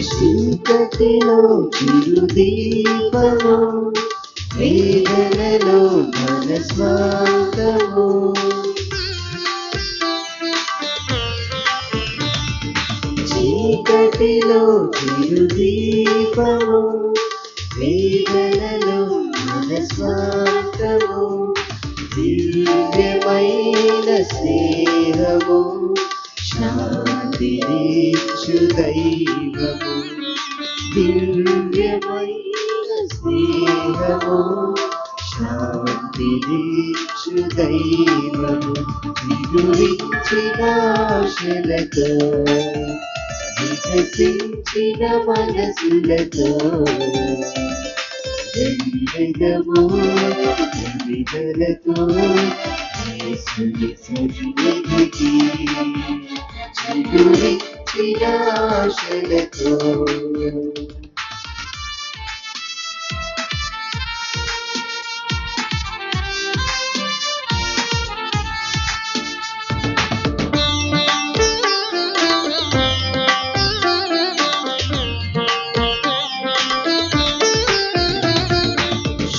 చీకటిలో చిరుదీపము, వేదనలో ఘనస్వాగము. చీకటిలో చిరుదీపము, వేదనలో ఘనస్వాగము. దివ్యమైన స్నేహము, శాంతినిచ్చు దైవము. దివ్యమైన స్నేహము, శాంతినిచ్చు దైవము. విగురించిన ఆశలతో, వికసించిన మనసులతో ధైర్యము విడుదలతో యేసుని సన్నిధికి చిగురించిన ఆశలతో.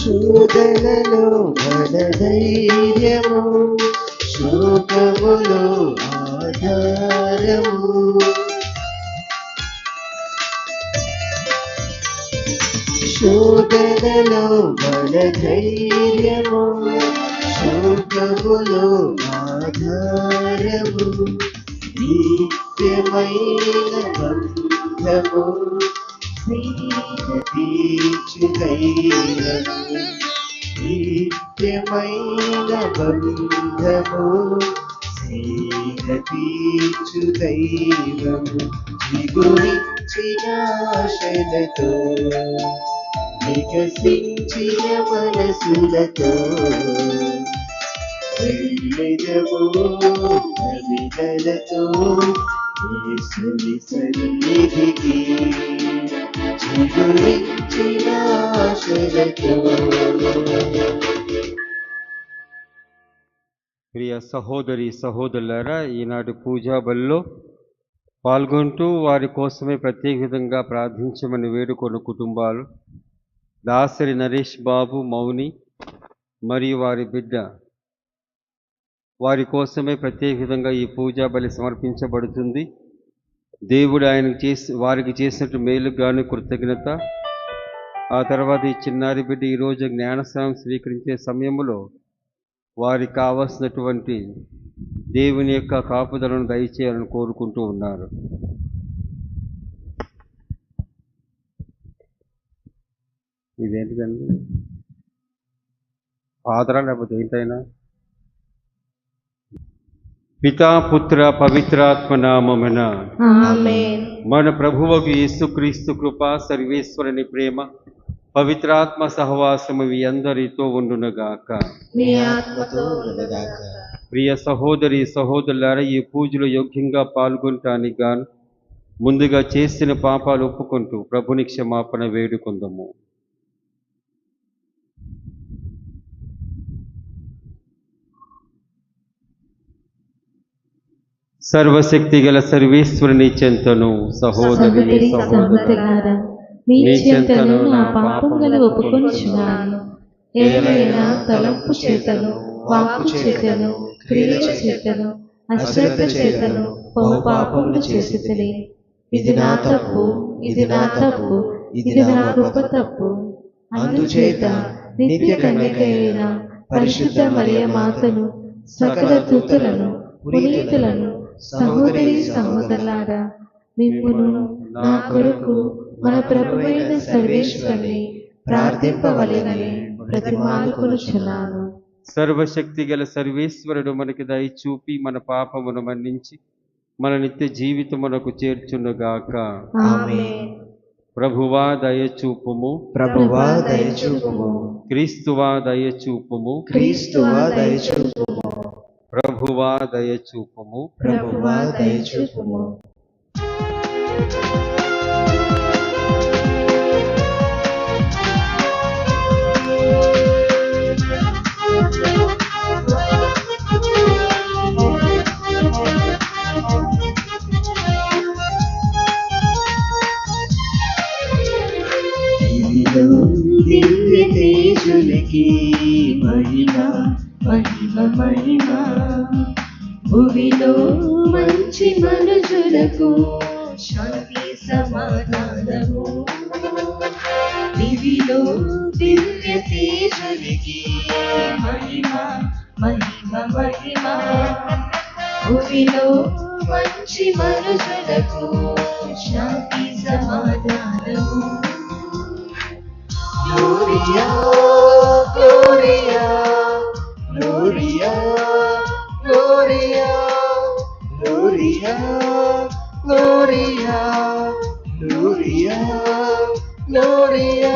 శోధనలో ధైర్యము, శోకములో ఆధారము. శోధనలో ధైర్యము, శోకములో ఆధారము. నిత్యమైన బంధము, తీర్చు దైవము. నిత్యమైన బంధము, తీర్చు దైవము. విగురించిన ఆశలతో, వికసించిన మనసులతో ధైర్యము విడుదలతో యేసుని సన్నిధికి చిగురించిన ఆశలతో. ప్రియ సహోదరి సహోదరులారా, ఈనాడు పూజా బలిలో పాల్గొంటూ వారి కోసమే ప్రత్యేకంగా ప్రార్థించమని వేడుకొన్న కుటుంబాలు దాసరి నరేష్ బాబు, మౌని మరియు వారి బిడ్డ, వారి కోసమే ప్రత్యేకంగా ఈ పూజా బలి సమర్పించబడుతుంది. దేవుడు వారికి చేసినట్టు మేలుగాను కృతజ్ఞత. ఆ తర్వాత ఈ చిన్నారి బిడ్డ ఈరోజు జ్ఞానస్నానం స్వీకరించే సమయంలో వారికి కావలసినటువంటి దేవుని యొక్క కాపుదలను దయచేయాలని కోరుకుంటూ ఉన్నారు. ఇదేంటిదండి? ఆదరా లేకపోతే ఏంటైనా? పితా పుత్ర పవిత్రాత్మ నామమున ఆమేన్. మన ప్రభువగు యేసుక్రీస్తు కృప, సర్వేశ్వరుని ప్రేమ, పవిత్రాత్మ సహవాసము మీ అందరితో ఉండునుగాక. మీ ఆత్మతో ఉండునుగాక. ప్రియ సహోదరి సహోదరులారా, ఈ పూజలో యోగ్యంగా పాల్గొనటానికి గాను ముందుగా చేసిన పాపాలు ఒప్పుకుంటూ ప్రభుని క్షమాపణ వేడుకుందాము. సర్వశక్తి గల సర్వేశ్వరుని చెంతను సహోదరి సహోదరులారా, మీ చెంతను నా పాపములను ఒప్పుకొనుచున్నాను. ఏలైనా తలంపు చేతను, వాక్కు చేతను, క్రియల చేతను, అశ్రద్ధ చేతను బహు పాపములు చేసితిని. ఇది నా తప్పు, ఇది నా తప్పు, ఇది నా గొప్ప తప్పు. అందుచేత నిత్య కన్యకైన పరిశుద్ధ మరియ మాతను, సకల దూతలను, పునీతులను, సహోదరి సహోదరులారా, మిమ్మును నా కొరకు మన ప్రభువైన సర్వేశ్వరుని ప్రార్థింపవలెనని ప్రతిమాలుకొనుచున్నాను. సర్వశక్తి గల సర్వేశ్వరుడు మనకి దయ చూపి మన పాపమును మన్నించి మన నిత్య జీవితమునకు చేర్చునుగాక. ఆమేన్. ప్రభువా దయచూపుము, ప్రభువా దయచూపుము. క్రీస్తువా దయచూపుము, క్రీస్తువా దయచూపుము. ప్రభువా దయచూపుము. ప్రభువా దయచూపుము. భూమిలో దివ్య తేజులకి మహిమ మహిమ మహిమ. భూమిలో మంచి మనుషులకు శాంతి సమాధానము. దివిలో దివ్య తేజులకి మహిమ మహిమ మహిమ. భూమిలో మంచి మనుషులకు శాంతి సమాధానము. Gloria gloria gloria gloria gloria gloria gloria gloria.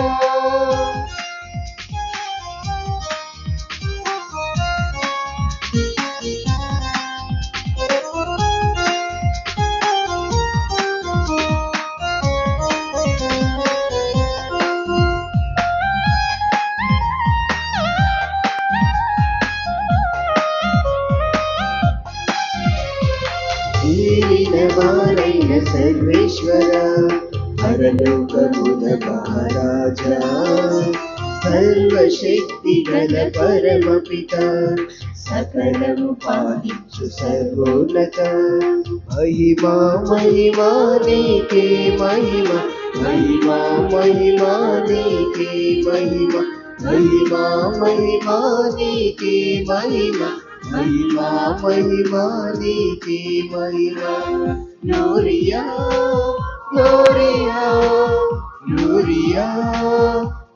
వారైన సర్వేశ్వర పరలోకమున మహారాజా, సర్వశక్తి గల పరమపిత, సకలము పాలించు సర్వోన్నత. మహిమా మహిమా నీకే మహిమ, మహిమా మహిమా నీకే మహిమ, మహిమా మహిమా నీకే మహిమ, మహిమా మహిమా నీకే మహిమ. Gloria gloria gloria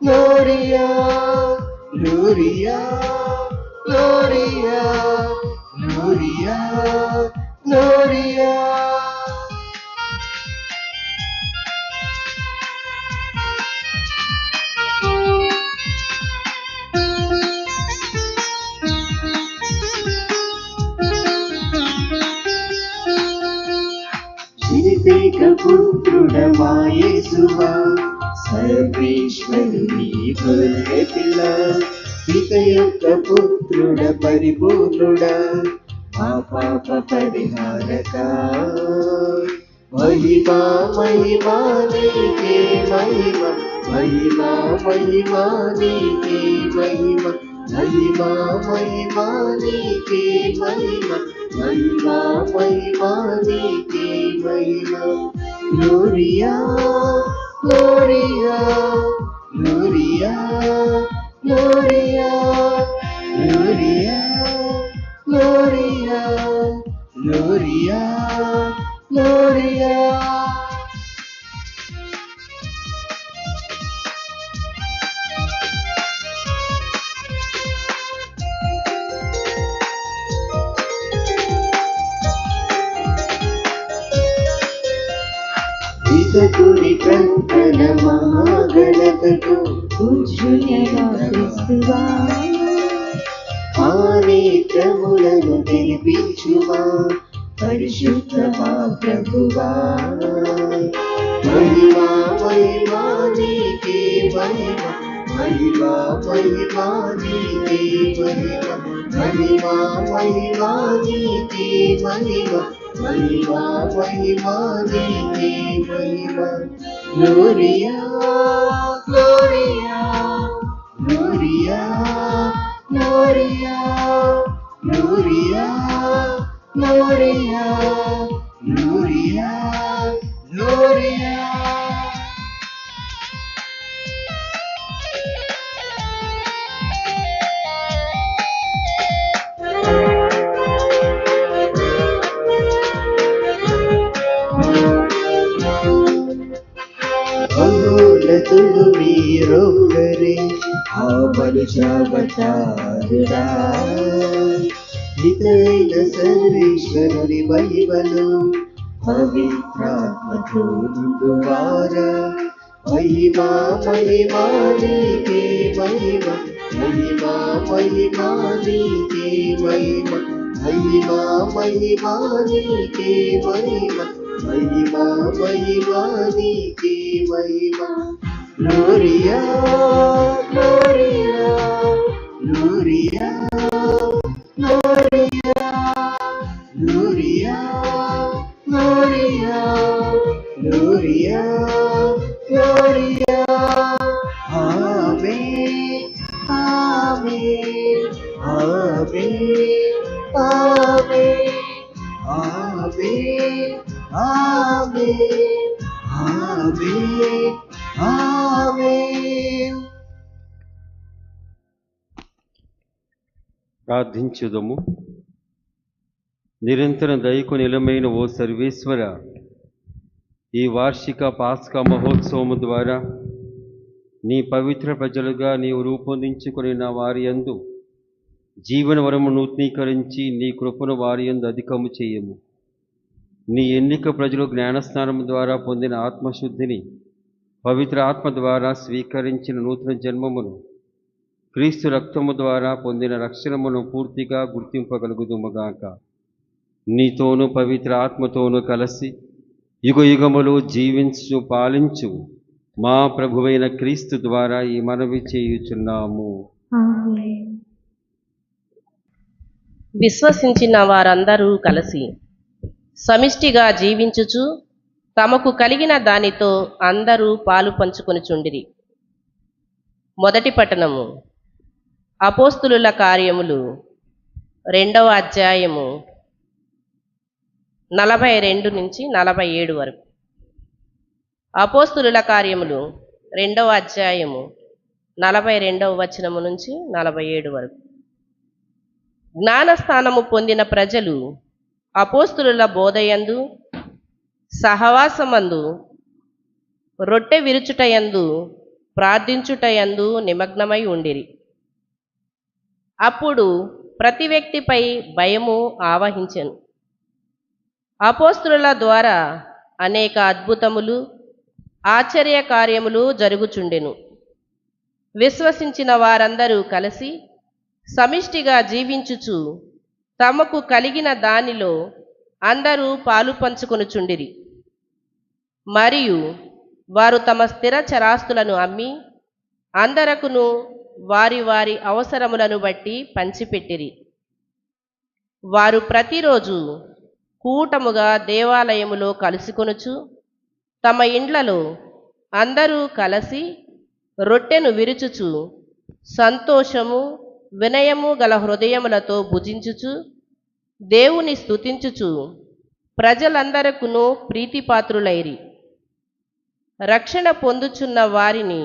gloria gloria gloria gloria gloria. పుత్రుడమా యేసువా, సర్వేశ్వరుని గొర్రె పిల్ల, పిత యొక్క పుత్రుడ పరిపూర్ణుడా, మా పాప పరిహారక. మహిమా మహిమా నీకే మహిమ, మహిమా మహిమా నీకే మహిమ, మహిమా మహిమా నీకే మహిమ, మహిమా మహిమా నీకే మహిమ. Gloria gloria gloria gloria gloria gloria gloria gloria. పితకుని ప్రకటన మహాగణతకు పూజ్యునిగా క్రీస్తువా, ఆ నేత్రములను తెరిపించుమా పరిశుద్ధ మా ప్రభువా. మహిమా మహిమా నీకే మహిమ, మహిమా మహిమా నీకే మహిమ, మహిమా మహిమా నీకే మహిమ, మహిమా మహిమా నీకే మహిమ. Gloria gloria gloria gloria gloria gloria gloria gloria. మహోన్నతుడు మీరొక్కరే, ఆ మనుషావతారుడా, పితైన సర్వేశ్వరుని మహిమలో పవిత్రాత్మతో నిండువారా. మహిమా మహిమా నీకే మహిమ, మహిమా మహిమా నీకే మహిమ, మహిమా మహిమా నీకే మహిమ, మహిమా మహిమా నీకే మహిమ. Gloria gloria gloria gloria gloria gloria gloria gloria. ప్రార్థించుదము. నిరంతర దయకు నిలమైన ఓ సర్వేశ్వర, ఈ వార్షిక పాస్కా మహోత్సవము ద్వారా నీ పవిత్ర ప్రజలుగా నీవు రూపొందించుకుని వారి యందు జీవన వరము నూతనీకరించి నీ కృపను వారి యందు అధికము చేయము. నీ ఎన్నిక ప్రజలు జ్ఞానస్నానము ద్వారా పొందిన ఆత్మశుద్ధిని, పవిత్ర ఆత్మ ద్వారా స్వీకరించిన నూతన జన్మమును, క్రీస్తు రక్తము ద్వారా పొందిన రక్షణమును పూర్తిగా గుర్తింపగలుగుదుముగాక. నీతోనూ పవిత్ర ఆత్మతోనూ కలిసి యుగ యుగములు జీవించు పాలించు మా ప్రభువైన క్రీస్తు ద్వారా ఈ మనవి చేయుచున్నాము. ఆమేన్. విశ్వసించిన వారందరూ కలిసి సమిష్టిగా జీవించుచు తమకు కలిగిన దానితో అందరూ పాలు పంచుకొనుచుండిరి. మొదటి పట్టణము అపోస్తులుల కార్యములు 2వ అధ్యాయము 42 నుంచి 47 వరకు. అపోస్తులుల కార్యములు 2వ అధ్యాయము 42వ వచనము నుంచి 47 వరకు. జ్ఞానస్థానము పొందిన ప్రజలు అపోస్తులుల బోధయందు, సహవాసమందు, రొట్టె విరుచుటయందు, ప్రార్థించుటయందు నిమగ్నమై ఉండిరి. అప్పుడు ప్రతి వ్యక్తిపై భయము ఆవహించెను. అపోస్తులుల ద్వారా అనేక అద్భుతములు, ఆశ్చర్య కార్యములు జరుగుచుండెను. విశ్వసించిన వారందరూ కలిసి సమిష్టిగా జీవించుచు తమకు కలిగిన దానిలో అందరూ పాలు పంచుకొనుచుండిరి. మరియు వారు తమ స్థిర చరాస్తులను అమ్మి అందరకును వారి వారి అవసరములను బట్టి పంచిపెట్టిరి. వారు ప్రతిరోజు కూటముగా దేవాలయములో కలుసుకొనుచు తమ ఇండ్లలో అందరూ కలిసి రొట్టెను విరుచుచు సంతోషము, వినయము గల హృదయములతో భుజించుచు దేవుని స్తుతించుచు ప్రజలందరకును ప్రీతిపాత్రులైరి. రక్షణ పొందుచున్న వారిని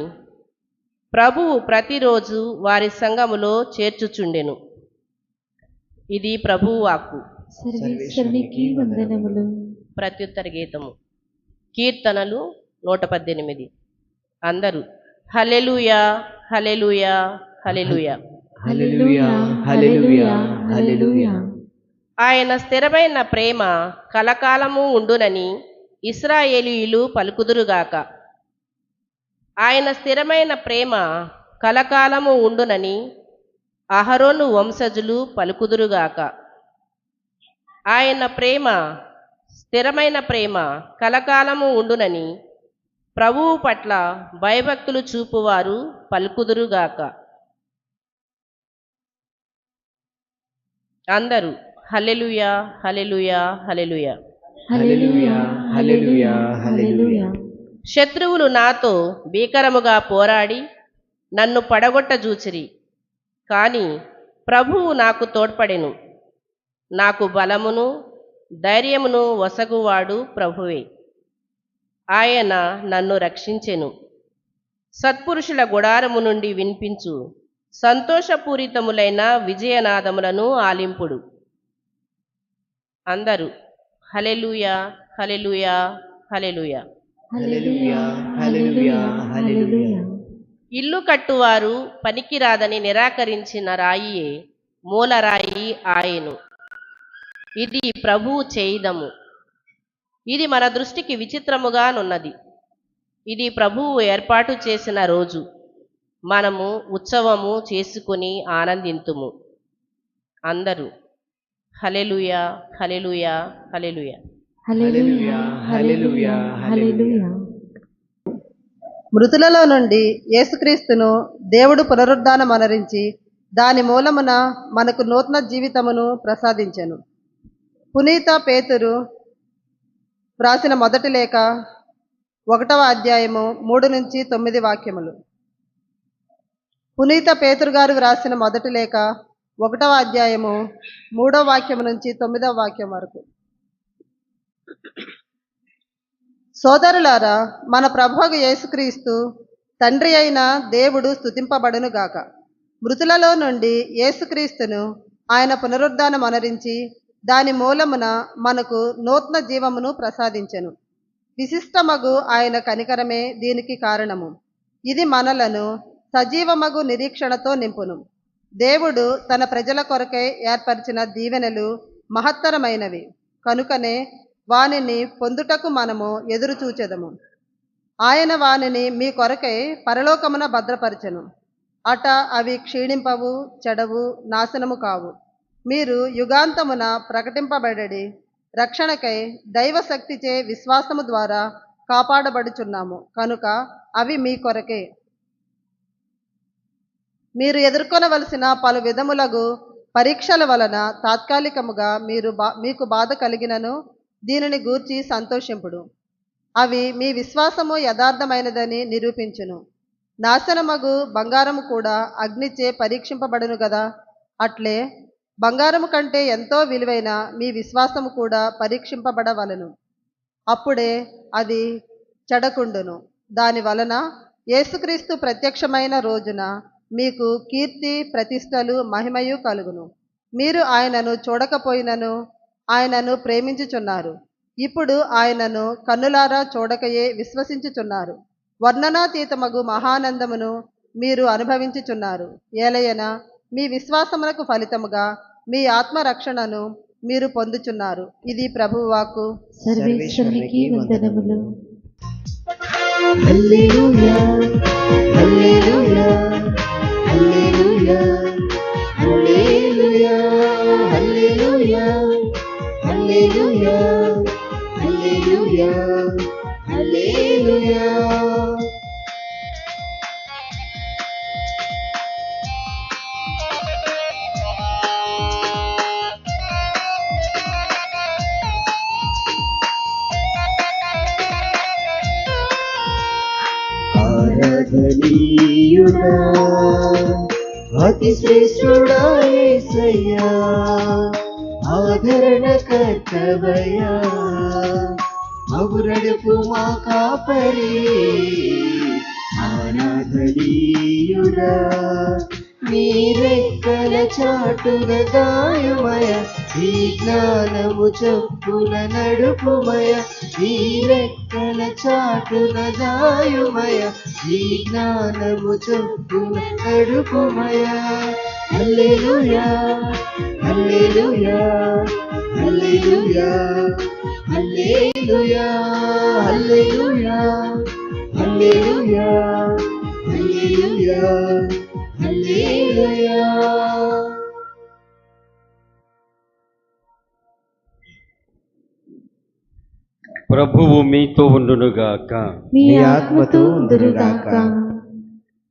ప్రభువు ప్రతిరోజు వారి సంఘములో చేర్చుచుండెను. ఇది ప్రభువు వాక్కు. సర్వేశ్వరునికి వందనములు. ప్రత్యుత్తర గీతము. కీర్తనలు 118. అందరూ హల్లెలూయా, హల్లెలూయా, హల్లెలూయా. హల్లెలూయా, హల్లెలూయా, హల్లెలూయా. ఆయన స్థిరమైన ప్రేమ కలకాలము ఉండునని ఇశ్రాయేలీయులు పలుకుదురుగాక. ఆయన స్థిరమైన ప్రేమ కలకాలము ఉండునని అహరోను వంశజులు పలుకుదురుగాక. ఆయన ప్రేమ స్థిరమైన ప్రేమ కలకాలము ఉండునని ప్రభువు పట్ల భయభక్తులు చూపువారు పలుకుదురుగాక. అందరూ హల్లెలూయా, హల్లెలూయా, హల్లెలూయా. హల్లెలూయా, హల్లెలూయా, హల్లెలూయా. శత్రువులు నాతో భీకరముగా పోరాడి నన్ను పడగొట్టజూచిరి. కాని ప్రభువు నాకు తోడ్పడెను. నాకు బలమును ధైర్యమును వసగువాడు ప్రభువే. ఆయన నన్ను రక్షించెను. సత్పురుషుల గుడారము నుండి వినిపించు సంతోషపూరితములైన విజయనాదములను ఆలింపుడు. అందరూ హల్లెలూయా, హల్లెలూయా, హల్లెలూయా. హల్లెలూయా, హల్లెలూయా, హల్లెలూయా. ఇల్లు కట్టువారు పనికిరాదని నిరాకరించిన రాయియే మూలరాయి ఆయను. ఇది ప్రభువు చేయిదము. ఇది మన దృష్టికి విచిత్రముగానున్నది. ఇది ప్రభువు ఏర్పాటు చేసిన రోజు. మనము ఉత్సవము చేసుకుని ఆనందింతుము. అందరూ హల్లెలూయా, హల్లెలూయా, హల్లెలూయా. హల్లెలూయా, హల్లెలూయా, హల్లెలూయా. మృతులలో నుండి యేసుక్రీస్తును దేవుడు పునరుద్ధానమనరించి దాని మూలమున మనకు నూతన జీవితమును ప్రసాదించెను. పునీత పేతురు వ్రాసిన మొదటి లేఖ 1వ అధ్యాయము 3 నుంచి 9 వాక్యములు. పునీత పేతురు గారు వ్రాసిన మొదటి లేఖ 1వ అధ్యాయము 3వ వాక్యం నుంచి 9వ వాక్యం వరకు. సోదరులారా, మన ప్రభువు యేసుక్రీస్తు తండ్రి అయిన దేవుడు స్తుతింపబడును గాక. మృతులలో నుండి యేసుక్రీస్తును ఆయన పునరుద్ధానం అనరించి దాని మూలమున మనకు నూతన జీవమును ప్రసాదించెను. విశిష్టమగు ఆయన కనికరమే దీనికి కారణము. ఇది మనలను సజీవమగు నిరీక్షణతో నింపును. దేవుడు తన ప్రజల కొరకై ఏర్పరిచిన దీవెనలు మహత్తరమైనవి కనుకనే వానిని పొందుటకు మనము ఎదురు చూచెదము. ఆయన వానిని మీ కొరకై పరలోకమున భద్రపరచెను. అట అవి క్షీణింపవు, చెడవు, నాశనము కావు. మీరు యుగాంతమున ప్రకటింపబడి రక్షణకై దైవశక్తిచే విశ్వాసము ద్వారా కాపాడబడుచున్నాము కనుక అవి మీ కొరకే. మీరు ఎదుర్కొనవలసిన పలు విధములగు పరీక్షల వలన తాత్కాలికముగా మీకు బాధ కలిగినను దీనిని గూర్చి సంతోషింపుడు. అవి మీ విశ్వాసము యథార్థమైనదని నిరూపించును. నాశనమగు బంగారము కూడా అగ్నిచే పరీక్షింపబడును గదా, అట్లే బంగారము కంటే ఎంతో విలువైన మీ విశ్వాసము కూడా పరీక్షింపబడవలను. అప్పుడే అది చెడకుండును. దాని వలన యేసుక్రీస్తు ప్రత్యక్షమైన రోజున మీకు కీర్తి, ప్రతిష్టలు, మహిమయు కలుగును. మీరు ఆయనను చూడకపోయినను ఆయనను ప్రేమించుచున్నారు. ఇప్పుడు ఆయనను కన్నులారా చూడకయే విశ్వసించుచున్నారు. వర్ణనాతీతమగు మహానందమును మీరు అనుభవించుచున్నారు. ఏలయన మీ విశ్వాసమునకు ఫలితముగా మీ ఆత్మరక్షణను మీరు పొందుచున్నారు. ఇది ప్రభువాకు. సర్వేశ్వరునికి వందనములు. హల్లెలూయా, హల్లెలూయా, హల్లెలూయా, హల్లెలూయా, హల్లెలూయా, హల్లెలూయా, హల్లెలూయా, హల్లెలూయా. ఆరాధనీయుడా, అతి శ్రేష్ఠుడా యేసయ్యా, ఆదరణకర్తవయ్యా, మగురడుపు మా కాపరి. ఆరాధనీయుడా, నీ రెక్కల చాటున దాయుమయ, ఈ జ్ఞానము చొప్పున నడుపుమయ, ఈ రెక్కల చాటున దాయుమయ, ఈ జ్ఞానము చొప్పున నడుపుమయ. హల్లెలూయా, హల్లెలూయా, హల్లెలూయా, హల్లెలూయా, హల్లెలూయా, హల్లెలూయా, హల్లెలూయా, హల్లెలూయా. ప్రభువు మీతో ఉండునుగాక. మీ ఆత్మతో ఉండునుగాక.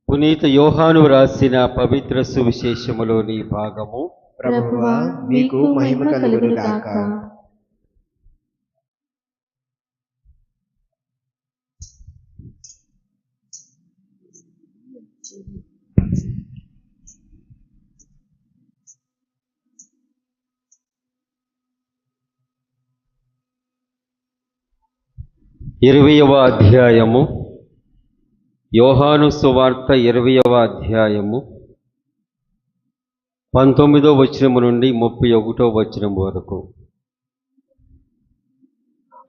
పునీత యోహాను రాసిన పవిత్ర సువిశేషములోని భాగము. ప్రభువా, మీకు మహిమ కలుగునుగాక. ఇరవయవ అధ్యాయము. యోహాను సువార్త 20వ అధ్యాయము 19వ వచనము నుండి 31వ వచనం వరకు.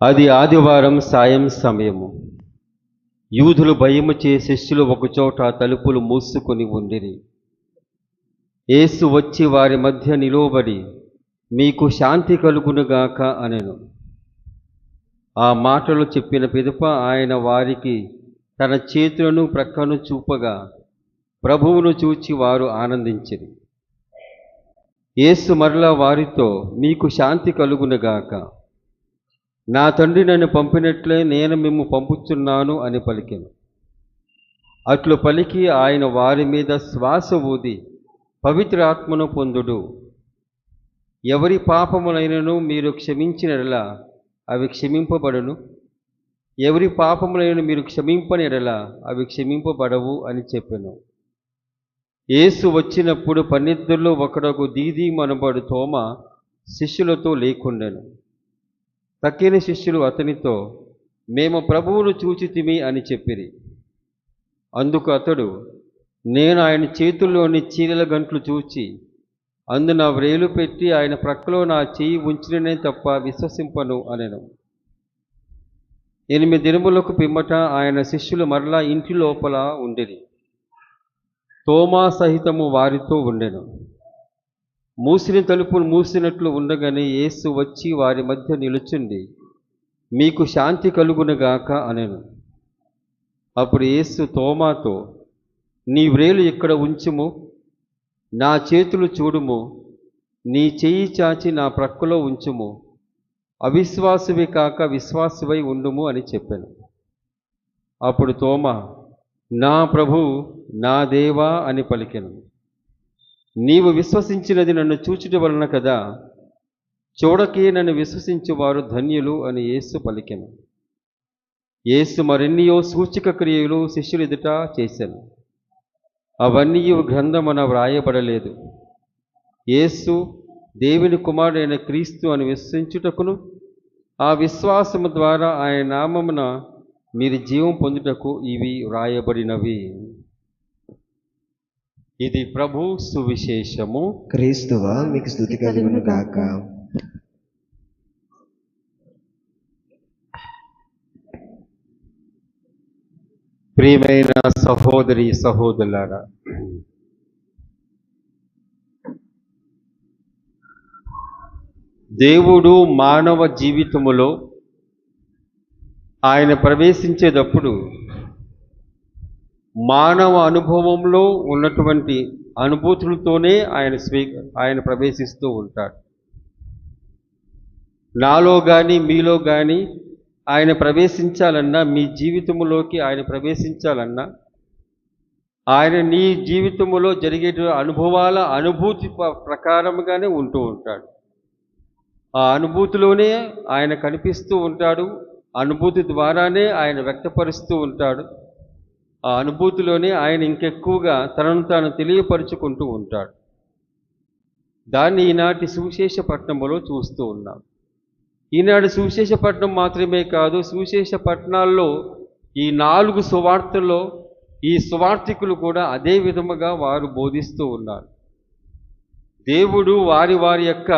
అది ఆదివారం సాయం సమయము. యూదులు భయముచే శిష్యులు ఒకచోట తలుపులు మూసుకొని ఉండిరి. యేసు వచ్చి వారి మధ్య నిలువబడి, మీకు శాంతి కలుగునుగాక అనెను. ఆ మాటలు చెప్పిన పిదప ఆయన వారికి తన చేతులను ప్రక్కను చూపగా ప్రభువును చూచి వారు ఆనందించిరి. యేసు మరలా వారితో, మీకు శాంతి కలుగునుగాక. నా తండ్రి నన్ను పంపినట్లే నేను మిమ్ము పంపుచున్నాను అని పలికెను. అట్లు పలికి ఆయన వారి మీద శ్వాస ఊది, పవిత్ర ఆత్మను పొందుడు. ఎవరి పాపములైనను మీరు క్షమించిన అవి క్షమింపబడును, ఎవరి పాపములైన మీరు క్షమింపని ఎడల అవి క్షమింపబడవు అని చెప్పెను. యేసు వచ్చినప్పుడు 12లో ఒకడగు దీదీము అనబడు తోమా శిష్యులతో లేకుండెను. తక్కిన శిష్యులు అతనితో, మేము ప్రభువును చూచితిమి అని చెప్పిరి. అందుకు అతడు, నేను ఆయన చేతుల్లోని చీలల గంట్లు చూచి అందు నా వ్రేలు పెట్టి ఆయన ప్రక్కలో నా చెయ్యి ఉంచిననే తప్ప విశ్వసింపను అనెను. 8 దినములకు పిమ్మట ఆయన శిష్యులు మరలా ఇంటి లోపల ఉండిరి. తోమా సహితము వారితో ఉండెను. మూసిన తలుపులు మూసినట్లు ఉండగానే యేసు వచ్చి వారి మధ్య నిలుచుండి, మీకు శాంతి కలుగునుగాక అనెను. అప్పుడు యేసు తోమాతో, నీ వ్రేలు ఇక్కడ ఉంచుము, నా చేతులు చూడుము, నీ చెయ్యి చాచి నా ప్రక్కలో ఉంచుము, అవిశ్వాసువి కాక విశ్వాసువై ఉండుము అని చెప్పాను. అప్పుడు తోమా, నా ప్రభు, నా దేవా అని పలికెను. నీవు విశ్వసించినది నన్ను చూచుట వలన కదా, చూడకే నన్ను విశ్వసించువారు ధన్యులు అని యేసు పలికెను. యేసు మరెన్నియో సూచక క్రియలు శిష్యులు ఎదుట చేశాను. అవన్నీ గ్రంథమున వ్రాయబడలేదు. యేసు దేవుని కుమారుడైన క్రీస్తు అని విశ్వసించుటకును ఆ విశ్వాసము ద్వారా ఆయన నామమున మీరు జీవం పొందుటకు ఇవి వ్రాయబడినవి. ఇది ప్రభు సువిశేషము. క్రీస్తువా మీకు స్తుతి కలుగును గాక. ప్రియమైన సహోదరి సహోదరులారా, దేవుడు మానవ జీవితములో ఆయన ప్రవేశించేటప్పుడు మానవ అనుభవంలో ఉన్నటువంటి అనుభూతులతోనే ఆయన ప్రవేశిస్తూ ఉంటాడు. నాలో కానీ మీలో కానీ ఆయన ప్రవేశించాలన్నా, మీ జీవితంలోకి ఆయన ప్రవేశించాలన్నా, ఆయన నీ జీవితంలో జరిగే అనుభవాల అనుభూతి ప్రకారంగానే ఉంటూ ఉంటాడు. ఆ అనుభూతిలోనే ఆయన కనిపిస్తూ ఉంటాడు. అనుభూతి ద్వారానే ఆయన వ్యక్తపరుస్తూ ఉంటాడు. ఆ అనుభూతిలోనే ఆయన ఇంకెక్కువగా తనను తాను తెలియపరుచుకుంటూ ఉంటాడు. దాన్ని ఈనాటి సువిశేష పట్టణంలో చూస్తూ ఉన్నాం. ఈనాడు సువిశేష పట్టణం మాత్రమే కాదు, సువిశేష పట్టణాల్లో ఈ 4 సువార్తల్లో ఈ సువార్తికులు కూడా అదే విధముగా వారు బోధిస్తూ ఉన్నారు. దేవుడు వారి యొక్క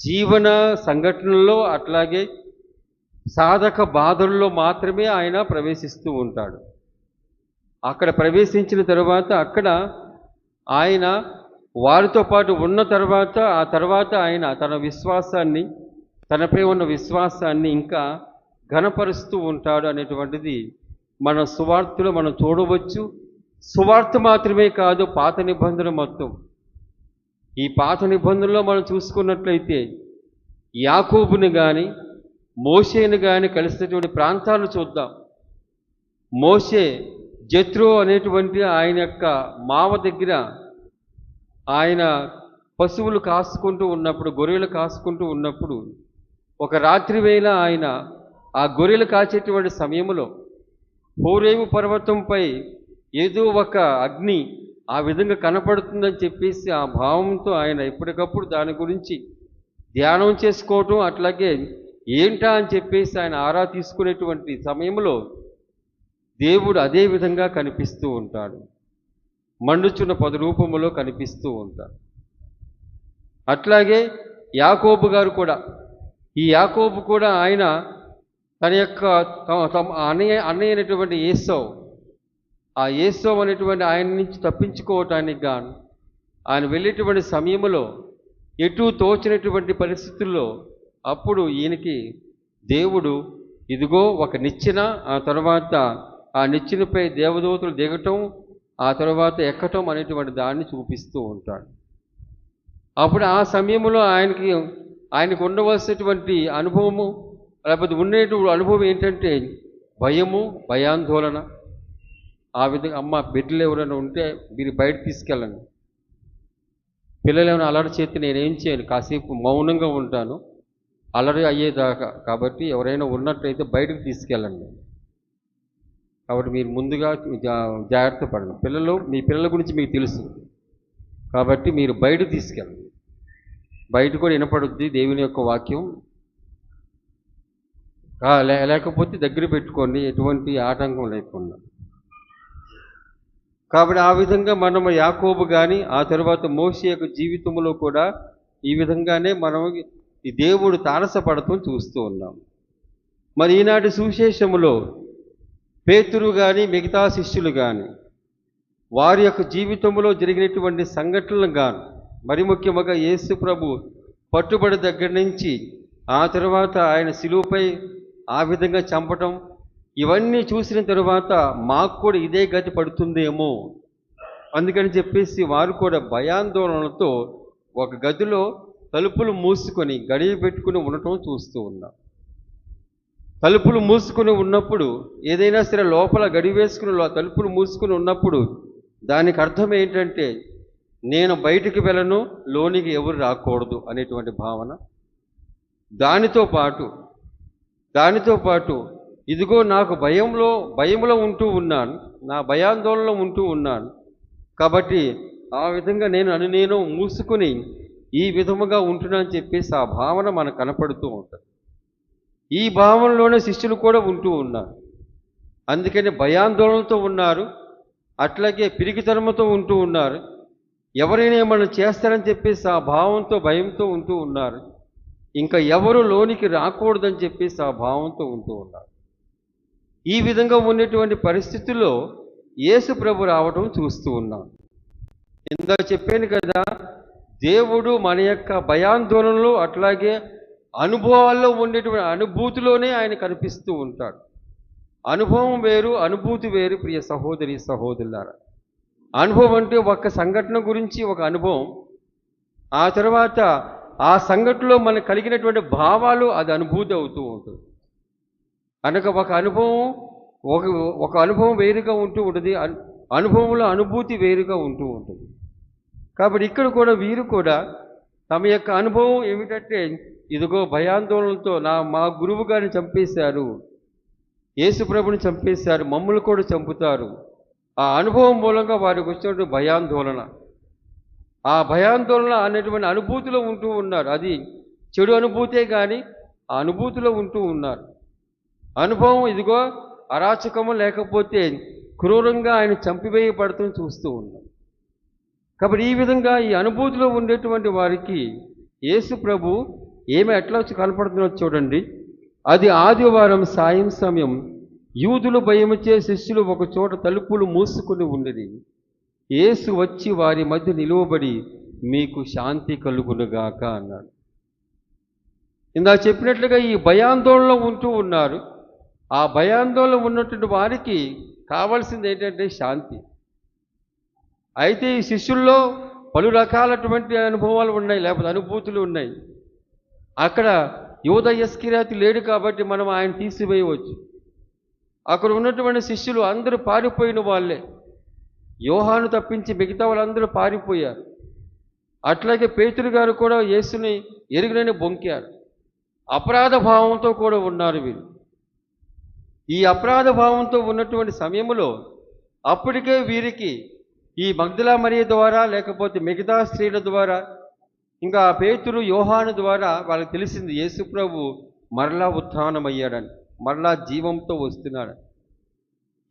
జీవన సంఘటనల్లో, అట్లాగే సాధక బాధల్లో మాత్రమే ఆయన ప్రవేశిస్తూ ఉంటాడు. అక్కడ ప్రవేశించిన తర్వాత అక్కడ ఆయన వారితో పాటు ఉన్న తర్వాత, ఆ తర్వాత ఆయన తన విశ్వాసాన్ని, తనపై ఉన్న విశ్వాసాన్ని ఇంకా ఘనపరుస్తూ ఉంటాడు అనేటువంటిది మన సువార్తలో మనం చూడవచ్చు. సువార్త మాత్రమే కాదు, పాత నిబంధన మొత్తం. ఈ పాత నిబంధనలో మనం చూసుకున్నట్లయితే యాకోబుని కానీ మోషేని కానీ కలిసినటువంటి ప్రాంతాలు చూద్దాం. మోషే జెత్రో అనేటువంటి ఆయన యొక్క మావ దగ్గర ఆయన పశువులు కాసుకుంటూ ఉన్నప్పుడు, గొర్రెలు కాసుకుంటూ ఉన్నప్పుడు, ఒక రాత్రి వేళ ఆయన ఆ గొర్రెలు కాచేటువంటి సమయంలో హోరేబు పర్వతంపై ఏదో ఒక అగ్ని ఆ విధంగా కనపడుతుందని చెప్పేసి ఆ భావంతో ఆయన ఎప్పటికప్పుడు దాని గురించి ధ్యానం చేసుకోవటం, అట్లాగే ఏంటా అని చెప్పేసి ఆయన ఆరా తీసుకునేటువంటి సమయంలో దేవుడు అదే విధంగా కనిపిస్తూ ఉంటాడు. మండుచున్న పద రూపములో కనిపిస్తూ ఉంటాడు. అట్లాగే యాకోబు గారు కూడా, ఈ యాకోబు కూడా ఆయన తన యొక్క అన్నయ్య అయినటువంటి ఏసావు, ఆ ఏసావు అనేటువంటి ఆయన నుంచి తప్పించుకోవటానికి గాను ఆయన వెళ్ళేటువంటి సమయంలో ఎటు తోచినటువంటి పరిస్థితుల్లో అప్పుడు ఈయనకి దేవుడు ఇదిగో ఒక నిచ్చెన, ఆ తర్వాత ఆ నిచ్చెనపై దేవదూతలు దిగటం, ఆ తర్వాత ఎక్కటం అనేటువంటి దాన్ని చూపిస్తూ ఉంటాడు. అప్పుడు ఆ సమయంలో ఆయనకు ఉండవలసినటువంటి అనుభవము, లేకపోతే ఉండేటువంటి అనుభవం ఏంటంటే భయము, భయాందోళన. ఆ విధంగా అమ్మ బిడ్డలు ఎవరైనా ఉంటే మీరు బయట తీసుకెళ్ళండి, పిల్లలు ఏమైనా అలరి చేతి నేనేం చేయను, కాసేపు మౌనంగా ఉంటాను అలరి అయ్యేదాకా, కాబట్టి ఎవరైనా ఉన్నట్లయితే బయటకు తీసుకెళ్ళండి. కాబట్టి మీరు ముందుగా జాగ్రత్త పడండి. మీ పిల్లల గురించి మీకు తెలుసు కాబట్టి మీరు బయట తీసుకెళ్ళండి. బయట కూడా వినపడుద్ది దేవుని యొక్క వాక్యం. లేకపోతే దగ్గర పెట్టుకోండి, ఎటువంటి ఆటంకం లేకుండా. కాబట్టి ఆ విధంగా మనము యాకోబు కానీ ఆ తర్వాత మోషే యొక్క జీవితంలో కూడా ఈ విధంగానే మనం ఈ దేవుడు తారసపడటం చూస్తూ ఉన్నాం. మరి ఈనాటి సువిశేషములో పేతురు కానీ మిగతా శిష్యులు కానీ వారి యొక్క జీవితంలో జరిగినటువంటి సంఘటనలు గాను, మరి ముఖ్యంగా యేసు ప్రభు పట్టుబడి దగ్గర నుంచి ఆ తర్వాత ఆయన శిలువపై ఆ విధంగా చంపటం, ఇవన్నీ చూసిన తరువాత మాకు కూడా ఇదే గతి పడుతుందేమో అందుకని చెప్పేసి వారు కూడా భయాందోళనలతో ఒక గదిలో తలుపులు మూసుకొని గడియ పెట్టుకుని ఉండటం చూస్తూ ఉన్నాం. తలుపులు మూసుకుని ఉన్నప్పుడు ఏదైనా సరే లోపల గడి వేసుకుని తలుపులు మూసుకుని ఉన్నప్పుడు దానికి అర్థం ఏంటంటే నేను బయటికి వెళ్ళను, లోనికి ఎవరు రాకూడదు అనేటువంటి భావన. దానితో పాటు ఇదిగో నాకు భయంలో ఉంటూ ఉన్నాను, నా భయాందోళనలో ఉంటూ ఉన్నాను కాబట్టి ఆ విధంగా నేను మూసుకుని ఈ విధముగా ఉంటున్నానని చెప్పేసి ఆ భావన మనకు కనపడుతూ ఉంటుంది. ఈ భావనలోనే శిష్యులు కూడా ఉంటూ ఉన్నారు. అందుకని భయాందోళనతో ఉన్నారు, అట్లాగే పిరికితనముతో ఉంటూ ఉన్నారు. ఎవరైనా ఏమన్నా చేస్తారని చెప్పేసి ఆ భావంతో భయంతో ఉంటూ ఉన్నారు. ఇంకా ఎవరు లోనికి రాకూడదని చెప్పేసి ఆ భావంతో ఉంటూ ఉన్నారు. ఈ విధంగా ఉన్నటువంటి పరిస్థితుల్లో యేసు ప్రభు రావడం చూస్తూ ఉన్నాం. ఇందా చెప్పాను కదా, దేవుడు మన యొక్క భయాందోళనలు అట్లాగే అనుభవాల్లో ఉండేటువంటి అనుభూతిలోనే ఆయన కనిపిస్తూ ఉంటాడు. అనుభవం వేరు, అనుభూతి వేరు. ప్రియ సహోదరి సహోదరులారా, అనుభవం అంటే ఒక సంఘటన గురించి ఒక అనుభవం, ఆ తర్వాత ఆ సంఘటనలో మనకు కలిగినటువంటి భావాలు అది అనుభూతి అవుతూ ఉంటుంది. కనుక ఒక అనుభవం వేరుగా ఉంటూ ఉంటుంది, అనుభవంలో అనుభూతి వేరుగా ఉంటూ ఉంటుంది. కాబట్టి ఇక్కడ కూడా వీరు కూడా తమ యొక్క అనుభవం ఏమిటంటే ఇదిగో భయాందోళనతో మా గురువు గారిని చంపేశారు, యేసు ప్రభుని చంపేశారు, మమ్మల్ని కూడా చంపుతారు. ఆ అనుభవం మూలంగా వారికి వచ్చినటువంటి భయాందోళన, ఆ భయాందోళన అనేటువంటి అనుభూతిలో ఉంటూ ఉన్నారు. అది చెడు అనుభూతే కానీ ఆ అనుభూతిలో ఉంటూ ఉన్నారు. అనుభవం ఇదిగో అరాచకము లేకపోతే క్రూరంగా ఆయన చంపివేయబడటం చూస్తూ ఉన్నాం. కాబట్టి ఈ విధంగా ఈ అనుభూతిలో ఉండేటువంటి వారికి యేసు ప్రభు ఎట్లా వచ్చి కనపడుతున్నో చూడండి. అది ఆదివారం సాయం సమయం, యూదులు భయముచే శిష్యులు ఒక చోట తలుపులు మూసుకుని ఉండేది. యేసు వచ్చి వారి మధ్య నిలువబడి మీకు శాంతి కలుగునుగాక అన్నాడు. ఇందా చెప్పినట్లుగా ఈ భయాందోళనలో ఉంటూ ఉన్నారు. ఆ భయాందోళన ఉన్నటువంటి వారికి కావాల్సింది ఏంటంటే శాంతి. అయితే ఈ శిష్యుల్లో పలు రకాలటువంటి అనుభవాలు ఉన్నాయి, లేకపోతే అనుభూతులు ఉన్నాయి. అక్కడ యూదా ఇస్కరియోతు లేడు కాబట్టి మనం ఆయన తీసివేయవచ్చు. అక్కడ ఉన్నటువంటి శిష్యులు అందరూ పారిపోయిన వాళ్ళే. యోహాను తప్పించి మిగతా వాళ్ళందరూ పారిపోయారు. అట్లాగే పేతురు గారు కూడా యేసుని ఎరుగనని బొంకారు. అపరాధ భావంతో కూడా ఉన్నారు వీరు. ఈ అపరాధ భావంతో ఉన్నటువంటి సమయంలో అప్పటికే వీరికి ఈ మగ్దలా మరియ ద్వారా లేకపోతే మిగతా స్త్రీల ద్వారా ఇంకా పేతురు యోహాను ద్వారా వాళ్ళకి తెలిసింది యేసు ప్రభు మరలా ఉత్థానమయ్యాడని, మరలా జీవంతో వస్తున్నాడు.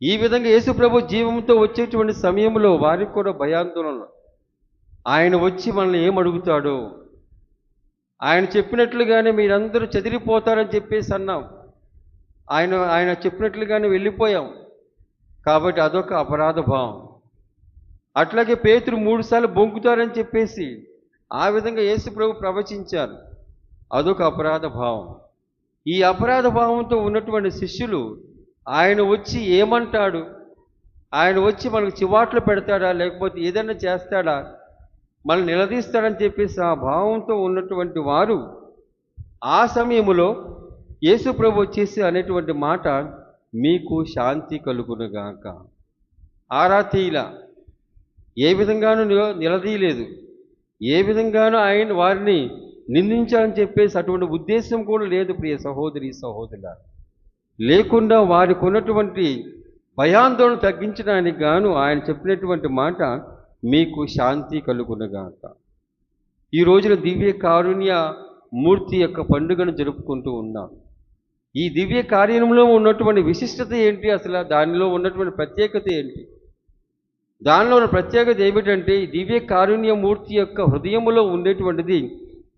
ఈ విధంగా యేసు ప్రభు జీవంతో వచ్చేటువంటి సమయంలో వారికి కూడా భయాందోళనలు. ఆయన వచ్చి మనల్ని ఏమడుగుతాడో, ఆయన చెప్పినట్లుగానే మీరందరూ చెదిరిపోతారని చెప్పేసి అన్నాం. ఆయన చెప్పినట్లుగానే వెళ్ళిపోయాం. కాబట్టి అదొక అపరాధ భావం. అట్లాగే పేతురు 3 సార్లు బొంకుతారని చెప్పేసి ఆ విధంగా యేసు ప్రభు ప్రవచించారు. అదొక అపరాధ భావం. ఈ అపరాధ భావంతో ఉన్నటువంటి శిష్యులు ఆయన వచ్చి ఏమంటాడు, ఆయన వచ్చి మనకు చివాట్లు పెడతాడా లేకపోతే ఏదైనా చేస్తాడా, మనల్ని నిలదీస్తాడని చెప్పేసి ఆ భావంతో ఉన్నటువంటి వారు ఆ సమయంలో యేసు ప్రభు వచ్చేసి అనేటువంటి మాట మీకు శాంతి కలుగునుగాక. ఆరాతీల ఏ విధంగానూ నిలదీయలేదు, ఏ విధంగానూ ఆయన వారిని నిందించాలని చెప్పేసి అటువంటి ఉద్దేశం కూడా లేదు. ప్రియ సహోదరి సహోదరులారా, లేకుండా వారికి ఉన్నటువంటి భయాందోళన తగ్గించడానికి గాను ఆయన చెప్పినటువంటి మాట, మీకు శాంతి కలుగునుగాక. ఈ రోజున దివ్య కారుణ్య మూర్తి యొక్క పండుగను జరుపుకుంటూ ఉన్నాం. ఈ దివ్య కార్యంలో ఉన్నటువంటి విశిష్టత ఏంటి, అసలు దానిలో ఉన్నటువంటి ప్రత్యేకత ఏంటి? దానిలో ఉన్న ప్రత్యేకత ఏమిటంటే, ఈ దివ్య కారుణ్య మూర్తి యొక్క హృదయములో ఉండేటువంటిది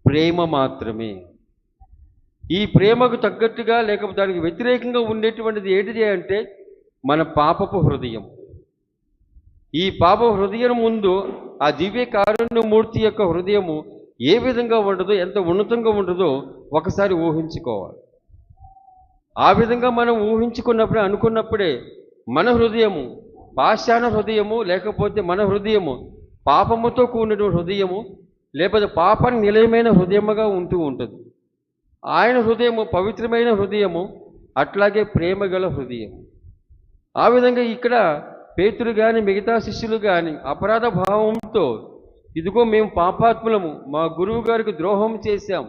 ప్రేమ మాత్రమే. ఈ ప్రేమకు తగ్గట్టుగా లేకపోతే దానికి వ్యతిరేకంగా ఉండేటువంటిది ఏంటిది అంటే మన పాపపు హృదయం. ఈ పాప హృదయం ముందు ఆ దివ్య కారుణ్య మూర్తి యొక్క హృదయము ఏ విధంగా ఉండదో, ఎంత ఉన్నతంగా ఉండదో ఒకసారి ఊహించుకోవాలి. ఆ విధంగా మనం ఊహించుకున్నప్పుడే, అనుకున్నప్పుడే మన హృదయము పాషాణ హృదయము, లేకపోతే మన హృదయము పాపముతో కూడిన హృదయము, లేకపోతే పాపానికి నిలయమైన హృదయముగా ఉంటూ ఉంటుంది. ఆయన హృదయము పవిత్రమైన హృదయము, అట్లాగే ప్రేమ గల హృదయము. ఆ విధంగా ఇక్కడ పేతురు కానీ మిగతా శిష్యులు కానీ అపరాధ భావంతో, ఇదిగో మేము పాపాత్ములము, మా గురువు గారికి ద్రోహం చేశాం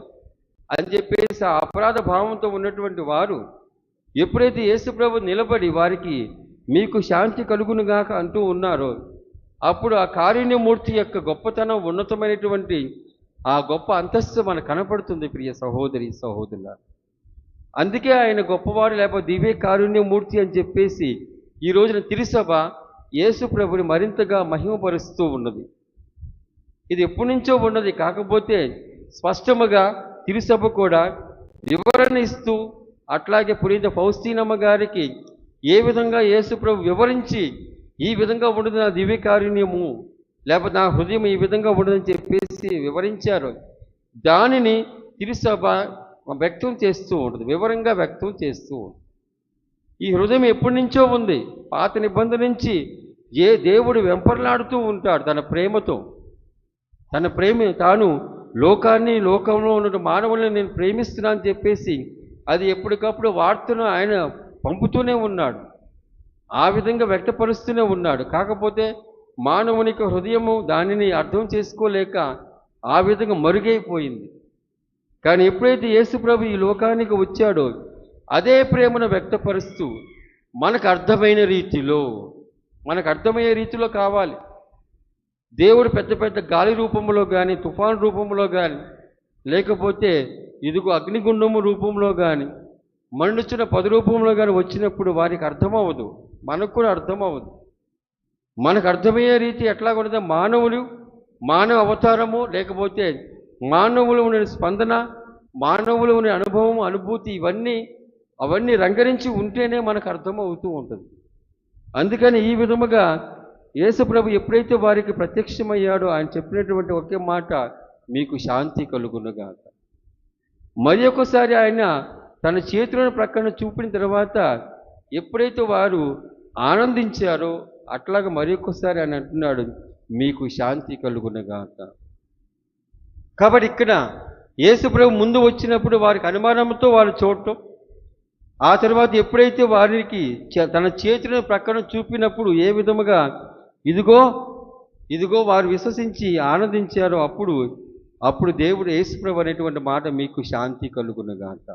అని చెప్పేసి ఆ అపరాధ భావంతో ఉన్నటువంటి వారు ఎప్పుడైతే యేసుప్రభు నిలబడి వారికి మీకు శాంతి కలుగునుగాక అంటూ ఉన్నారో, అప్పుడు ఆ కారుణ్యమూర్తి యొక్క గొప్పతనం, ఉన్నతమైనటువంటి ఆ గొప్ప అంతస్తు మనకు కనపడుతుంది ప్రియ సహోదరి సహోదరుల. అందుకే ఆయన గొప్పవారు, లేకపోతే దివ్య కారుణ్యమూర్తి అని చెప్పేసి ఈ రోజున తిరుసభ యేసుప్రభుని మరింతగా మహిమపరుస్తూ ఉన్నది. ఇది ఎప్పటి నుంచో ఉన్నది, కాకపోతే స్పష్టముగా తిరుసభ కూడా వివరణ ఇస్తూ, అట్లాగే పునీత ఫౌస్తీనమ్మ గారికి ఏ విధంగా యేసుప్రభు వివరించి ఈ విధంగా ఉండదు నా దివ్య కారుణ్యము, లేకపోతే నా హృదయం ఈ విధంగా ఉండదని చెప్పేసి వివరించారు. దానిని తిరుసభ వ్యక్తం చేస్తూ ఉంటుంది, వివరంగా వ్యక్తం చేస్తూ ఉంటుంది. ఈ హృదయం ఎప్పటి నుంచో ఉంది, పాత నిబంధన నుంచి ఏ దేవుడు వెంపర్లాడుతూ ఉంటాడు తన ప్రేమతో. తన ప్రేమ తాను లోకాన్ని, లోకంలో ఉన్న మానవుల్ని నేను ప్రేమిస్తున్నా అని చెప్పేసి అది ఎప్పటికప్పుడు వార్తను ఆయన పంపుతూనే ఉన్నాడు, ఆ విధంగా వ్యక్తపరుస్తూనే ఉన్నాడు. కాకపోతే మానవునికి హృదయము దానిని అర్థం చేసుకోలేక ఆ విధంగా మరుగైపోయింది. కానీ ఎప్పుడైతే యేసుప్రభు ఈ లోకానికి వచ్చాడో అదే ప్రేమను వ్యక్తపరుస్తూ మనకు అర్థమైన రీతిలో కావాలి. దేవుడు పెద్ద పెద్ద గాలి రూపంలో కానీ, తుఫాను రూపంలో కానీ, లేకపోతే ఇదిగో అగ్నిగుండము రూపంలో కానీ, మండుచున్న 10 రూపంలో కానీ వచ్చినప్పుడు వారికి అర్థమవ్వదు, మనకు కూడా అర్థమవ్వదు. మనకు అర్థమయ్యే రీతి ఎట్లా కూడా మానవ అవతారము, లేకపోతే మానవులు ఉన్న స్పందన, మానవులు ఉన్న అనుభవం, అనుభూతి, అవన్నీ రంగరించి ఉంటేనే మనకు అర్థమవుతూ ఉంటుంది. అందుకని ఈ విధముగా యేసుప్రభు ఎప్పుడైతే వారికి ప్రత్యక్షమయ్యాడో ఆయన చెప్పినటువంటి ఒకే మాట, మీకు శాంతి కలుగునుగాక. మరి ఒకసారి ఆయన తన చేతులను ప్రక్కన చూపిన తర్వాత ఎప్పుడైతే వారు ఆనందించారో అట్లాగా మరి ఒక్కసారి ఆయన అంటున్నాడు, మీకు శాంతి కలుగునుగాక. కాబట్టి ఇక్కడ యేసుప్రభు ముందు వచ్చినప్పుడు వారికి అనుమానంతో వారు చూడటం, ఆ తర్వాత ఎప్పుడైతే వారికి తన చేతులను ప్రక్కన చూపినప్పుడు ఏ విధముగా ఇదిగో వారు విశ్వసించి ఆనందించారో అప్పుడు దేవుడు యేసుప్రభు అనేటువంటి మాట, మీకు శాంతి కలుగునుగాక.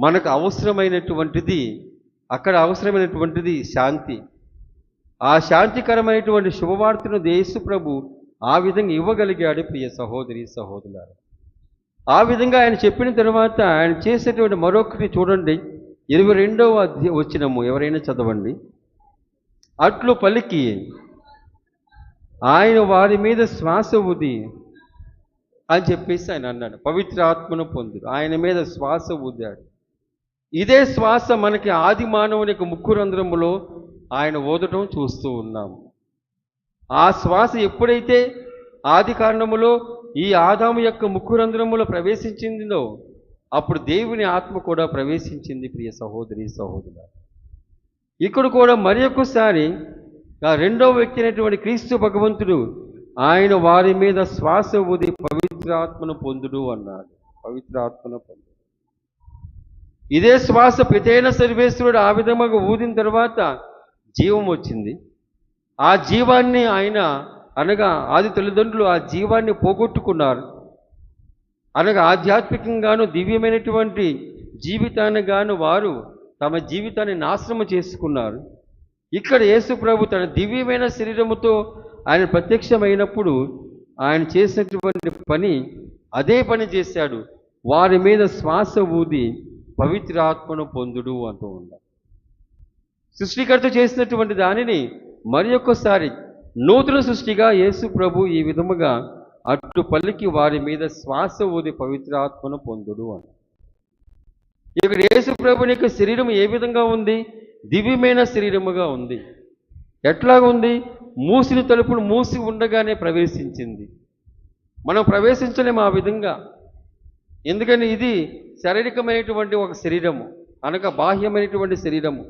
మనకు అవసరమైనటువంటిది, అక్కడ అవసరమైనటువంటిది శాంతి. ఆ శాంతికరమైనటువంటి శుభవార్తను యేసుప్రభు ఆ విధంగా ఇవ్వగలిగాడు ప్రియ సహోదరి సహోదరులారా. ఆ విధంగా ఆయన చెప్పిన తర్వాత ఆయన చేసేటువంటి మరొకటి చూడండి, 22వ వచనము ఎవరైనా చదవండి. అట్లు పలికి ఆయన వారి మీద శ్వాస ఊది అని చెప్పేసి ఆయన అన్నాడు, పవిత్ర ఆత్మను పొందు. ఆయన మీద శ్వాస ఊదాడు. ఇదే శ్వాస మనకి ఆది మానవుని యొక్క ముక్కు రంధ్రములో ఆయన ఊదటం చూస్తూ ఉన్నాము. ఆ శ్వాస ఎప్పుడైతే ఆది కారణములో ఈ ఆదాము యొక్క ముక్కు రంధ్రములో ప్రవేశించిందో అప్పుడు దేవుని ఆత్మ కూడా ప్రవేశించింది ప్రియ సహోదరి సహోదరుల. ఇక్కడ కూడా మరి ఒక్కసారి ఆ రెండవ వ్యక్తి అయినటువంటి క్రీస్తు భగవంతుడు ఆయన వారి మీద శ్వాస ఊది పవిత్రాత్మను పొందుడు అన్నాడు. పవిత్రాత్మను పొందు. ఇదే శ్వాస పితైన సర్వేశ్వరుడు ఆ విధంగా ఊదిన తర్వాత జీవం వచ్చింది. ఆ జీవాన్ని ఆయన అనగా ఆది తల్లిదండ్రులు ఆ జీవాన్ని పోగొట్టుకున్నారు. అనగా ఆధ్యాత్మికంగాను దివ్యమైనటువంటి జీవితాన్ని గాను వారు తమ జీవితాన్ని నాశనం చేసుకున్నారు. ఇక్కడ యేసు ప్రభు తన దివ్యమైన శరీరముతో ఆయన ప్రత్యక్షమైనప్పుడు ఆయన చేసినటువంటి పని అదే పని చేశాడు. వారి మీద శ్వాస ఊది పవిత్రాత్మను పొందుడు అంటూ ఉన్నారు. సృష్టికర్త చేసినటువంటి దానిని మరి ఒక్కసారి నూతన సృష్టిగా యేసు ప్రభు ఈ విధముగా అట్లు పలికి వారి మీద శ్వాస ఊది పవిత్రాత్మను పొందుడు అని. ఇక్కడ యేసు ప్రభుని యొక్క శరీరం ఏ విధంగా ఉంది? దివ్యమైన శరీరముగా ఉంది. ఎట్లాగా ఉంది? మూసిన తలుపును మూసి ఉండగానే ప్రవేశించింది. మనం ప్రవేశించలేము ఆ విధంగా. ఎందుకని ఇది శారీరకమైనటువంటి ఒక శరీరము, అనగా బాహ్యమైనటువంటి శరీరము.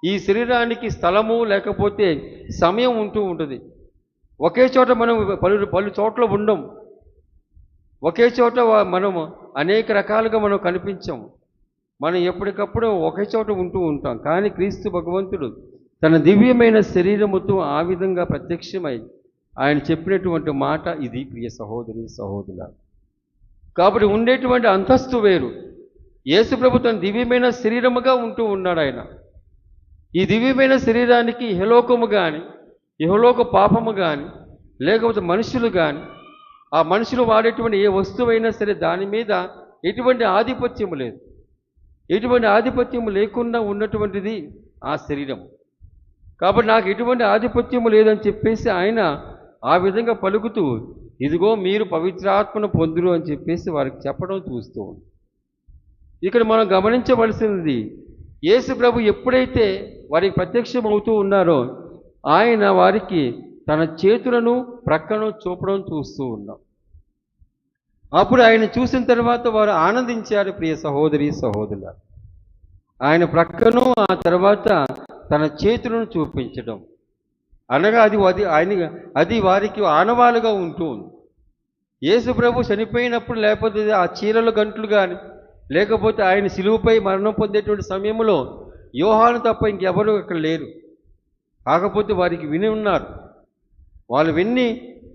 ఈ శరీరానికి స్థలము లేకపోతే సమయం ఉంటూ ఉంటుంది. ఒకే చోట మనం పలు చోట్ల ఉండం. ఒకే చోట మనము అనేక రకాలుగా మనం కనిపించము. మనం ఎప్పటికప్పుడు ఒకే చోట ఉంటూ ఉంటాం. కానీ క్రీస్తు భగవంతుడు తన దివ్యమైన శరీరముతో ఆ విధంగా ప్రత్యక్షమై ఆయన చెప్పినటువంటి మాట ఇది, ప్రియ సహోదరి సహోదరుల. కాబట్టి ఉండేటువంటి అంతస్తు వేరు. యేసు ప్రభు తన దివ్యమైన శరీరముగా ఉంటూ ఉన్నాడు. ఆయన ఈ దివ్యమైన శరీరానికి ఇహలోకము కానీ ఇహలోక పాపము కానీ లేకపోతే మనుషులు కానీ ఆ మనుషులు వాడేటువంటి ఏ వస్తువైనా సరే దాని మీద ఎటువంటి ఆధిపత్యము లేదు. ఎటువంటి ఆధిపత్యము లేకుండా ఉన్నటువంటిది ఆ శరీరం. కాబట్టి నాకు ఎటువంటి ఆధిపత్యము లేదని చెప్పేసి ఆయన ఆ విధంగా పలుకుతూ ఇదిగో మీరు పవిత్రాత్మను పొందురు అని చెప్పేసి వారికి చెప్పడం చూస్తూ ఉంది. ఇక్కడ మనం గమనించవలసినది, యేసు ప్రభు ఎప్పుడైతే వారికి ప్రత్యక్షమవుతూ ఉన్నారో ఆయన వారికి తన చేతులను ప్రక్కను చూపడం చూస్తూ ఉన్నాం. అప్పుడు ఆయన చూసిన తర్వాత వారు ఆనందించారు. ప్రియ సహోదరి సహోదరుల, ఆయన ప్రక్కను ఆ తర్వాత తన చేతులను చూపించడం అనగా అది వారికి ఆనవాలుగా ఉంటూ ఉంది. యేసు ప్రభు చనిపోయినప్పుడు లేకపోతే ఆ చీరల గంటలు కానీ లేకపోతే ఆయన శిలువపై మరణం పొందేటువంటి సమయంలో యోహాను తప్ప ఇంకెవరు అక్కడ లేరు. కాకపోతే వారికి విని ఉన్నారు. వాళ్ళు విన్ని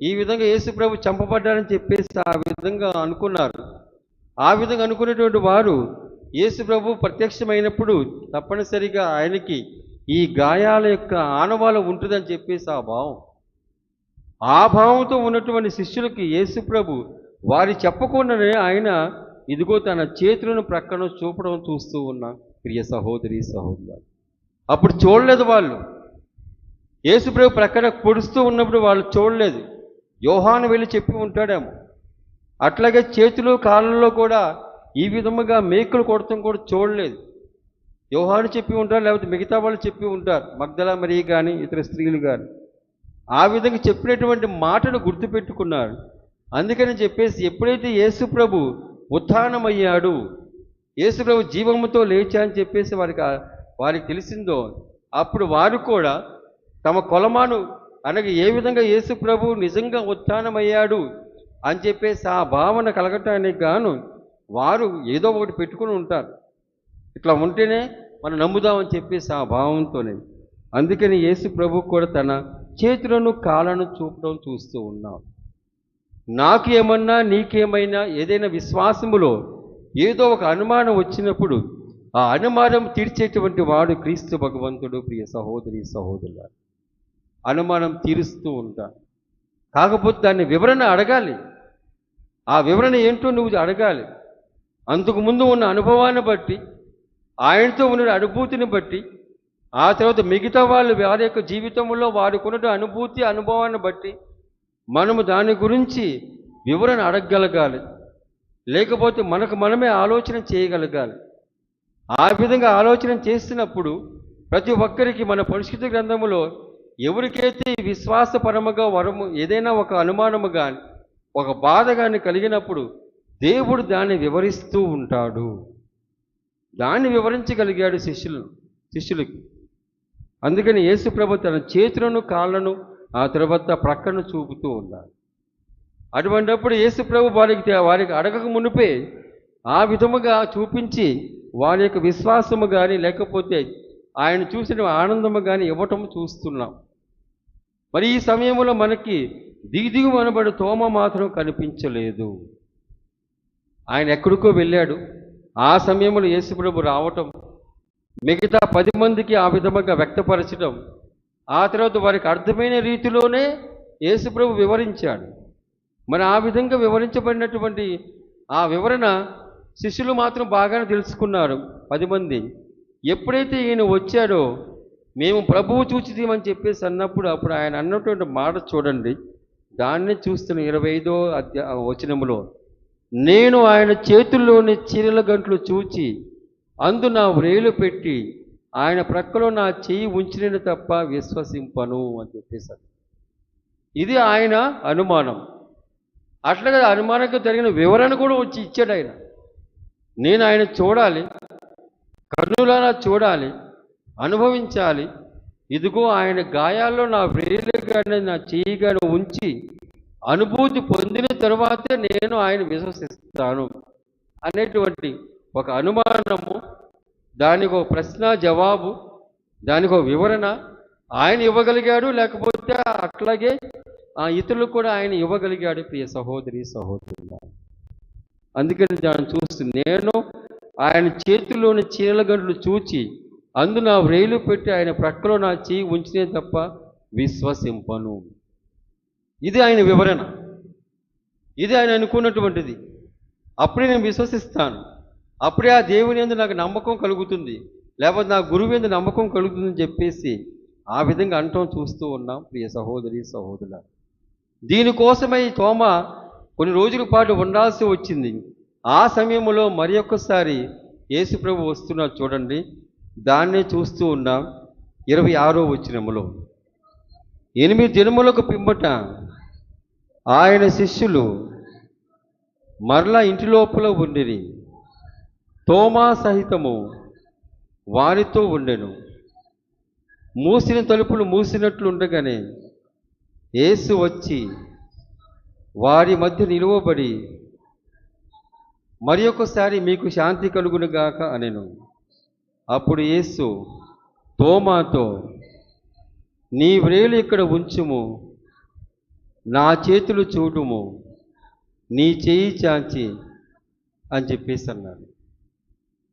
ఈ విధంగా యేసు ప్రభు చంపబడ్డారని చెప్పేసి ఆ విధంగా అనుకున్నారు. ఆ విధంగా అనుకునేటువంటి వారు యేసు ప్రభు ప్రత్యక్షమైనప్పుడు తప్పనిసరిగా ఆయనకి ఈ గాయాల యొక్క ఆనవాలు ఉంటుందని చెప్పేసి ఆ భావంతో ఉన్నటువంటి శిష్యులకి యేసు ప్రభు వారి చెప్పకుండానే ఆయన ఇదిగో తన చేతులను ప్రక్కన చూపడం చూస్తూ ఉన్నా. ప్రియ సహోదరి సహోదరులు, అప్పుడు చూడలేదు వాళ్ళు. యేసు ప్రభు ప్రక్కన పొడుస్తూ ఉన్నప్పుడు వాళ్ళు చూడలేదు. యోహాను వెళ్ళి చెప్పి ఉంటాడేమో. అట్లాగే చేతులు కాళ్ళలో కూడా ఈ విధముగా మేకులు కొడతాం కూడా చూడలేదు. యోహాను చెప్పి ఉంటారు, లేకపోతే మిగతా వాళ్ళు చెప్పి ఉంటారు, మగ్దలా మరి కానీ ఇతర స్త్రీలు కానీ. ఆ విధంగా చెప్పినటువంటి మాటను గుర్తుపెట్టుకున్నారు. అందుకని చెప్పేసి ఎప్పుడైతే యేసు ప్రభు ఉత్థానమయ్యాడు, యేసు ప్రభు జీవముతో లేచా అని చెప్పేసి వారికి తెలిసిందో అప్పుడు వారు కూడా తమ కొలమాను అనగా ఏ విధంగా యేసు ప్రభు నిజంగా ఉత్థానమయ్యాడు అని చెప్పేసి ఆ భావన కలగటానికి గాను వారు ఏదో ఒకటి పెట్టుకుని ఉంటారు. ఇట్లా ఉంటేనే మనం నమ్ముదామని చెప్పేసి ఆ భావంతోనే. అందుకని యేసు ప్రభు కూడా తన చేతులను కాళ్ళను చూపడం చూస్తూ ఉన్నాం. నాకు ఏమన్నా నీకేమైనా ఏదైనా విశ్వాసములో ఏదో ఒక అనుమానం వచ్చినప్పుడు ఆ అనుమానం తీర్చేటువంటి వాడు క్రీస్తు భగవంతుడు. ప్రియ సహోదరి సహోదరుల, అనుమానం తీరుస్తూ ఉంటాడు. కాకపోతే దాన్ని వివరణ అడగాలి. ఆ వివరణ ఏంటో నువ్వు అడగాలి. అంతకుముందు ఉన్న అనుభవాన్ని బట్టి, ఆయనతో ఉన్న అనుభూతిని బట్టి, ఆ తర్వాత మిగతా వాళ్ళు వారి యొక్క జీవితంలో వారికి అనుభూతి అనుభవాన్ని బట్టి మనము దాని గురించి వివరణ అడగగలగాలి. లేకపోతే మనకు మనమే ఆలోచన చేయగలగాలి. ఆ విధంగా ఆలోచన చేసినప్పుడు ప్రతి ఒక్కరికి మన పరిశుద్ధ గ్రంథములో ఎవరికైతే విశ్వాసపరముగా వరము ఏదైనా ఒక అనుమానము కానీ ఒక బాధ కానీ కలిగినప్పుడు దేవుడు దాన్ని వివరిస్తూ ఉంటాడు. దాన్ని వివరించగలిగాడు శిష్యులకి. అందుకని యేసు ప్రభు తన చేతులను కాళ్ళను ఆ తర్వాత ప్రక్కను చూపుతూ ఉన్నాడు. అటువంటిప్పుడు యేసు ప్రభు వారికి అడగక మునిపే ఆ విధముగా చూపించి వారి యొక్క విశ్వాసము కానీ లేకపోతే ఆయన చూసిన ఆనందము కానీ ఇవ్వటం చూస్తున్నాం. మరి ఈ సమయంలో మనకి దిగు అనబడి తోమ మాత్రం కనిపించలేదు. ఆయన ఎక్కడికో వెళ్ళాడు. ఆ సమయంలో యేసు ప్రభు రావటం మిగతా 10 మందికి ఆ విధముగా వ్యక్తపరచడం, ఆ తర్వాత వారికి అర్థమైన రీతిలోనే యేసుప్రభు వివరించాడు. మరి ఆ విధంగా వివరించబడినటువంటి ఆ వివరణ శిష్యులు మాత్రం బాగానే తెలుసుకున్నారు 10 మంది. ఎప్పుడైతే ఈయన వచ్చాడో మేము ప్రభువు చూచితీమని చెప్పేసి అన్నప్పుడు అప్పుడు ఆయన అన్నటువంటి మాట చూడండి. దాన్ని చూస్తున్న 25వ వచనములో, నేను ఆయన చేతుల్లోని చీరల గంట్లు చూచి అందు నా వ్రేలు పెట్టి ఆయన ప్రక్కలో నా చెయ్యి ఉంచిన తప్ప విశ్వసింపను అని చెప్పేశారు. ఇది ఆయన అనుమానం. అట్లాగే అనుమానంగా జరిగిన వివరణ కూడా వచ్చి ఇచ్చాడు ఆయన. నేను ఆయన చూడాలి, కన్నులారా చూడాలి, అనుభవించాలి. ఇదిగో ఆయన గాయాల్లో నా వ్రేలు కానీ నా చెయ్యి కానీ ఉంచి అనుభూతి పొందిన తర్వాతే నేను ఆయన విశ్వసిస్తాను అనేటువంటి ఒక అనుమానము, దానికి ఒక ప్రశ్న జవాబు, దానికి ఒక వివరణ ఆయన ఇవ్వగలిగాడు. లేకపోతే అట్లాగే ఇతరులకు కూడా ఆయన ఇవ్వగలిగాడు. ప్రియ సహోదరి సహోదరులు, అందుకని దాన్ని చూస్తూ నేను ఆయన చేతిలోని చీరల గంటలు చూచి అందు నా వ్రేలు పెట్టి ఆయన ప్రక్కలో నా చెయ్యి ఉంచినే తప్ప విశ్వసింపను. ఇది ఆయన వివరణ, ఇది ఆయన అనుకున్నటువంటిది. అప్పుడే నేను విశ్వసిస్తాను, అప్పుడే ఆ దేవుని యందు నాకు నమ్మకం కలుగుతుంది, లేకపోతే నా గురువు యందు నమ్మకం కలుగుతుందని చెప్పేసి ఆ విధంగా అంటం చూస్తూ ఉన్నాం. ప్రియ సహోదరి సహోదరుల, దీనికోసమై తోమా కొన్ని రోజుల పాటు ఉండాల్సి వచ్చింది. ఆ సమయంలో మరి ఒక్కసారి యేసుప్రభు వస్తున్నారు చూడండి. దాన్నే చూస్తూ ఉన్నాం. 26వ వచనములో, 8 దినములకు పిమ్మట ఆయన శిష్యులు మరలా ఇంటి లోపల ఉండిరి, తోమా సహితము వారితో ఉండెను. మూసిన తలుపులు మూసినట్లు ఉండగానే యేసు వచ్చి వారి మధ్య నిలువబడి మరి ఒకసారి మీకు శాంతి కలుగునుగాక అనెను. అప్పుడు యేసు తోమాతో, నీ వ్రేలు ఇక్కడ ఉంచుము, నా చేతులు చూడుము, నీ చేయి చాచి అని చెప్పేసి అన్నాడు.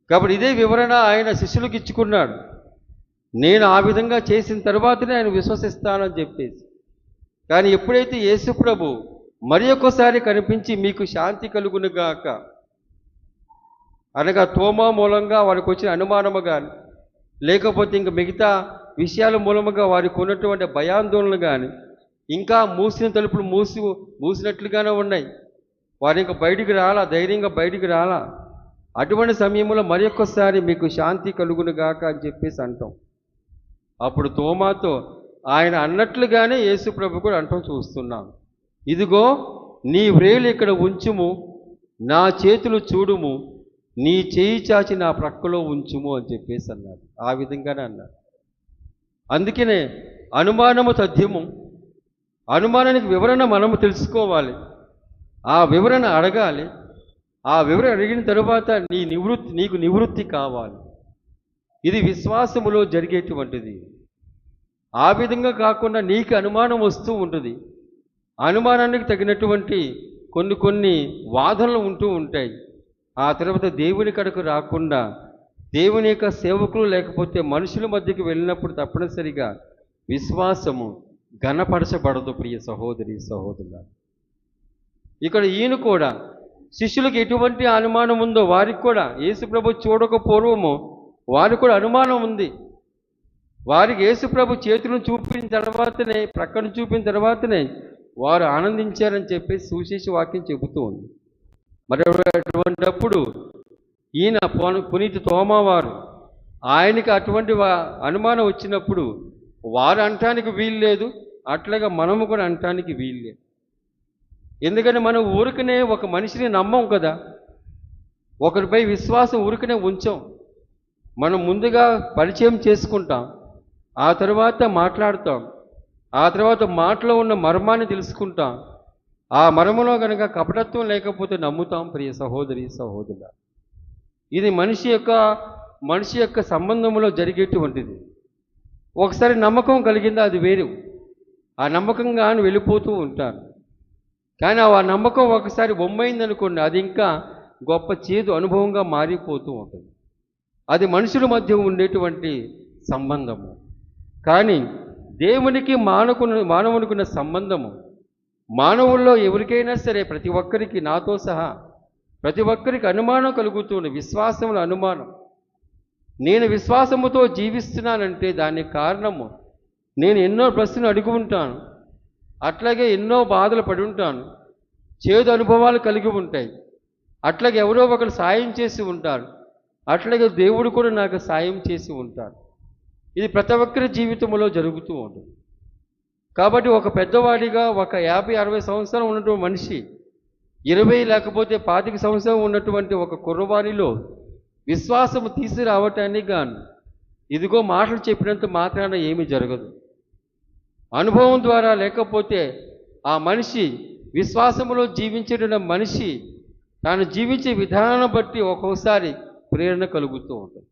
కాబట్టి ఇదే వివరణ ఆయన శిష్యులకు ఇచ్చుకున్నాడు. నేను ఆ విధంగా చేసిన తర్వాతనే ఆయన విశ్వసిస్తానని చెప్పేసి. కానీ ఎప్పుడైతే యేసు ప్రభు మరి ఒక్కసారి కనిపించి మీకు శాంతి కలుగునుగాక అనగా తోమా మూలంగా వారికి వచ్చిన అనుమానము కానీ, లేకపోతే ఇంకా మిగతా విషయాల మూలముగా వారికి ఉన్నటువంటి భయాందోళనలు కానీ, ఇంకా మూసిన తలుపులు మూసినట్లుగానే ఉన్నాయి. వారు ఇంకా బయటికి రాలా, ధైర్యంగా బయటికి రాలా. అటువంటి సమయంలో మరి ఒక్కసారి మీకు శాంతి కలుగునుగాక అని చెప్పేసి అంటాం. అప్పుడు తోమాతో ఆయన అన్నట్లుగానే యేసు ప్రభు కూడా అంటాం చూస్తున్నాం. ఇదిగో నీ వ్రేలు ఇక్కడ ఉంచుము, నా చేతులు చూడుము, నీ చేయి చాచి నా ప్రక్కలో ఉంచుము అని చెప్పేసి అన్నాడు. ఆ విధంగానే అన్నాడు. అందుకనే అనుమానము తథ్యము. అనుమానానికి వివరణ మనము తెలుసుకోవాలి, ఆ వివరణ అడగాలి. ఆ వివరణ అడిగిన తరువాత నీకు నివృత్తి కావాలి. ఇది విశ్వాసములో జరిగేటువంటిది. ఆ విధంగా కాకుండా నీకు అనుమానం వస్తూ ఉంటుంది. అనుమానానికి తగినటువంటి కొన్ని వాదనలు ఉంటూ ఉంటాయి. ఆ తర్వాత దేవుని కడకు రాకుండా దేవుని యొక్క సేవకులు లేకపోతే మనుషుల మధ్యకి వెళ్ళినప్పుడు తప్పనిసరిగా విశ్వాసము ఘనపరచబడదు. ప్రియ సహోదరి సహోదరుల, ఇక్కడ ఈయన కూడా శిష్యులకు ఎటువంటి అనుమానం ఉందో వారికి కూడా యేసుప్రభు చూడక పూర్వము వారికి కూడా అనుమానం ఉంది. వారికి యేసుప్రభు చేతులను చూపిన తర్వాతనే, ప్రక్కను చూపిన తర్వాతనే వారు ఆనందించారని చెప్పేసి సువిశేష వాక్యం చెబుతూ ఉంది. మరి అటువంటిప్పుడు ఈయన పునీత తోమా వారు ఆయనకి అటువంటి అనుమానం వచ్చినప్పుడు వారు అనటానికి వీలు లేదు, అట్లాగా మనము కూడా అనటానికి వీలు లేదు. ఎందుకంటే మనం ఊరికనే ఒక మనిషిని నమ్మం కదా, ఒకరిపై విశ్వాసం ఊరికనే ఉంచాం. మనం ముందుగా పరిచయం చేసుకుంటాం, ఆ తర్వాత మాట్లాడతాం, ఆ తర్వాత మాటలో ఉన్న మర్మాన్ని తెలుసుకుంటాం. ఆ మర్మంలో కనుక కపటత్వం లేకపోతే నమ్ముతాం. ప్రియ సహోదరి సహోదరుల, ఇది మనిషి యొక్క సంబంధంలో జరిగేటువంటిది. ఒకసారి నమ్మకం కలిగిందా అది వేరు, ఆ నమ్మకంగా వెళ్ళిపోతూ ఉంటారు. కానీ ఆ నమ్మకం ఒకసారి బొమ్మైందనుకోండి, అది ఇంకా గొప్ప చేదు అనుభవంగా మారిపోతూ ఉంటుంది. అది మనుషుల మధ్య ఉండేటువంటి సంబంధము. కానీ దేవునికి మానవునికున్న సంబంధము, మానవుల్లో ఎవరికైనా సరే ప్రతి ఒక్కరికి, నాతో సహా ప్రతి ఒక్కరికి అనుమానం కలుగుతుంది. విశ్వాసంలో అనుమానం. నేను విశ్వాసముతో జీవిస్తున్నానంటే దానికి కారణము నేను ఎన్నో ప్రశ్నలు అడిగి ఉంటాను, అట్లాగే ఎన్నో బాధలు పడి ఉంటాను, చేదు అనుభవాలు కలిగి ఉంటాయి, అట్లాగే ఎవరో ఒకరు సాయం చేసి ఉంటారు, అట్లాగే దేవుడు కూడా నాకు సాయం చేసి ఉంటారు. ఇది ప్రతి ఒక్కరి జీవితంలో జరుగుతూ ఉంటుంది. కాబట్టి ఒక పెద్దవాడిగా ఒక 50-60 సంవత్సరాలు ఉన్నటువంటి మనిషి 20 లేకపోతే 25 సంవత్సరాలు ఉన్నటువంటి ఒక కుర్రవారిలో విశ్వాసము తీసుకురావటానికి గాను ఇదిగో మాటలు చెప్పినంత మాత్రాన ఏమీ జరగదు. అనుభవం ద్వారా, లేకపోతే ఆ మనిషి విశ్వాసములో జీవించేట మనిషి తాను జీవించే విధానం బట్టి ఒక్కోసారి ప్రేరణ కలుగుతూ ఉంటుంది.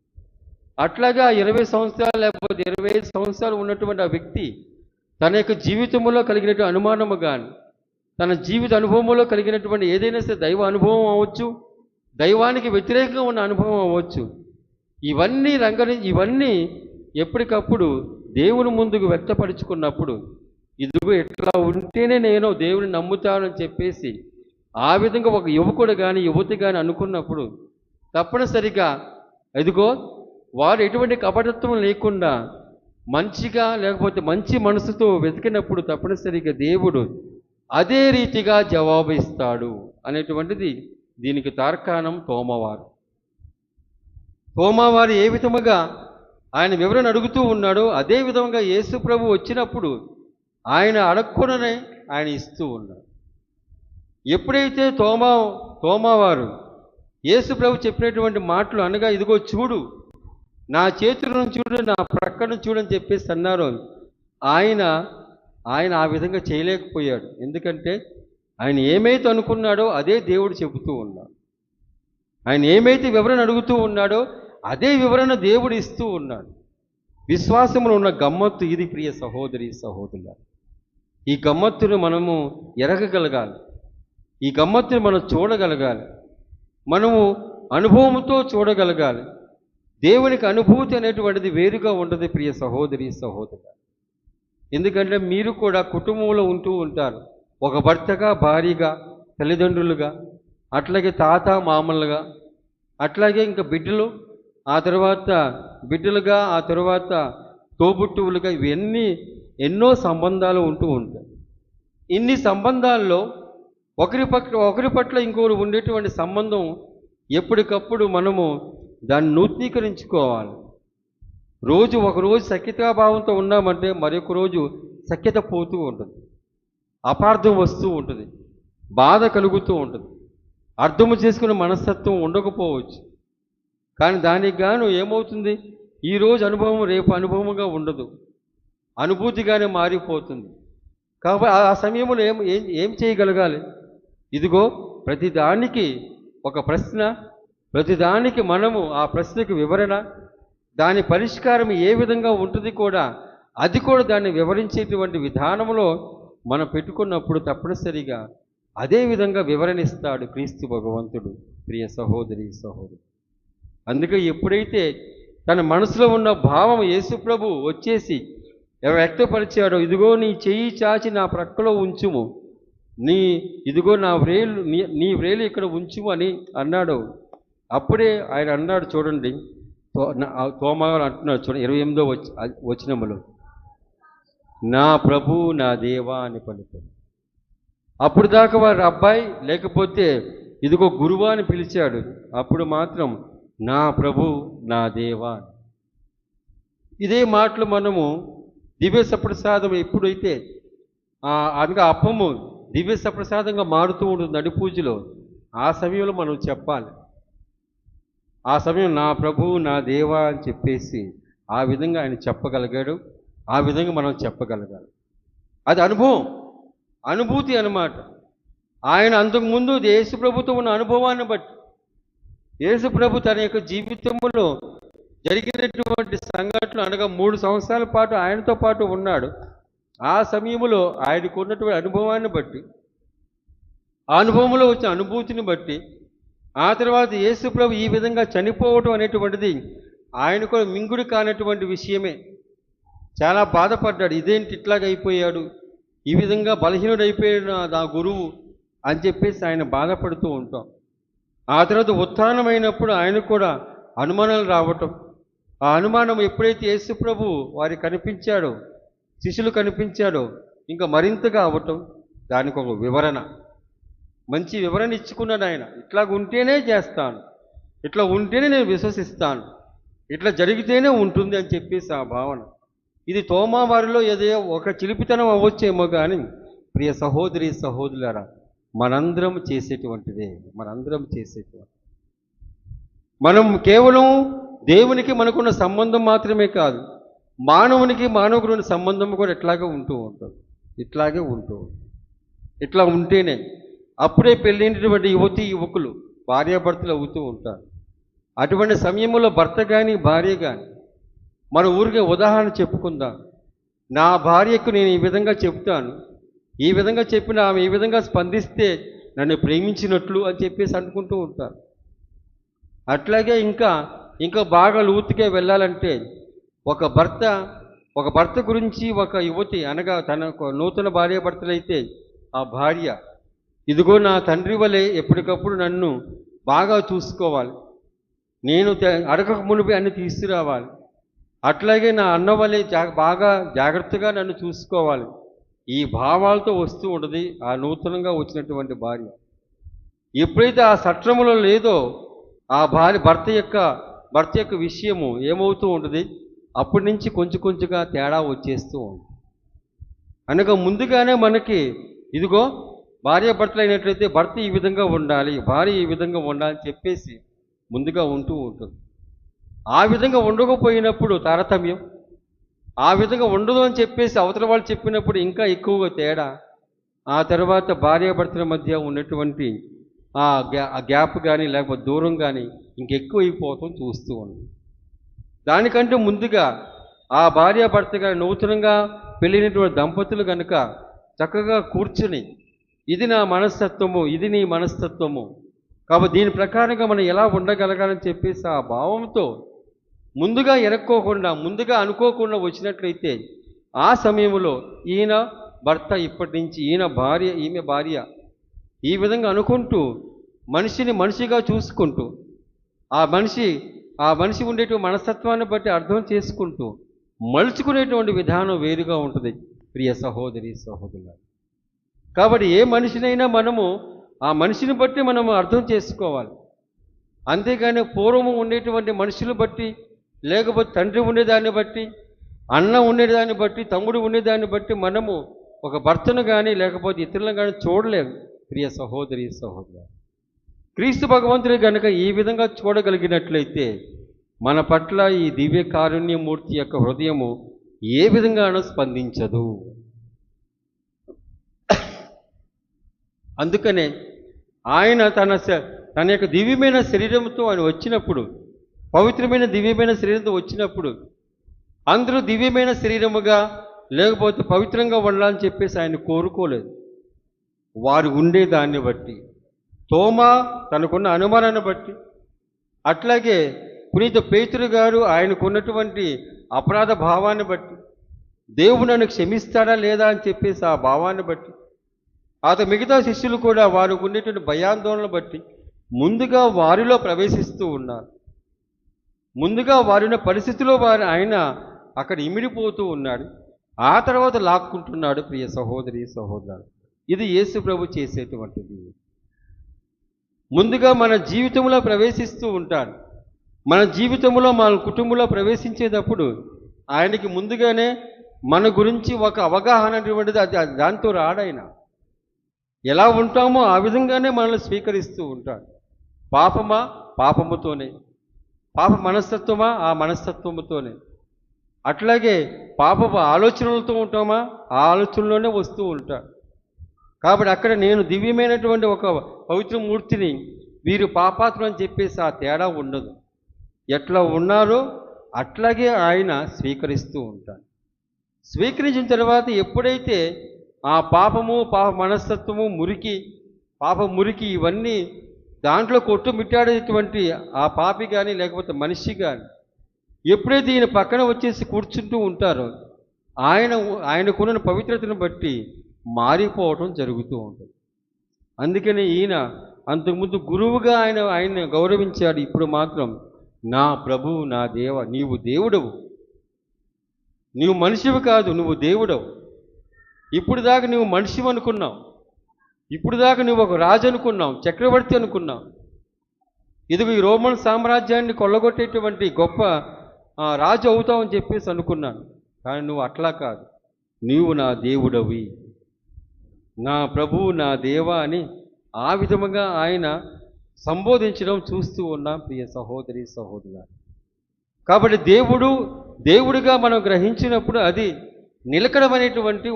అట్లాగా 20 సంవత్సరాలు లేకపోతే 25 సంవత్సరాలు ఉన్నటువంటి ఆ వ్యక్తి తన యొక్క జీవితంలో కలిగినటువంటి అనుమానము కానీ, తన జీవిత అనుభవంలో కలిగినటువంటి ఏదైనా సరే దైవ అనుభవం అవ్వచ్చు, దైవానికి వ్యతిరేకంగా ఉన్న అనుభవం అవ్వచ్చు, ఇవన్నీ ఎప్పటికప్పుడు దేవుని ముందుకు వ్యక్తపరుచుకున్నప్పుడు ఇదిగో ఇట్లా ఉంటేనే నేను దేవుని నమ్ముతానని చెప్పేసి ఆ విధంగా ఒక యువకుడు కానీ యువతి కానీ అనుకున్నప్పుడు తప్పనిసరిగా ఇదిగో వారు ఎటువంటి కపటత్వం లేకుండా మంచిగా, లేకపోతే మంచి మనసుతో వెతికినప్పుడు తప్పనిసరిగా దేవుడు అదే రీతిగా జవాబు ఇస్తాడు అనేటువంటిది దీనికి తార్కాణం తోమావారు ఏ విధముగా ఆయన వివరణ అడుగుతూ ఉన్నాడో అదే విధంగా యేసు ప్రభు వచ్చినప్పుడు ఆయన అడగకుండానే ఆయన ఇస్తూ ఉన్నాడు. ఎప్పుడైతే తోమావారు యేసు ప్రభు చెప్పినటువంటి మాటలు అనగా ఇదిగో చూడు, నా చేతులను చూడు, నా ప్రక్కను చూడని చెప్పేసి అన్నారు. ఆయన ఆ విధంగా చేయలేకపోయాడు. ఎందుకంటే ఆయన ఏమైతే అనుకున్నాడో అదే దేవుడు చెబుతూ ఉన్నాడు. ఆయన ఏమైతే వివరణ అడుగుతూ ఉన్నాడో అదే వివరణ దేవుడు ఇస్తూ ఉన్నాడు. విశ్వాసంలో ఉన్న గమ్మత్తు ఇది ప్రియ సహోదరి సహోదరుల. ఈ గమ్మత్తును మనము ఎరగగలగాలి, ఈ గమ్మత్తును మనం చూడగలగాలి, మనము అనుభవంతో చూడగలగాలి. దేవునికి అనుభూతి అనేటువంటిది వేరుగా ఉంటుంది ప్రియ సహోదరి సహోదరుల. ఎందుకంటే మీరు కూడా కుటుంబంలో ఉంటూ ఉంటారు, ఒక భర్తగా, భార్యగా, తల్లిదండ్రులుగా, అట్లాగే తాత మామలుగా, అట్లాగే ఇంకా బిడ్డలు, ఆ తర్వాత బిడ్డలుగా, ఆ తర్వాత తోబుట్టువులుగా, ఇవన్నీ ఎన్నో సంబంధాలు ఉంటూ ఉంటాయి. ఇన్ని సంబంధాల్లో ఒకరి పట్ల ఇంకొకరు ఉండేటువంటి సంబంధం ఎప్పటికప్పుడు మనము దాన్ని నూతనీకరించుకోవాలి. ఒకరోజు సఖ్యతాభావంతో ఉన్నామంటే మరొక రోజు సఖ్యత పోతూ ఉంటుంది, అపార్థం వస్తూ ఉంటుంది, బాధ కలుగుతూ ఉంటుంది, అర్థము చేసుకునే మనస్తత్వం ఉండకపోవచ్చు. కానీ దానికి గాను ఏమవుతుంది, ఈరోజు అనుభవం రేపు అనుభవంగా ఉండదు, అనుభూతిగానే మారిపోతుంది. కాబట్టి ఆ సమయంలో ఏం చేయగలగాలి? ఇదిగో ప్రతిదానికి ఒక ప్రశ్న, ప్రతిదానికి మనము ఆ ప్రశ్నకు వివరణ, దాని పరిష్కారం ఏ విధంగా ఉంటుంది కూడా అది కూడా దాన్ని వివరించేటువంటి విధానంలో మనం పెట్టుకున్నప్పుడు తప్పనిసరిగా అదే విధంగా వివరణిస్తాడు క్రీస్తు భగవంతుడు. ప్రియ సహోదరి సహోదరు, అందుకే ఎప్పుడైతే తన మనసులో ఉన్న భావం యేసు ప్రభు వచ్చేసి వ్యక్తపరిచాడో, ఇదిగో నీ చెయ్యి చాచి నా ప్రక్కలో ఉంచుము, ఇదిగో నీ వ్రేలు ఇక్కడ ఉంచుము అని అన్నాడు. అప్పుడే ఆయన అన్నాడు, చూడండి, తోమాగారు అంటున్నాడు, చూడండి 28వ వచనములో, నా ప్రభు నా దేవా అని పలుకుతాడు. అప్పుడు దాకా వారు అబ్బాయి లేకపోతే ఇదిగో గురువా అని పిలిచాడు. అప్పుడు మాత్రం నా ప్రభు నా దేవా. ఇదే మాటలు మనము దివ్య సప్రసాదం ఎప్పుడైతే అందుకే అప్పము దివ్య సప్రసాదంగా మారుతూ ఉంటుంది నడిపూజలో, ఆ సమయంలో మనం చెప్పాలి. ఆ సమయం నా ప్రభు నా దేవా అని చెప్పేసి ఆ విధంగా ఆయన చెప్పగలిగాడు. ఆ విధంగా మనం చెప్పగలగాలి. అది అనుభూతి అన్నమాట. ఆయన అంతకుముందు యేసు ప్రభుతో ఉన్న అనుభవాన్ని బట్టి, యేసు ప్రభు తన యొక్క జీవితంలో జరిగినటువంటి సంఘటనలు అనగా 3 సంవత్సరాల పాటు ఆయనతో పాటు ఉన్నాడు. ఆ సమయంలో ఆయనకు ఉన్నటువంటి అనుభవాన్ని బట్టి, ఆ అనుభవంలో వచ్చిన అనుభూతిని బట్టి, ఆ తర్వాత యేసు ప్రభు ఈ విధంగా చనిపోవటం అనేటువంటిది ఆయన కూడా మింగుడు కానటువంటి విషయమే. చాలా బాధపడ్డాడు, ఇదేంటి ఇట్లాగైపోయాడు, ఈ విధంగా బలహీనుడైపోయాడు నా గురువు అని చెప్పేసి ఆయన బాధపడుతూ ఉంటాం. ఆ తర్వాత ఉత్థానమైనప్పుడు ఆయన కూడా అనుమానాలు రావటం, ఆ అనుమానం ఎప్పుడైతే యేసు ప్రభు వారికి కనిపించాడో, శిష్యులు కనిపించాడో, ఇంకా మరింతగా అవ్వటం, దానికి ఒక వివరణ, మంచి వివరణ ఇచ్చుకున్నాడు ఆయన. ఇట్లా ఉంటేనే చేస్తాను, ఇట్లా ఉంటేనే నేను విశ్వసిస్తాను, ఇట్లా జరిగితేనే ఉంటుంది అని చెప్పేసి ఆ భావన. ఇది తోమా వారిలో ఏదో ఒక చిలిపితనం అవ్వచ్చేమో కానీ ప్రియ సహోదరి సహోదరులారా, మనందరం చేసేటువంటిదే, మనందరం చేసేటువంటి. మనం కేవలం దేవునికి మనకున్న సంబంధం మాత్రమే కాదు, మానవునికి మానవుకున్న సంబంధం కూడా ఇట్లాగే ఉంటూ ఉంటుంది, ఇట్లాగే ఉంటూ ఉంటుంది. ఇట్లా ఉంటేనే అప్పుడే పెళ్ళైనటువంటి యువతి యువకులు భార్యాభర్తలు అవుతూ ఉంటారు. అటువంటి సమయంలో భర్త కానీ భార్య కానీ, మన ఊరికే ఉదాహరణ చెప్పుకుందాం. నా భార్యకు నేను ఈ విధంగా చెప్తాను, ఈ విధంగా చెప్పిన ఆమె ఈ విధంగా స్పందిస్తే నన్ను ప్రేమించినట్లు అని చెప్పేసి అనుకుంటూ ఉంటారు. అట్లాగే ఇంకా బాగా లూతుకే వెళ్ళాలంటే ఒక భర్త గురించి ఒక యువతి అనగా తన నూతన భార్యాభర్తలైతే ఆ భార్య, ఇదిగో నా తండ్రి వలె ఎప్పటికప్పుడు నన్ను బాగా చూసుకోవాలి, నేను అడగక మునిపి అన్ని తీసుకురావాలి, అట్లాగే నా అన్న వలె బాగా జాగ్రత్తగా నన్ను చూసుకోవాలి, ఈ భావాలతో వస్తూ ఉంటుంది ఆ నూతనంగా వచ్చినటువంటి భార్య. ఎప్పుడైతే ఆ సత్రములో లేదో ఆ భర్త యొక్క విషయము ఏమవుతూ ఉంటుంది, అప్పటి నుంచి కొంచెం కొంచెంగా తేడా వచ్చేస్తూ ఉంటుంది. అనగా ముందుగానే మనకి ఇదిగో భార్యాభర్తలు అయినట్లయితే భర్త ఈ విధంగా ఉండాలి, భార్య ఈ విధంగా ఉండాలని చెప్పేసి ముందుగా ఉంటూ ఉంటుంది. ఆ విధంగా ఉండకపోయినప్పుడు తారతమ్యం, ఆ విధంగా ఉండదు అని చెప్పేసి అవతల వాళ్ళు చెప్పినప్పుడు ఇంకా ఎక్కువగా తేడా, ఆ తర్వాత భార్యాభర్తల మధ్య ఉన్నటువంటి ఆ గ్యాప్ కానీ లేకపోతే దూరం కానీ ఇంకెక్కువ అయిపోవటం చూస్తూ ఉంది. దానికంటే ముందుగా ఆ భార్యాభర్త గారి నూతనంగా పెళ్ళినటువంటి దంపతులు కనుక చక్కగా కూర్చుని, ఇది నా మనస్తత్వము, ఇది నీ మనస్తత్వము, కాబట్టి దీని ప్రకారంగా మనం ఎలా ఉండగలగాలని చెప్పేసి ఆ భావంతో ముందుగా ఎరక్కోకుండా, ముందుగా అనుకోకుండా వచ్చినట్లయితే ఆ సమయంలో ఈయన భర్త, ఇప్పటి నుంచి ఈయన భార్య, ఈమె భార్య, ఈ విధంగా అనుకుంటూ మనిషిని మనిషిగా చూసుకుంటూ ఆ మనిషి ఉండేటువంటి మనస్తత్వాన్ని బట్టి అర్థం చేసుకుంటూ మలుచుకునేటువంటి విధానం వేరుగా ఉంటుంది ప్రియ సహోదరి సహోదరులు. కాబట్టి ఏ మనిషినైనా మనము ఆ మనిషిని బట్టి మనము అర్థం చేసుకోవాలి, అంతేగాని పూర్వము ఉండేటువంటి మనుషులు బట్టి, లేకపోతే తండ్రి ఉండేదాన్ని బట్టి, అన్న ఉండేదాన్ని బట్టి, తమ్ముడు ఉండేదాన్ని బట్టి మనము ఒక భర్తను కానీ లేకపోతే ఇతరులను కానీ చూడలేము ప్రియ సహోదరి సహోదరు. క్రీస్తు భగవంతుడు కనుక ఈ విధంగా చూడగలిగినట్లయితే మన పట్ల ఈ దివ్య కారుణ్యమూర్తి యొక్క హృదయము ఏ విధంగానూ స్పందించదు. అందుకనే ఆయన తన యొక్క దివ్యమైన శరీరంతో ఆయన వచ్చినప్పుడు, పవిత్రమైన దివ్యమైన శరీరంతో వచ్చినప్పుడు అందరూ దివ్యమైన శరీరముగా లేకపోతే పవిత్రంగా ఉండాలని చెప్పేసి ఆయన కోరుకోలేదు. వారు ఉండేదాన్ని బట్టి, తోమా తనకున్న అనుమానాన్ని బట్టి, అట్లాగే పునీత పేతురు గారు ఆయనకున్నటువంటి అపరాధ భావాన్ని బట్టి, దేవుడు నన్ను క్షమిస్తాడా లేదా అని చెప్పేసి ఆ భావాన్ని బట్టి, మిగతా శిష్యులు కూడా వారికి ఉండేటువంటి భయాందోళనను బట్టి ముందుగా వారిలో ప్రవేశిస్తూ ఉన్నారు. ముందుగా వారిన పరిస్థితిలో ఆయన అక్కడ ఇమిడిపోతూ ఉన్నాడు, ఆ తర్వాత లాక్కుంటున్నాడు ప్రియ సహోదరి సహోదరు. ఇది యేసు ప్రభు చేసేటువంటిది. ముందుగా మన జీవితంలో ప్రవేశిస్తూ ఉంటాడు. మన జీవితంలో మన కుటుంబంలో ప్రవేశించేటప్పుడు ఆయనకి ముందుగానే మన గురించి ఒక అవగాహన అనేటువంటిది దాంతో రాడాయన. ఎలా ఉంటామో ఆ విధంగానే మనల్ని స్వీకరిస్తూ ఉంటాడు. పాపమా, పాపముతోనే, పాప మనస్తత్వమా, ఆ మనస్తత్వముతోనే, అట్లాగే పాపపు ఆలోచనలతో ఉంటామా, ఆ ఆలోచనలోనే వస్తూ ఉంటాడు. కాబట్టి అక్కడ నేను దివ్యమైనటువంటి ఒక పవిత్రమూర్తిని, వీరు పాపాత్ములు అని చెప్పేసి ఆ తేడా ఉండదు. ఎట్లా ఉన్నారో అట్లాగే ఆయన స్వీకరిస్తూ ఉంటాడు. స్వీకరించిన తర్వాత ఎప్పుడైతే ఆ పాపము, పాప మనస్తత్వము, మురికి ఇవన్నీ దాంట్లో కొట్టుమిట్టాడేటువంటి ఆ పాపి కానీ లేకపోతే మనిషి కానీ ఎప్పుడైతే ఈయన పక్కన వచ్చేసి కూర్చుంటూ ఉంటారో ఆయనకున్న పవిత్రతను బట్టి మారిపోవటం జరుగుతూ ఉంటుంది. అందుకని ఈయన అంతకుముందు గురువుగా ఆయన గౌరవించాడు. ఇప్పుడు మాత్రం నా ప్రభువు, నా దేవ, నీవు దేవుడవు, నీవు మనిషివి కాదు, నువ్వు దేవుడవు. ఇప్పుడు దాకా నువ్వు మనిషివి అనుకున్నావు, ఇప్పుడు దాకా నువ్వు ఒక రాజు అనుకున్నావు, చక్రవర్తి అనుకున్నావు. ఇదిగో ఈ రోమన్ సామ్రాజ్యాన్ని కొల్లగొట్టేటువంటి గొప్ప రాజు అవుతావని చెప్పేసి అనుకున్నాను. కానీ నువ్వు అట్లా కాదు, నీవు నా దేవుడవి, నా ప్రభువు, నా దేవ అని ఆ విధముగా ఆయన సంబోధించడం చూస్తూ ఉన్నాం ప్రియ సహోదరి సహోదరులు. కాబట్టి దేవుడిగా మనం గ్రహించినప్పుడు అది నిలకడమైనటువంటి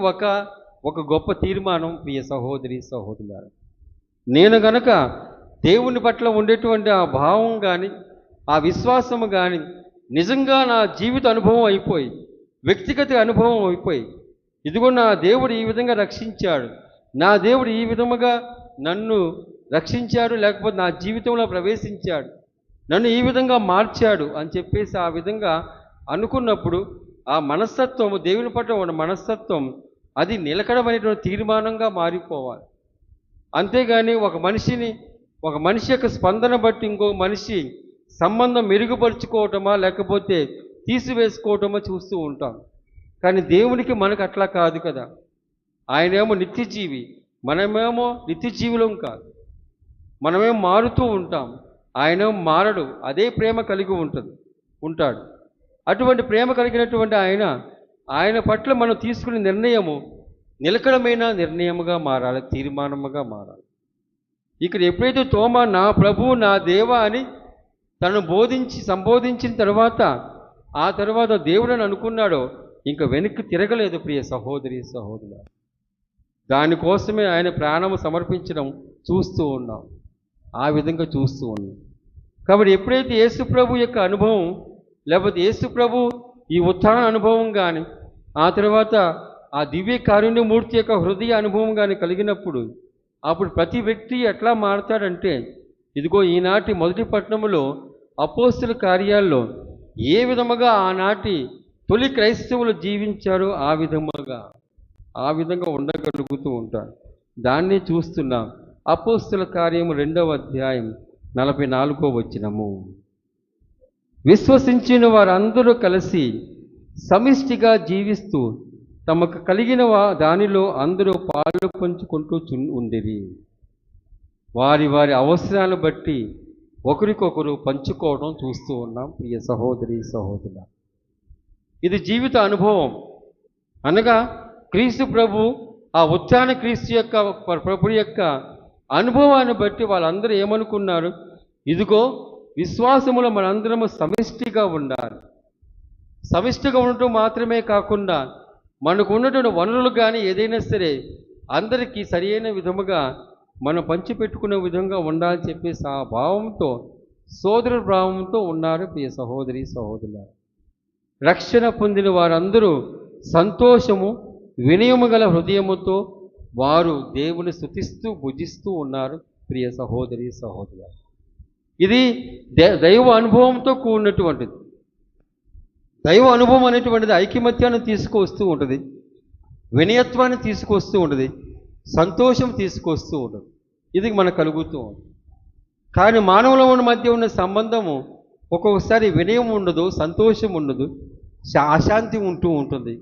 ఒక గొప్ప తీర్మానం ప్రియ సహోదరి సహోదరులారా. నేను గనక దేవుని పట్ల ఉండేటువంటి ఆ భావం కానీ ఆ విశ్వాసము కానీ నిజంగా నా జీవిత అనుభవం అయిపోయి, వ్యక్తిగత అనుభవం అయిపోయి, ఇదిగో నా దేవుడు ఈ విధంగా రక్షించాడు, నా దేవుడు ఈ విధముగా నన్ను రక్షించాడు, లేకపోతే నా జీవితంలో ప్రవేశించాడు, నన్ను ఈ విధంగా మార్చాడు అని చెప్పేసి ఆ విధంగా అనుకున్నప్పుడు ఆ మనస్తత్వము, దేవుని పట్ల ఉన్న మనస్తత్వం అది నిలకడమైనటువంటి తీర్మానంగా మారిపోవాలి. అంతేగాని ఒక మనిషి యొక్క స్పందన బట్టి ఇంకో మనిషి సంబంధం మెరుగుపరుచుకోవటమా లేకపోతే తీసివేసుకోవటమా చూస్తూ ఉంటాం. కానీ దేవునికి మనకు అట్లా కాదు కదా. ఆయనేమో నిత్యజీవి, మనమేమో నిత్యజీవులం కాదు. మనమేమో మారుతూ ఉంటాం, ఆయనేమో మారడు. అదే ప్రేమ కలిగి ఉంటాడు. అటువంటి ప్రేమ కలిగినటువంటి ఆయన పట్ల మనం తీసుకునే నిర్ణయము నిలకడమైన నిర్ణయముగా మారాలి, తీర్మానముగా మారాలి. ఇక్కడ ఎప్పుడైతే తోమా నా ప్రభువు, నా దేవ అని తనను సంబోధించిన తర్వాత ఆ తర్వాత దేవుడని అనుకున్నాడో ఇంకా వెనక్కి తిరగలేదు ప్రియ సహోదరి సహోదరుల. దానికోసమే ఆయన ప్రాణము సమర్పించడం చూస్తూ ఉన్నాం, ఆ విధంగా చూస్తూ ఉన్నాం. కాబట్టి ఎప్పుడైతే యేసు ప్రభు యొక్క అనుభవం లేకపోతే యేసు ప్రభు ఈ ఉత్థాన అనుభవం కానీ ఆ తర్వాత ఆ దివ్య కారుణ్యమూర్తి యొక్క హృదయ అనుభవం కానీ కలిగినప్పుడు అప్పుడు ప్రతి వ్యక్తి ఎట్లా మారతాడంటే, ఇదిగో ఈనాటి మొదటి పట్టణములో అపోస్తుల కార్యాల్లో ఏ విధముగా ఆనాటి తొలి క్రైస్తవులు జీవించారో ఆ విధంగా ఉండగలుగుతూ ఉంటారు. దాన్ని చూస్తున్నాం. అపోస్తుల కార్యము 2వ అధ్యాయం 44వ వచనము. విశ్వసించిన వారందరూ కలిసి సమిష్టిగా జీవిస్తూ తమకు కలిగిన దానిలో అందరూ పాలు పంచుకుంటూ ఉండిరి. వారి అవసరాలను బట్టి ఒకరికొకరు పంచుకోవడం చూస్తూ ఉన్నాం ప్రియ సహోదరి సహోదరుల. ఇది జీవిత అనుభవం. అనగా క్రీస్తు ప్రభు ఆ ఉత్థాన క్రీస్తు యొక్క ప్రభు యొక్క అనుభవాన్ని బట్టి వాళ్ళందరూ ఏమనుకున్నారు, ఇదిగో విశ్వాసములో మనందరము సమిష్టిగా ఉండాలి. సమిష్టిగా ఉండటం మాత్రమే కాకుండా మనకు ఉన్నటువంటి వనరులు కానీ ఏదైనా సరే అందరికీ సరైన విధముగా మనం పంచిపెట్టుకునే విధంగా ఉండాలని చెప్పేసి ఆ భావంతో, సోదర భావంతో ఉన్నారు ప్రియ సహోదరి సహోదరుల. రక్షణ పొందిన వారందరూ సంతోషము వినయము గల హృదయముతో వారు దేవుని స్తుతిస్తూ భుజిస్తూ ఉన్నారు ప్రియ సహోదరి సహోదరుల. ఇది దైవ అనుభవంతో కూడినటువంటిది. దైవ అనుభవం అనేటువంటిది ఐకమత్యాన్ని తీసుకొస్తూ ఉంటుంది, వినయత్వాన్ని తీసుకొస్తూ ఉంటుంది, సంతోషం తీసుకొస్తూ ఉంటుంది. ఇది మనకు కలుగుతూ ఉంటుంది. కానీ మానవుల మధ్య ఉన్న సంబంధము ఒక్కొక్కసారి వినయం ఉండదు, సంతోషం ఉండదు, అశాంతి ఉంటూ ఉంటుంది,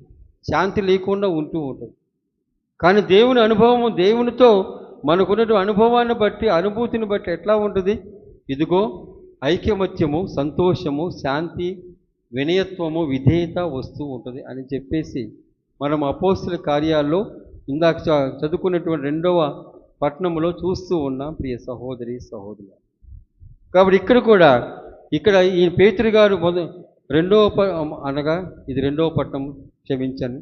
శాంతి లేకుండా ఉంటూ ఉంటుంది. కానీ దేవుని అనుభవము, దేవునితో మనకున్న అనుభవాన్ని బట్టి, అనుభూతిని బట్టి ఎట్లా ఉంటుంది, ఇదిగో ఐకమత్యము, సంతోషము, శాంతి, వినయత్వము, విధేయత వస్తూ ఉంటుంది అని చెప్పేసి మనం అపోస్తుల కార్యాల్లో ఇందాక చదువుకున్నటువంటి 2వ పట్టణంలో చూస్తూ ఉన్నాం ప్రియ సహోదరి సహోదరులు. కాబట్టి ఇక్కడ ఈ పేతురు గారు అనగా ఇది 2వ పట్టణం, క్షమించండి,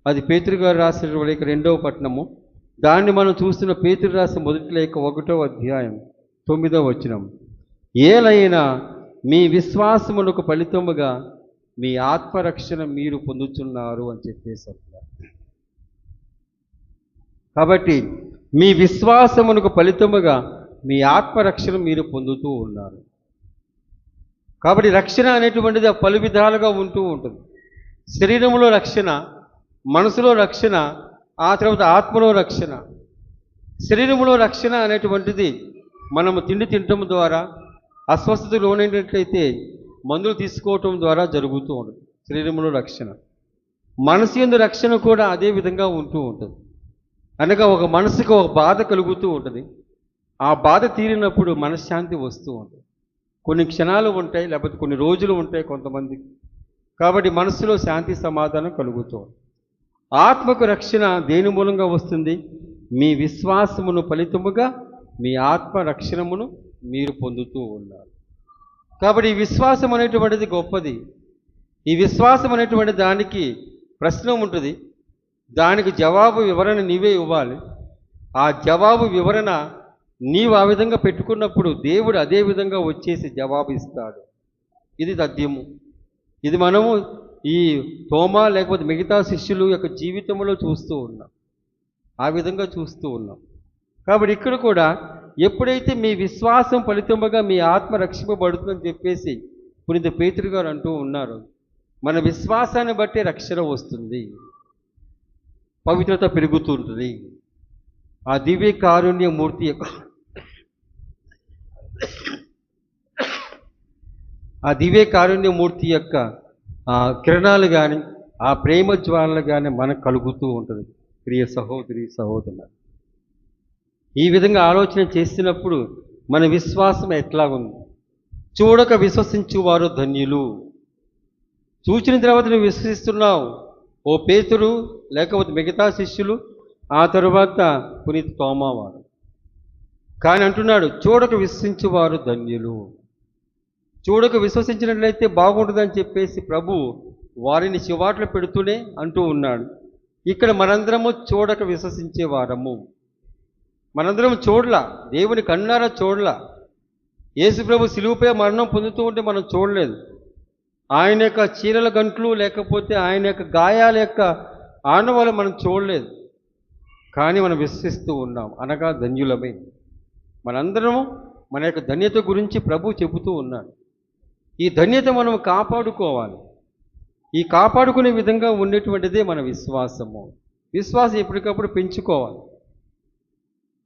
అది పేతురు గారు రాసిన లేఖ 2వ పట్టణము. దాన్ని మనం చూస్తున్న పేతురు రాసిన మొదటి లేఖ 1వ అధ్యాయం 9వ వచనం. ఏలైనా మీ విశ్వాసమునకు ఫలితముగా మీ ఆత్మరక్షణ మీరు పొందుతున్నారు అని చెప్పేసి. కాబట్టి మీ విశ్వాసమునకు ఫలితముగా మీ ఆత్మరక్షణ మీరు పొందుతూ ఉన్నారు. కాబట్టి రక్షణ అనేటువంటిది పలు విధాలుగా ఉంటూ ఉంటుంది. శరీరంలో రక్షణ, మనసులో రక్షణ, ఆ తర్వాత ఆత్మలో రక్షణ. శరీరంలో రక్షణ అనేటువంటిది మనము తిండి తినటం ద్వారా, అస్వస్థతకు లోనైనట్లయితే మందులు తీసుకోవటం ద్వారా జరుగుతూ ఉంటుంది శరీరంలో రక్షణ. మనసు యందు రక్షణ కూడా అదే విధంగా ఉంటూ ఉంటుంది. అనగా ఒక మనసుకు ఒక బాధ కలుగుతూ ఉంటుంది. ఆ బాధ తీరినప్పుడు మనశ్శాంతి వస్తూ ఉంటుంది. కొన్ని క్షణాలు ఉంటాయి, లేకపోతే కొన్ని రోజులు ఉంటాయి కొంతమందికి. కాబట్టి మనసులో శాంతి సమాధానం కలుగుతూ ఉంటుంది. ఆత్మకు రక్షణ దేని మూలంగా వస్తుంది? మీ విశ్వాసమును ఫలితముగా మీ ఆత్మ రక్షణమును మీరు పొందుతూ ఉన్నారు. కాబట్టి ఈ విశ్వాసం అనేటువంటిది గొప్పది. ఈ విశ్వాసం అనేటువంటి దానికి ప్రశ్న ఉంటుంది, దానికి జవాబు వివరణ నీవే ఇవ్వాలి. ఆ జవాబు వివరణ నీవు ఆ విధంగా పెట్టుకున్నప్పుడు దేవుడు అదే విధంగా వచ్చేసి జవాబు ఇస్తాడు. ఇది తథ్యము. ఇది మనము ఈ తోమా లేకపోతే మిగతా శిష్యులు యొక్క జీవితంలో చూస్తూ ఉన్నాం, ఆ విధంగా చూస్తూ ఉన్నాం. కాబట్టి ఇక్కడ కూడా ఎప్పుడైతే మీ విశ్వాసం ఫలితముగా మీ ఆత్మ రక్షింపబడుతుందని చెప్పేసి పునీత పేతురు గారు అంటూ ఉన్నారు, మన విశ్వాసాన్ని బట్టి రక్షణ వస్తుంది, పవిత్రత పెరుగుతుంటుంది. ఆ దివ్య కారుణ్య మూర్తి యొక్క కిరణాలు కానీ, ఆ ప్రేమ జ్వాలలు కానీ మనకు కలుగుతూ ఉంటుంది. ప్రియ సహోదరి సహోదరులు, ఈ విధంగా ఆలోచన చేసినప్పుడు మన విశ్వాసం ఎట్లా ఉంది? చూడక విశ్వసించువారు ధన్యులు. చూచిన తర్వాత నువ్వు విశ్వసిస్తున్నావు, ఓ పేతురు లేకపోతే మిగతా శిష్యులు, ఆ తరువాత పునీత తోమా వారు. కానీ అంటున్నాడు, చూడక విశ్వసించువారు ధన్యులు. చూడక విశ్వసించినట్లయితే బాగుంటుందని చెప్పేసి ప్రభు వారిని చివాట్లు పెడుతూనే అంటూ ఉన్నాడు. ఇక్కడ మనందరము చూడక విశ్వసించే వారము. మనందరం చూడలా, దేవుని కన్నారా చూడలా. యేసు ప్రభు శిలువపై మరణం పొందుతూ ఉంటే మనం చూడలేదు. ఆయన యొక్క చీరల గంట్లు లేకపోతే ఆయన యొక్క గాయాల యొక్క ఆనవాళ్ళు మనం చూడలేదు. కానీ మనం విశ్వసిస్తూ ఉన్నాం, అనగా ధన్యులమే. మనందరము మన యొక్క ధన్యత గురించి ప్రభు చెబుతూ ఉన్నాడు. ఈ ధన్యత మనం కాపాడుకోవాలి. ఈ కాపాడుకునే విధంగా ఉండేటువంటిదే మన విశ్వాసము. విశ్వాసం ఎప్పటికప్పుడు పెంచుకోవాలి.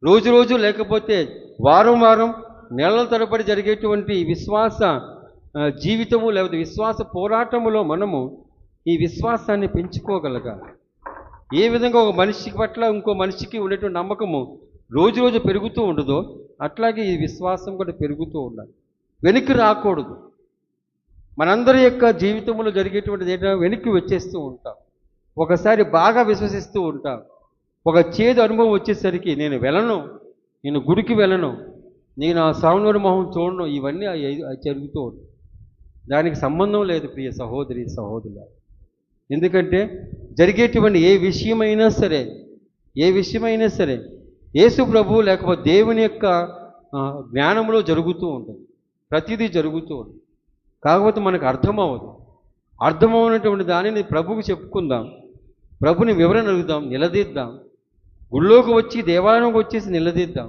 రోజు రోజు లేకపోతే వారం వారం నెలల తరబడి జరిగేటువంటి విశ్వాస జీవితము లేకపోతే విశ్వాస పోరాటములో మనము ఈ విశ్వాసాన్ని పెంచుకోగలగాలి. ఏ విధంగా ఒక మనిషి పట్ల ఇంకో మనిషికి ఉండేటువంటి నమ్మకము రోజు రోజు పెరుగుతూ ఉండదో అట్లాగే ఈ విశ్వాసం కూడా పెరుగుతూ ఉండాలి. వెనక్కి రాకూడదు. మనందరి యొక్క జీవితంలో జరిగేటువంటిది ఏంటంటే వెనక్కి వచ్చేస్తూ ఉంటాం. ఒకసారి బాగా విశ్వసిస్తూ ఉంటాం, ఒక చేదు అనుభవం వచ్చేసరికి నేను వెళ్ళను, నేను గుడికి వెళ్ళను, నేను ఆ స్వామివారి మొహం చూడను, ఇవన్నీ జరుగుతూ ఉంటాయి. దానికి సంబంధం లేదు ప్రియ సహోదరి సహోదరులు. ఎందుకంటే జరిగేటువంటి ఏ విషయమైనా సరే యేసు ప్రభు లేకపోతే దేవుని యొక్క జ్ఞానంలో జరుగుతూ ఉంటుంది. ప్రతిదీ జరుగుతూ ఉంటుంది. కాకపోతే మనకు అర్థమవునటువంటి దానిని ప్రభువుకి చెప్పుకుందాం, ప్రభుని వివరణ అడుగుదాం, నిలదీద్దాం. గుళ్ళోకి వచ్చి దేవాలయంకి వచ్చేసి నిలదీద్దాం.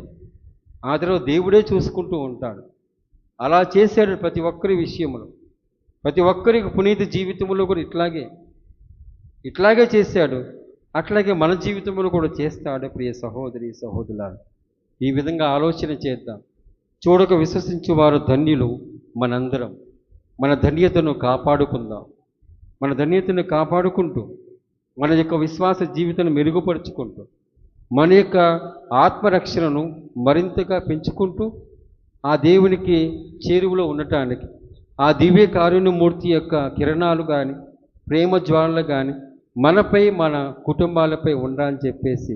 ఆ తర్వాత దేవుడే చూసుకుంటూ ఉంటాడు. అలా చేశాడు ప్రతి ఒక్కరి విషయంలో. ప్రతి ఒక్కరికి పునీత జీవితంలో కూడా ఇట్లాగే చేశాడు. అట్లాగే మన జీవితంలో కూడా చేస్తాడు. ప్రియ సహోదరి సహోదరులారా, ఈ విధంగా ఆలోచన చేద్దాం. చూడక విశ్వసించు వారు ధన్యులు. మనందరం మన ధన్యతను కాపాడుకుందాం. మన ధన్యతను కాపాడుకుంటూ మన యొక్క విశ్వాస జీవితాన్ని మెరుగుపరుచుకుంటూ మన యొక్క ఆత్మరక్షణను మరింతగా పెంచుకుంటూ ఆ దేవునికి చేరువలో ఉండటానికి ఆ దివ్య కారుణ్యమూర్తి యొక్క కిరణాలు కానీ ప్రేమ జ్వాలలు కానీ మనపై మన కుటుంబాలపై ఉండాలని చెప్పేసి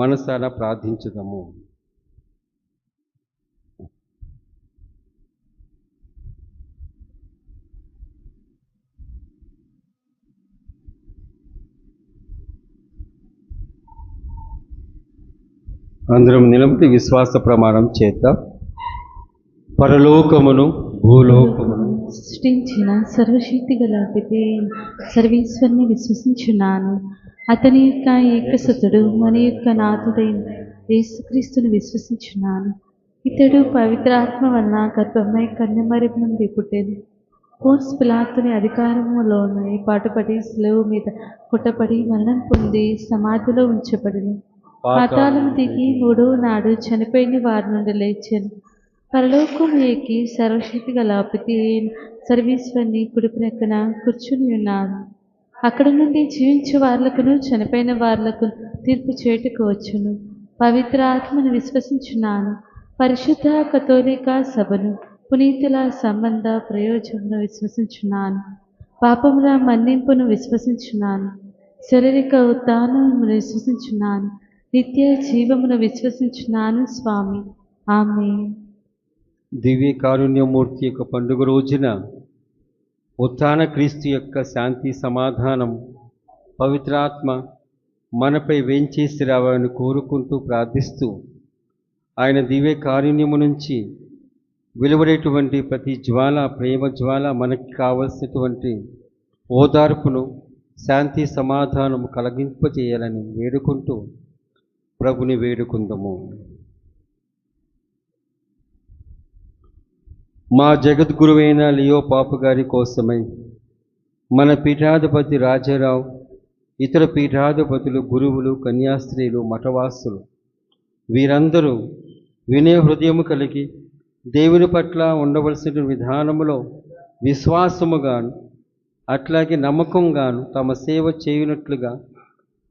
మనసారా ప్రార్థించుదాము. అందరం నిలబడి విశ్వాస ప్రమాణం చేద్దాం. పరలోకమును భూలోకమును సృష్టించిన సర్వశక్తి గల పితే సర్వేశ్వరుని విశ్వసించున్నాను. అతని యొక్క ఏకసుతుడు మన యొక్క నాథుడైన యేసుక్రీస్తుని విశ్వసించున్నాను. ఇతడు పవిత్రాత్మ వలన గర్భమై కన్యమరి నుండి పుట్టెను. పోన్స్ పిలాతుని అధికారములోనే పాటుపడి శిలువ మీద కొట్టబడి మరణం పొంది సమాధిలో ఉంచబడిను. పాతాళం దిగి మూడవ నాడు చనిపోయిన వారి నుండి లేచాను. పరలోకం ఎక్కి సర్వశక్తి గల పితి సర్వేశ్వరుని కుడి ప్రక్కన కూర్చుని ఉన్నాడు. అక్కడ నుండి జీవించే వార్లకును చనిపోయిన వార్లకు తీర్పు చేయుటకు వచ్చును. పవిత్ర ఆత్మను విశ్వసించున్నాను. పరిశుద్ధ కథోలిక సభను, పునీతుల సంబంధ ప్రయోజనమును విశ్వసించున్నాను. పాపముల మన్నింపును విశ్వసించున్నాను. శారీరక ఉత్థానమును విశ్వసించున్నాను. నిత్య జీవమును విశ్వసించున్నాను స్వామి. ఆమేన్. దివ్య కారుణ్యమూర్తి యొక్క పండుగ రోజున ఉత్థాన క్రీస్తు యొక్క శాంతి సమాధానం పవిత్రాత్మ మనపై వేంచేసి రావాలని కోరుకుంటూ ప్రార్థిస్తూ ఆయన దివ్య కారుణ్యము నుంచి వెలువడేటువంటి ప్రతి జ్వాల, ప్రేమ జ్వాల మనకి కావలసినటువంటి ఓదార్పును, శాంతి సమాధానము కలిగింపజేయాలని వేడుకుంటూ ప్రభుని వేడుకుందాము. మా జగద్గురువైన లియో పాపు గారి కోసమై మన పీఠాధిపతి రాజారావు, ఇతర పీఠాధిపతులు, గురువులు, కన్యాస్త్రీలు, మఠవాసులు వీరందరూ వినయ హృదయము కలిగి దేవుని పట్ల ఉండవలసిన విధానములో విశ్వాసముగాను అట్లాగే నమ్మకంగాను తమ సేవ చేయునట్లుగా,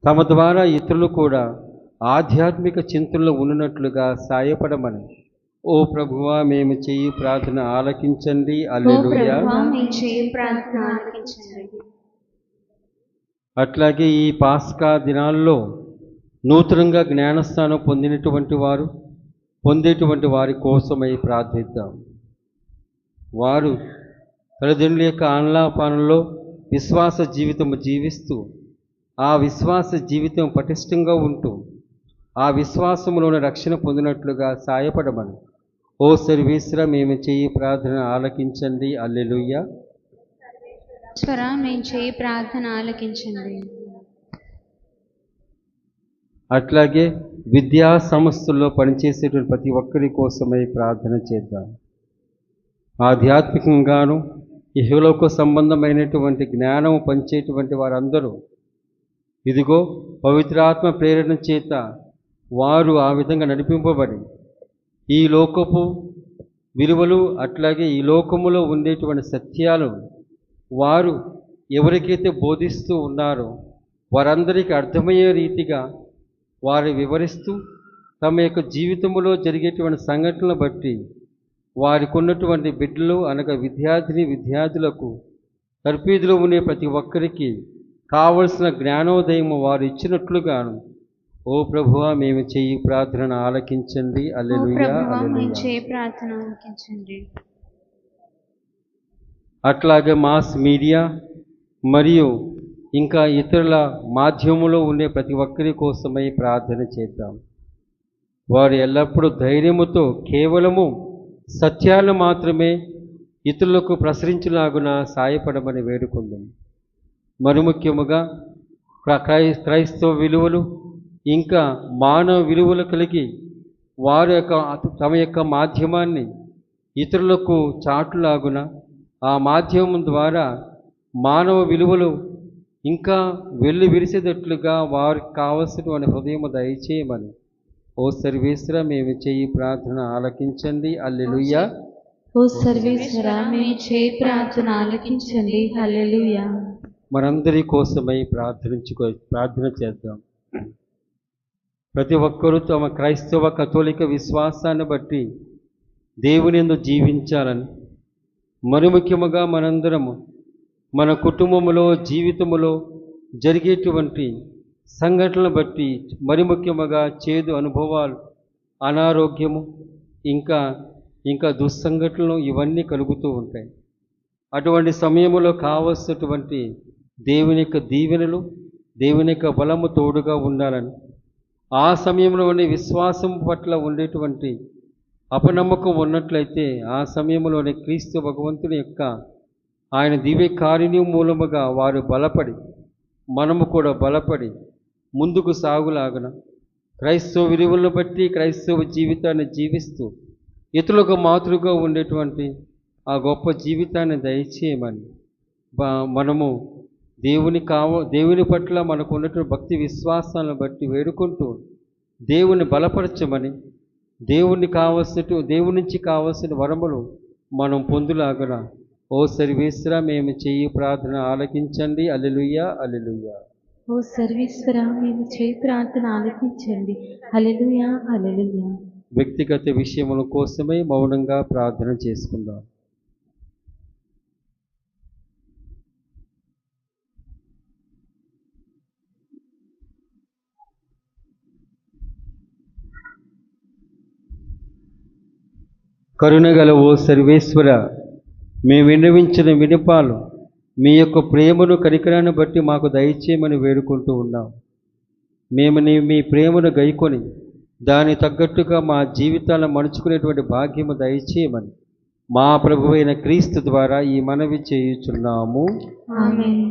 తమ ద్వారా ఇతరులు కూడా ఆధ్యాత్మిక చింతనలో ఉన్నట్లుగా సాయపడమని ఓ ప్రభువా మేము చేయు ప్రార్థన ఆలకించండి. హల్లెలూయా. అట్లాగే ఈ పాస్కా దినాల్లో నూతనంగా జ్ఞానస్నానం పొందేటువంటి వారి కోసమై ప్రార్థిద్దాం. వారు తల్లిదండ్రుల యొక్క ఆన్లాపానంలో విశ్వాస జీవితము జీవిస్తూ ఆ విశ్వాస జీవితం పటిష్టంగా ఉంటూ ఆ విశ్వాసములోని రక్షణ పొందినట్లుగా సాయపడమని ఓ సర్వేశ్వర మేము చేయి ప్రార్థన ఆలకించండి. హల్లెలూయా. మేము చేయి ప్రార్థన ఆలకించండి. అట్లాగే విద్యా సంస్థల్లో పనిచేసేటువంటి ప్రతి ఒక్కరి కోసమై ప్రార్థన చేద్దాం. ఆధ్యాత్మికంగాను ఇహలోక సంబంధమైనటువంటి జ్ఞానం పంచేటువంటి వారందరూ ఇదిగో పవిత్రాత్మ ప్రేరణ చేత వారు ఆ విధంగా నడిపింపబడి ఈ లోకపు విలువలు అట్లాగే ఈ లోకములో ఉండేటువంటి సత్యాలు వారు ఎవరికైతే బోధిస్తూ ఉన్నారో వారందరికీ అర్థమయ్యే రీతిగా వారు వివరిస్తూ తమ యొక్క జీవితంలో జరిగేటువంటి సంఘటనలను బట్టి వారికి ఉన్నటువంటి బిడ్డలు అనగా విద్యార్థులకు తర్పీదులో ఉండే ప్రతి ఒక్కరికి కావలసిన జ్ఞానోదయము వారు ఇచ్చినట్లుగాను ఓ ప్రభువా మేము చేయి ప్రార్థన ఆలకించండి. హల్లెలూయా. అట్లాగే మాస్ మీడియా మరియు ఇంకా ఇతరుల మాధ్యమంలో ఉండే ప్రతి ఒక్కరి కోసమై ప్రార్థన చేద్దాం. వారు ఎల్లప్పుడూ ధైర్యముతో కేవలము సత్యాలను మాత్రమే ఇతరులకు ప్రసరించులాగున సాయపడమని వేడుకుందాం. మరి ముఖ్యముగా క్రైస్తవ విలువలు ఇంకా మానవ విలువలు కలిగి వారి తమ యొక్క మాధ్యమాన్ని ఇతరులకు చాటులాగున ఆ మాధ్యమం ద్వారా మానవ విలువలు ఇంకా వెళ్ళి విరిసేటట్లుగా వారికి కావలసినటువంటి హృదయము దయచేయమని ఓ సర్వేశ్వర మేము చేయి ప్రార్థన ఆలకించండి. హల్లెలూయా. ఓ సర్వేశ్వర మేము చేయి ప్రార్థన ఆలకించండి. హల్లెలూయా. మనందరి కోసమై ప్రార్థన చేద్దాం. ప్రతి ఒక్కరూ తమ క్రైస్తవ కథోలిక విశ్వాసాన్ని బట్టి దేవుని యందు జీవించాలని, మరి ముఖ్యముగా మనందరము మన కుటుంబములో జీవితములో జరిగేటువంటి సంఘటనలు బట్టి మరి ముఖ్యముగా చేదు అనుభవాలు, అనారోగ్యము ఇంకా దుస్సంఘటనలు ఇవన్నీ కలుగుతూ ఉంటాయి. అటువంటి సమయంలో కావలసినటువంటి దేవుని యొక్క దీవెనలు, దేవుని యొక్క బలము తోడుగా ఉండాలని, ఆ సమయంలోనే విశ్వాసం పట్ల ఉండేటువంటి అపనమ్మకం ఉన్నట్లయితే ఆ సమయంలోనే క్రీస్తు భగవంతుని యొక్క ఆయన దివ్య కారుణ్యం మూలముగా వారు బలపడి మనము కూడా బలపడి ముందుకు సాగులాగున క్రైస్తవ విలువలను బట్టి క్రైస్తవ జీవితాన్ని జీవిస్తూ ఇతరులకు మాతృగా ఉండేటువంటి ఆ గొప్ప జీవితాన్ని దయచేయమని మనము దేవుని పట్ల మనకు ఉన్నటువంటి భక్తి విశ్వాసాలను బట్టి వేడుకుంటూ దేవుని బలపరచమని దేవుని నుంచి కావలసిన వరములు మనం పొందులాగన ఓ సర్వేశ్వర మేము చెయ్యి ప్రార్థన ఆలకించండి. హల్లెలూయా హల్లెలూయా. ఓ సర్వేశ్వర మేము చేయి ప్రార్థన ఆలకించండి. హల్లెలూయా హల్లెలూయా. వ్యక్తిగత విషయముల కోసమై మౌనంగా ప్రార్థన చేసుకుందాం. కరుణగల ఓ సర్వేశ్వర, మేము విన్నవించిన వినపాలు మీ యొక్క ప్రేమను కనికరాన్ని బట్టి మాకు దయచేయమని వేడుకుంటూ ఉన్నాం. మేము మీ ప్రేమను గైకొని దాని తగ్గట్టుగా మా జీవితాలను మలుచుకునేటువంటి భాగ్యము దయచేయమని మా ప్రభువైన క్రీస్తు ద్వారా ఈ మనవి చేయుచున్నాము. ఆమేన్.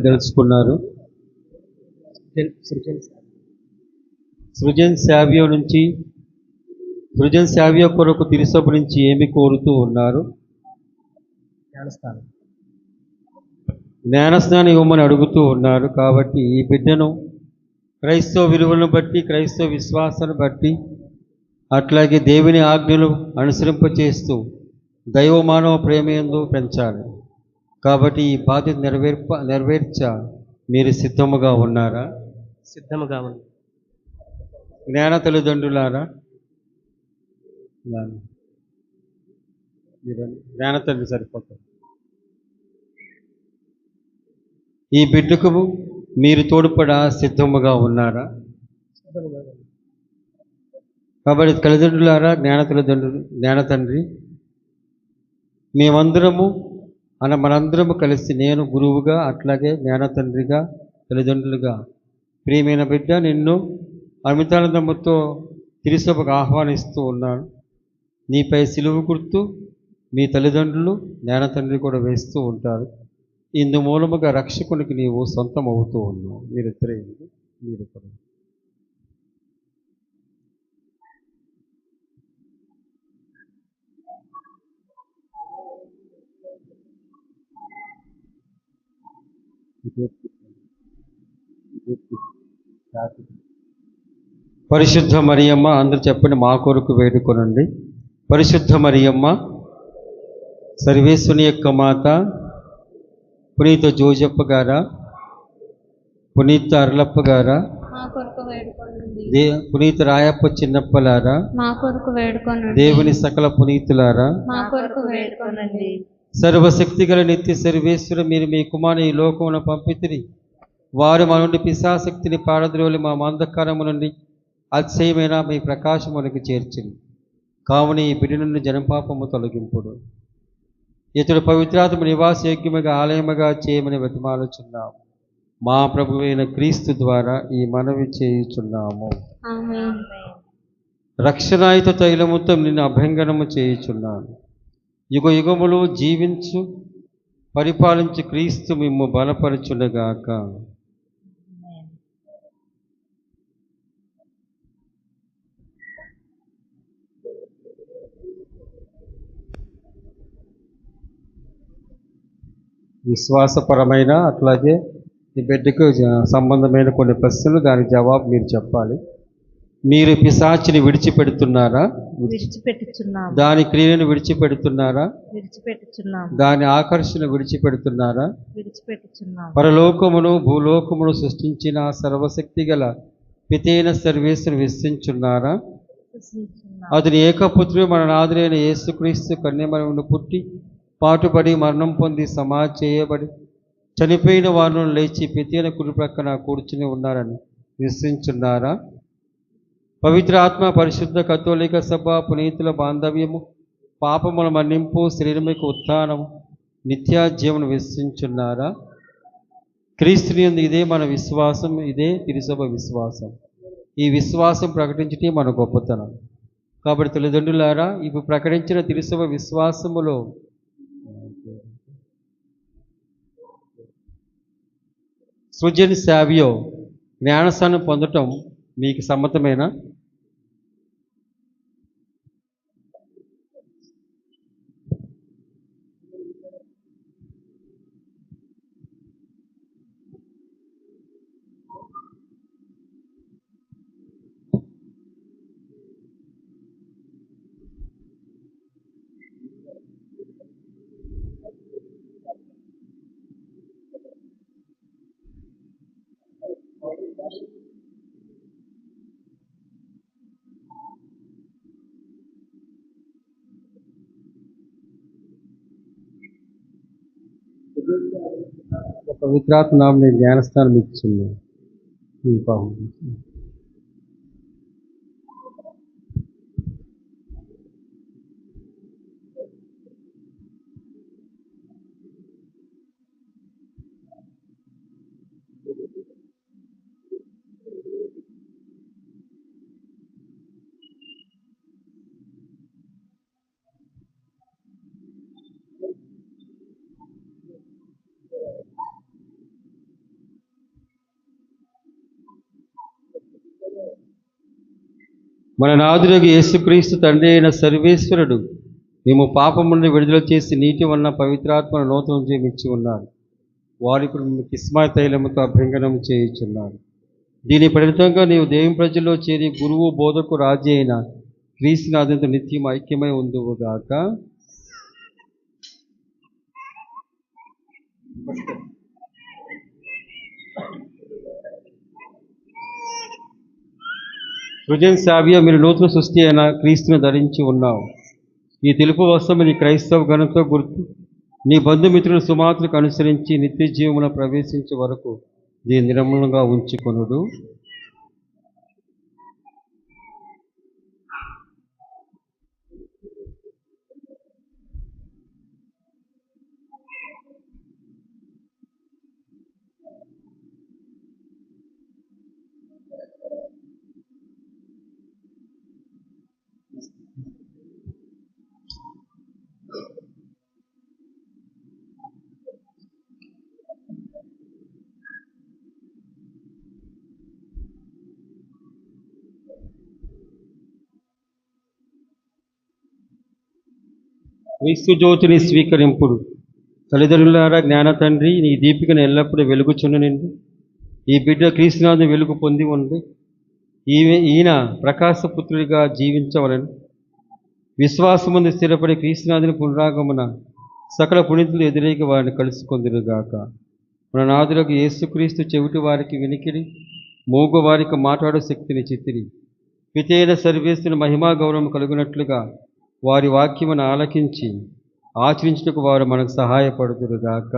తెలుసుకున్నారు. సృజన్ శావ్య కొరకు తిరుసభ నుంచి ఏమి కోరుతూ ఉన్నారు? జ్ఞానస్నానం ఇవ్వమని అడుగుతూ ఉన్నారు. కాబట్టి ఈ బిడ్డను క్రైస్తవ విలువలను బట్టి, క్రైస్తవ విశ్వాసాన్ని బట్టి, అట్లాగే దేవుని ఆజ్ఞలు అనుసరింపచేస్తూ దైవ మానవ ప్రేమయందు పెంచాలి. కాబట్టి ఈ బాధ్యత నెరవేర్చ మీరు సిద్ధముగా ఉన్నారా? సిద్ధముగా ఉంది. జ్ఞాన తల్లిదండ్రులారా, జ్ఞాన తల్లి సరిపోతారు. ఈ బిడ్డకు మీరు తోడ్పడా సిద్ధముగా ఉన్నారా? కాబట్టి తల్లిదండ్రులారా, జ్ఞాన తండ్రి, మేమందరము మనందరము కలిసి, నేను గురువుగా, అట్లాగే జ్ఞాన తండ్రిగా, తల్లిదండ్రులుగా, ప్రియమైన బిడ్డ నిన్ను అమితానందముతో తిరుసభకు ఆహ్వానిస్తూ ఉన్నాను. నీపై సిలువ గుర్తు మీ తల్లిదండ్రులు, జ్ఞాన తండ్రి కూడా వేస్తూ ఉంటారు. ఇందు మూలముగా రక్షకునికి నీవు సొంతం అవుతూ ఉన్నావు. మీరిద్దరే మీరు కూడా పరిశుద్ధ మరియమ్మ, అందరూ చెప్పండి, మా కొరకు వేడుకొనండి. పరిశుద్ధ మరియమ్మ, సర్వేశ్వని యొక్క మాత, పునీత జోజప్ప గారా, పునీత అర్లప్ప గారా, మా కొరకు వేడుకోనండి. పునీత రాయప్ప చిన్నప్పలారా, మా కొరకు వేడుకోనండి. దేవుని సకల పునీతులారా, మా కొరకు వేడుకోనండి. సర్వశక్తి గల నిత్య సర్వేశ్వర, మీరు మీ కుమారుని ఈ లోకమును పంపితిరి. వారు మా నుండి పిశాశక్తిని పారద్రోలి మా అంధకారము నుండి అతిశయమైన మీ ప్రకాశమునికి చేర్చింది. కావున ఈ బిడ్డ నుండి జనపాపము తొలగింపుడు. ఇతడు పవిత్రాత్మ నివాసయోగ్యముగా ఆలయముగా చేయమని బతిమాలుచున్నాము. మా ప్రభువైన క్రీస్తు ద్వారా ఈ మనవి చేయుచున్నాము. ఆమేన్. రక్షణాయుత తైలముతో నిన్ను అభ్యంగనము చేయుచున్నాను. యుగ యుగములు జీవించు పరిపాలించు క్రీస్తు మిమ్ము బలపరచునుగాక. విశ్వాసపరమైన అట్లాగే ఈ బిడ్డకు సంబంధమైన కొన్ని ప్రశ్నలు, దానికి జవాబు మీరు చెప్పాలి. మీరు పిశాచిని విడిచిపెడుతున్నారా? విడిచిపెట్టుచున్నాం. దాని క్రియను విడిచిపెడుతున్నారా? విడిచిపెట్టుచున్నాం. దాని ఆకర్షణ విడిచిపెడుతున్నారా? విడిచిపెట్టుచున్నాం. పరలోకమును భూలోకమును సృష్టించిన సర్వశక్తి గల పితైన సర్వేశ్వరుని విశ్వసించున్నారా? అతని ఏకపుత్రుడు మన నాథుడైన యేసుక్రీస్తు కన్యమరియుండి పుట్టి పాటుపడి మరణం పొంది సమాధి చేయబడి చనిపోయిన వారిని లేచి పితైన కుడి ప్రక్కన కూర్చుని ఉన్నారని విశ్వసించున్నారా? పవిత్ర ఆత్మ, పరిశుద్ధ కథోలిక సభ, పునీతుల బాంధవ్యము, పాపముల మన్నింపు, శరీరమిక ఉత్థానము, నిత్య జీవనం విశ్వసించున్నారా? క్రీస్తుని యందు ఇదే మన విశ్వాసం, ఇదే తిరుసభ విశ్వాసం. ఈ విశ్వాసం ప్రకటించటే మన గొప్పతనం. కాబట్టి తల్లిదండ్రులారా, ఇప్పుడు ప్రకటించిన తిరుసభ విశ్వాసములో సృజన్ సావియో జ్ఞానస్థానం పొందటం మీకు సమ్మతమేనా? పవిత్రాత్మ నామమున జ్ఞానస్థానం ఇచ్చింది. మన నాథుడగు యేసుక్రీస్తు తండ్రి అయిన సర్వేశ్వరుడు మేము పాపం నుండి విడుదల చేసి నీటి వలన పవిత్రాత్మను నూతన జీవం ఇచ్చి ఉన్నారు. వారు ఇప్పుడు మేము కిస్మా తైలముతో అభ్యంగనం చేయుచున్నారు. దీని ఫలితంగా నీవు దేవుని ప్రజల్లో చేరి గురువు, బోధకు, రాజు అయిన క్రీస్తునాథునితో నిత్యం ఐక్యమై ఉందువుగాక. సృజన్ సావియో, మీరు నూతన సృష్టి అయిన క్రీస్తుని ధరించి ఉన్నావు. ఈ తెలుపు వస్త్రము నీ క్రైస్తవ ఘనతో గుర్తు. నీ బంధుమిత్రులు సుమాతులకు అనుసరించి నిత్య జీవమున ప్రవేశించే వరకు దీన్ని నిర్మలంగా ఉంచుకొనుడు. క్రీస్తు జ్యోతిని స్వీకరింపుడు. తల్లిదండ్రులారా, జ్ఞాన తండ్రి, నీ దీపికను ఎల్లప్పుడూ వెలుగుచున్న నిండు ఈ బిడ్డ క్రీస్తునాథుని వెలుగు పొంది ఉంది. ఈయన ప్రకాశపుత్రుడిగా జీవించవలను. విశ్వాసముందు స్థిరపడి క్రీస్తునాథుని పునరాగమన సకల పునీతులు ఎదురేకి వారిని కలుసుకొందురుగాక. మన నాథులకు యేసుక్రీస్తు చెవిటి వారికి వినికిడి, మూగు వారికి మాట్లాడు శక్తిని చిత్తిరి. పితైన సర్వేశ్వరుని మహిమా గౌరవం కలుగునట్లుగా వారి వాక్యమును ఆలకించి ఆచరించుటకు వారు మనకు సహాయపడుదురుగాక.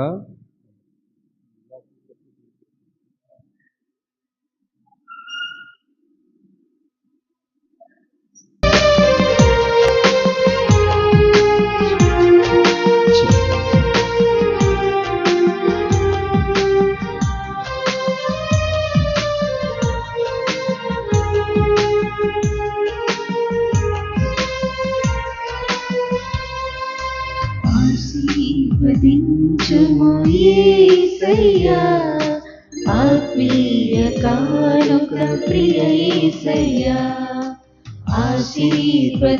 I ఆశీర్వదించుము యేసయ్యా, ఆత్మీయ కానుక ప్రియ యేసయ్యా, ఆశీర్వదించుము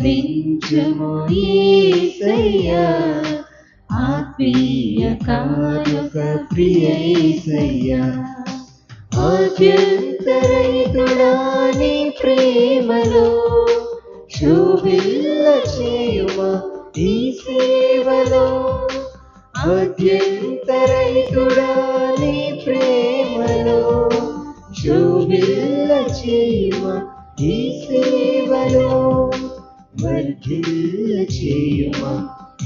యేసయ్యా, ఆత్మీయ కానుక ప్రియ యేసయ్యా. ఆద్యంతరహితుడా నీ ప్రేమలో శోభిల్ల చేయుమా ఈ సేవలో, ఆద్యంతరహితుడా నీ ప్రేమలో శోభిల్ల చేయుమా ఈ సేవలో, వర్ధిల్ల చేయుమా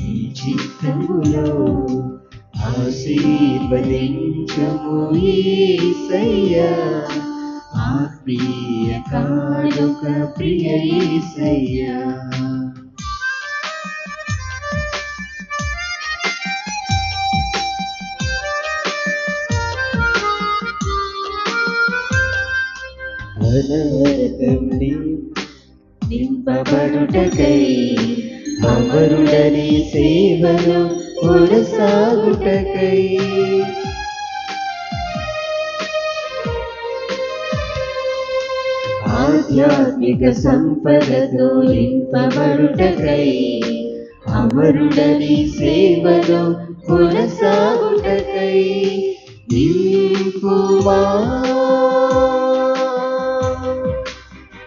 ఈ చిత్తములో, ఆశీర్వదించుము యేసయ్యా, ఆత్మీయ కానుక ప్రియ యేసయ్యా. అనవరతం నింపబడుటకై అమరుడని సేవలో కొనసాగుటకై, ఆధ్యాత్మిక సంపదతో నింపబడుటకై అమరుడని సేవలో కొనసాగుటకై, నింపుమా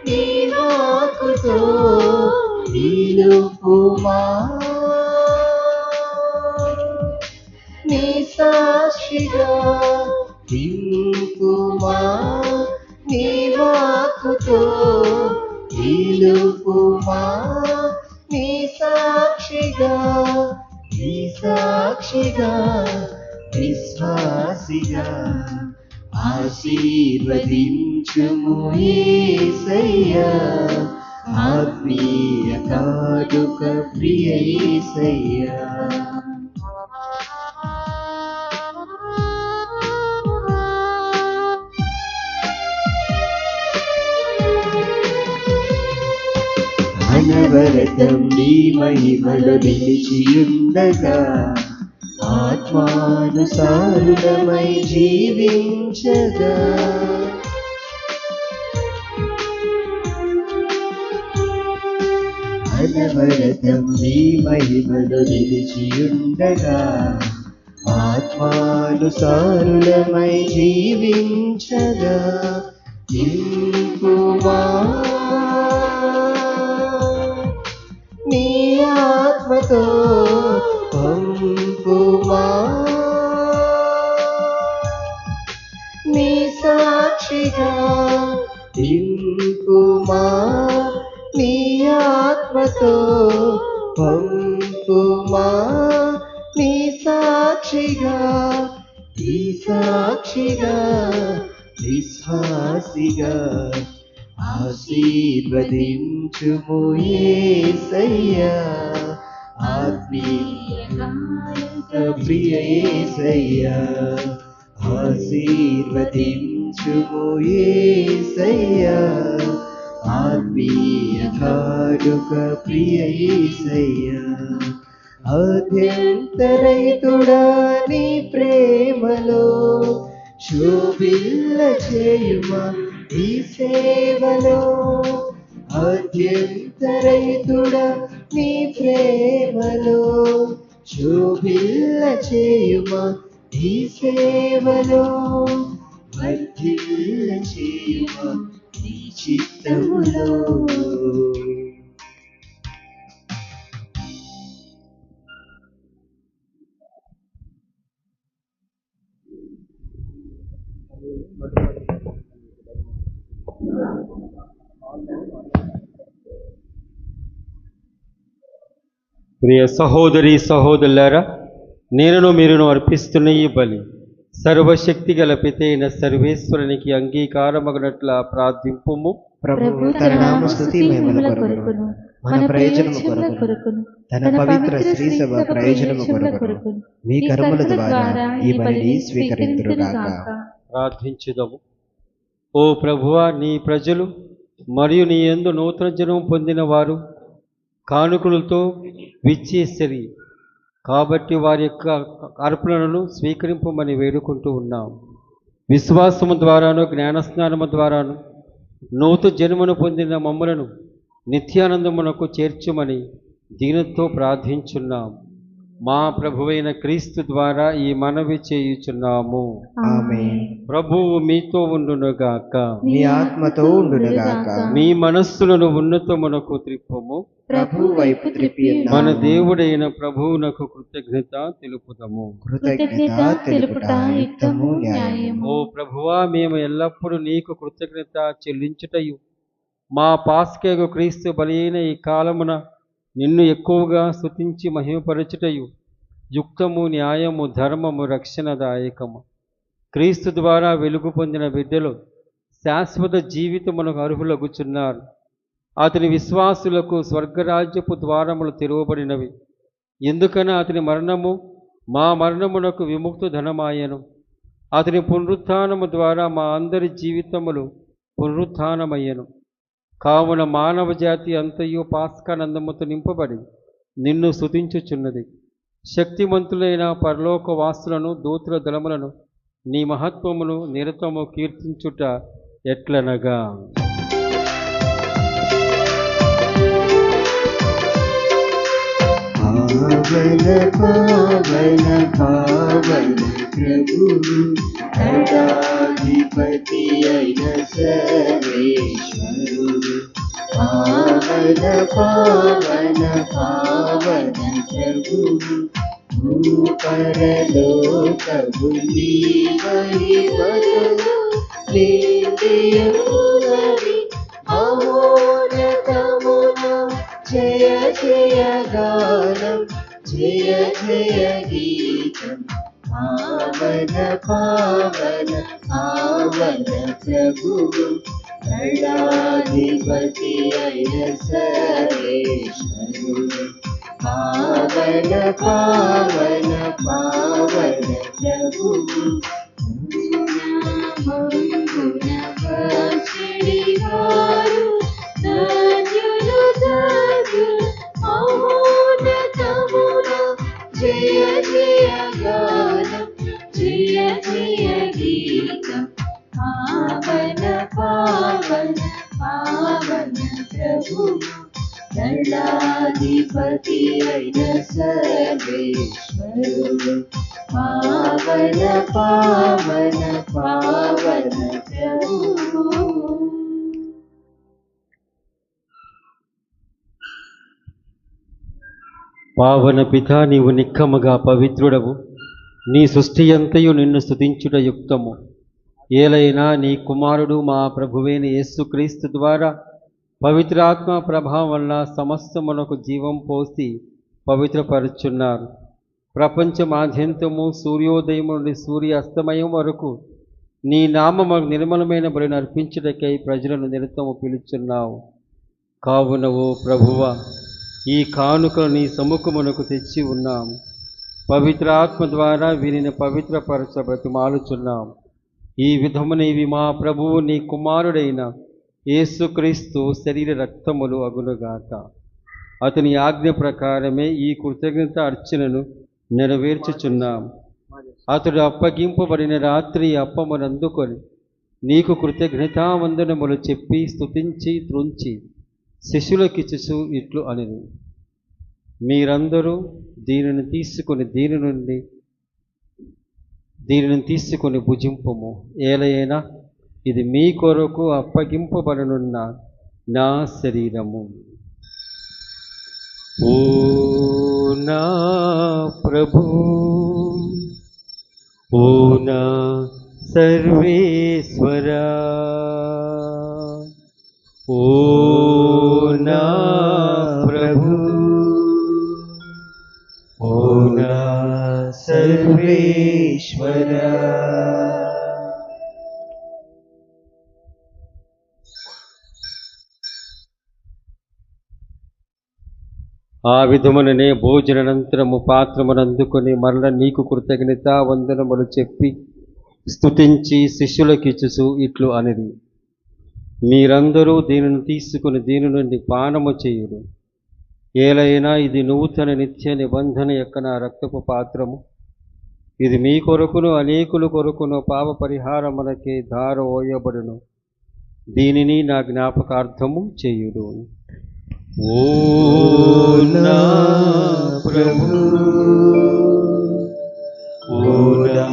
నీ వాక్కుతో నిలుపుమా, నీ సాక్షిగా నింపుమా, నీ వాక్కుతో నిలుపుమా, నీ సాక్షిగా, నీ సాక్షిగా, విశ్వాసిగా, ఆశీర్వదించుము యేసయ్యా, ఆత్మీయ కానుక ప్రియ యేసయ్యా. అనవరతం నీ మహిమలో నిలిచియుండగా, ఆత్మానుసారులమై జీవించగా, అనవరతం నీ మహిమలో నిలిచియుండగా, ఆత్మానుసారులమై జీవించగా, నింపుమా నీ ఆత్మతో పంపుమా, నీ సాక్షిగా నింపుమా, నీ ఆత్మతో పంపుమా, నీ సాక్షిగా, నీ సాక్షిగా, విశ్వాసిగా, ఆశీర్వదించుము యేసయ్యా, ఆత్మీయ కానుక ప్రియ యేసయ్యా, ఆశీర్వదించుము యేసయ్యా, ఆత్మీయ కానుక ప్రియ యేసయ్యా. ఆద్యంతరహితుడా నీ ప్రేమలో శోభిల్ల చేయుమా ఈ సేవలో, ఆద్యంతరహితుడా నీ ప్రేమలో శోభిల్ల చేయుమా ఈ సేవలో, వర్ధిల్ల చేయుమా నీ చిత్తములో. ప్రియ సహోదరి సహోదరులారా, నేనును మీరును అర్పిస్తున్న ఈ బలి సర్వశక్తి గల పితైన సర్వేశ్వరునికి అంగీకారమగినట్ల ప్రార్థింపుము. ప్రభువు తన నామ స్తుతి మహిమల కొరకును మన ప్రయోజనము కొరకును తన పవిత్ర శ్రీ సభ ప్రయోజనము కొరకును మీ కర్మల ద్వారా ఈ బలిని స్వీకరింతురుగాక. ప్రార్థించుదాము. ఓ ప్రభువా, నీ ప్రజలు మరియు నీ యందు నూతన జన్మ పొందిన వారు కానుకలతో విచ్చేసరి కాబట్టి వారి యొక్క అర్పణలను స్వీకరింపమని వేడుకుంటూ ఉన్నాం. విశ్వాసము ద్వారాను జ్ఞానస్నానము ద్వారాను నూతన జన్మను పొందిన మమ్మలను నిత్యానందమునకు చేర్చుమని దీనితో ప్రార్థించున్నాం. మా ప్రభువైన క్రీస్తు ద్వారా ఈ మనవి చేయుచున్నాము. ఆమేన్. ప్రభువు మీతో ఉండునుగాక. మీ ఆత్మతో ఉండునుగాక. మీ మనస్సులను ఉన్నతమునకు త్రిప్పుము. ప్రభు వైపు త్రిప్పి ఉన్నాము. మన దేవుడైన ప్రభువునకు కృతజ్ఞత తెలుపుదము. కృతజ్ఞత తెలుపుట యుక్తము న్యాయము. ఓ ప్రభువా, మేము ఎల్లప్పుడూ నీకు కృతజ్ఞత చెల్లించుటయు మా పాస్కేగు క్రీస్తు బలి అయిన ఈ కాలమున నిన్ను ఎక్కువగా స్తుతించి మహిమపరచుటయు యుక్తము న్యాయము ధర్మము రక్షణదాయకము. క్రీస్తు ద్వారా వెలుగు పొందిన బిడ్డలు శాశ్వత జీవితమునకు అర్హులగుచున్నారు. అతని విశ్వాసులకు స్వర్గరాజ్యపు ద్వారములు తెరవబడినవి. ఎందుకని అతని మరణము మా మరణమునకు విముక్త ధనమాయను. అతని పునరుత్థానము ద్వారా మా అందరి జీవితములు పునరుత్థానమయ్యను. కావున మానవ జాతి అంతయు పాస్కానందముతో నింపబడి నిన్ను స్తుతించుచున్నది. శక్తిమంతులైన పరలోక వాసులను దూతుల దళములను నీ మహత్వమును నిరతము కీర్తించుట ఎట్లనగా, పావన పావన పావన ప్రభు సర్వాధిపతి అయిన సర్వేశ్వరుడు. పావన పావన పావన ప్రభు భూపరలోకము నీ మహిమతో నిండియున్నది. మహోన్నతమున జయ జయ గానం, జయ జయ గీతం. పావన పావన పావన ప్రభువు దళాధిపతి అయిన సర్వేశ్వరుడు. పావన పావన పావన ప్రభువు జయ జయ గానం, జయ జయ గీతం. పావన పావన పావన ప్రభువు దళాధిపతి అయిన సర్వేశ్వరుడు. పావన పావన పావన ప్రభువు. పావన పితా, నీవు నిక్కముగా పవిత్రుడవు. నీ సృష్టి అంతయు నిన్ను స్తుతించుట యుక్తము. ఏలైనా నీ కుమారుడు మా ప్రభువైన యేసుక్రీస్తు ద్వారా పవిత్రాత్మ ప్రభావం వల్ల సమస్తమునకు జీవం పోసి పవిత్రపరుచున్నారు. ప్రపంచమాద్యంతము సూర్యోదయం నుండి సూర్య అస్తమయం వరకు నీ నామము నిర్మలమైన బలిని అర్పించుటకై ప్రజలను నిరతము పిలుచున్నావు. కావున ఓ ప్రభువా, ఈ కానుకలు నీ సముఖమునకు తెచ్చి ఉన్నాము. పవిత్రాత్మ ద్వారా వీరిని పవిత్రపరచ బ్రతిమాలుచున్నాం. ఈ విధమున ఇవి మా ప్రభువు నీ కుమారుడైన యేసుక్రీస్తు శరీర రక్తములు అగునుగాక. అతని ఆజ్ఞ ప్రకారమే ఈ కృతజ్ఞత అర్చనను నెరవేర్చుచున్నాం. అతడు అప్పగింపబడిన రాత్రి అప్పమునందుకొని నీకు కృతజ్ఞతావందనములు చెప్పి స్తుతించి త్రుంచి శిష్యులకిచ్చుచు ఇట్లు అనిను, మీరందరూ దీనిని తీసుకొని భుజింపుము. ఏలైనా ఇది మీ కొరకు అప్పగింపబడనున్న నా శరీరము. ఓ నా ప్రభు, ఓ నా సర్వేశ్వరా, ఓ నా ప్రభు, ఓ నా సర్వేశ్వరా. ఆ విధముననే భోజనానంతరము పాత్రమునందుకొని మరల నీకు కృతజ్ఞత వందనములు చెప్పి స్తుతించి శిష్యులకిచ్చుచు ఇట్లు అనిది, మీరందరూ దీనిని తీసుకుని దీని నుండి పానము చేయుడు. ఏలైనా ఇది నూతన నిత్య నిబంధన యొక్క నా రక్తపు పాత్రము. ఇది మీ కొరకును అనేకుల కొరకును పాప పరిహారమునకే ధార ఓయబడును. దీనిని నా జ్ఞాపకార్థము చేయుడు. ఓ నా ప్రభు, ఓ నా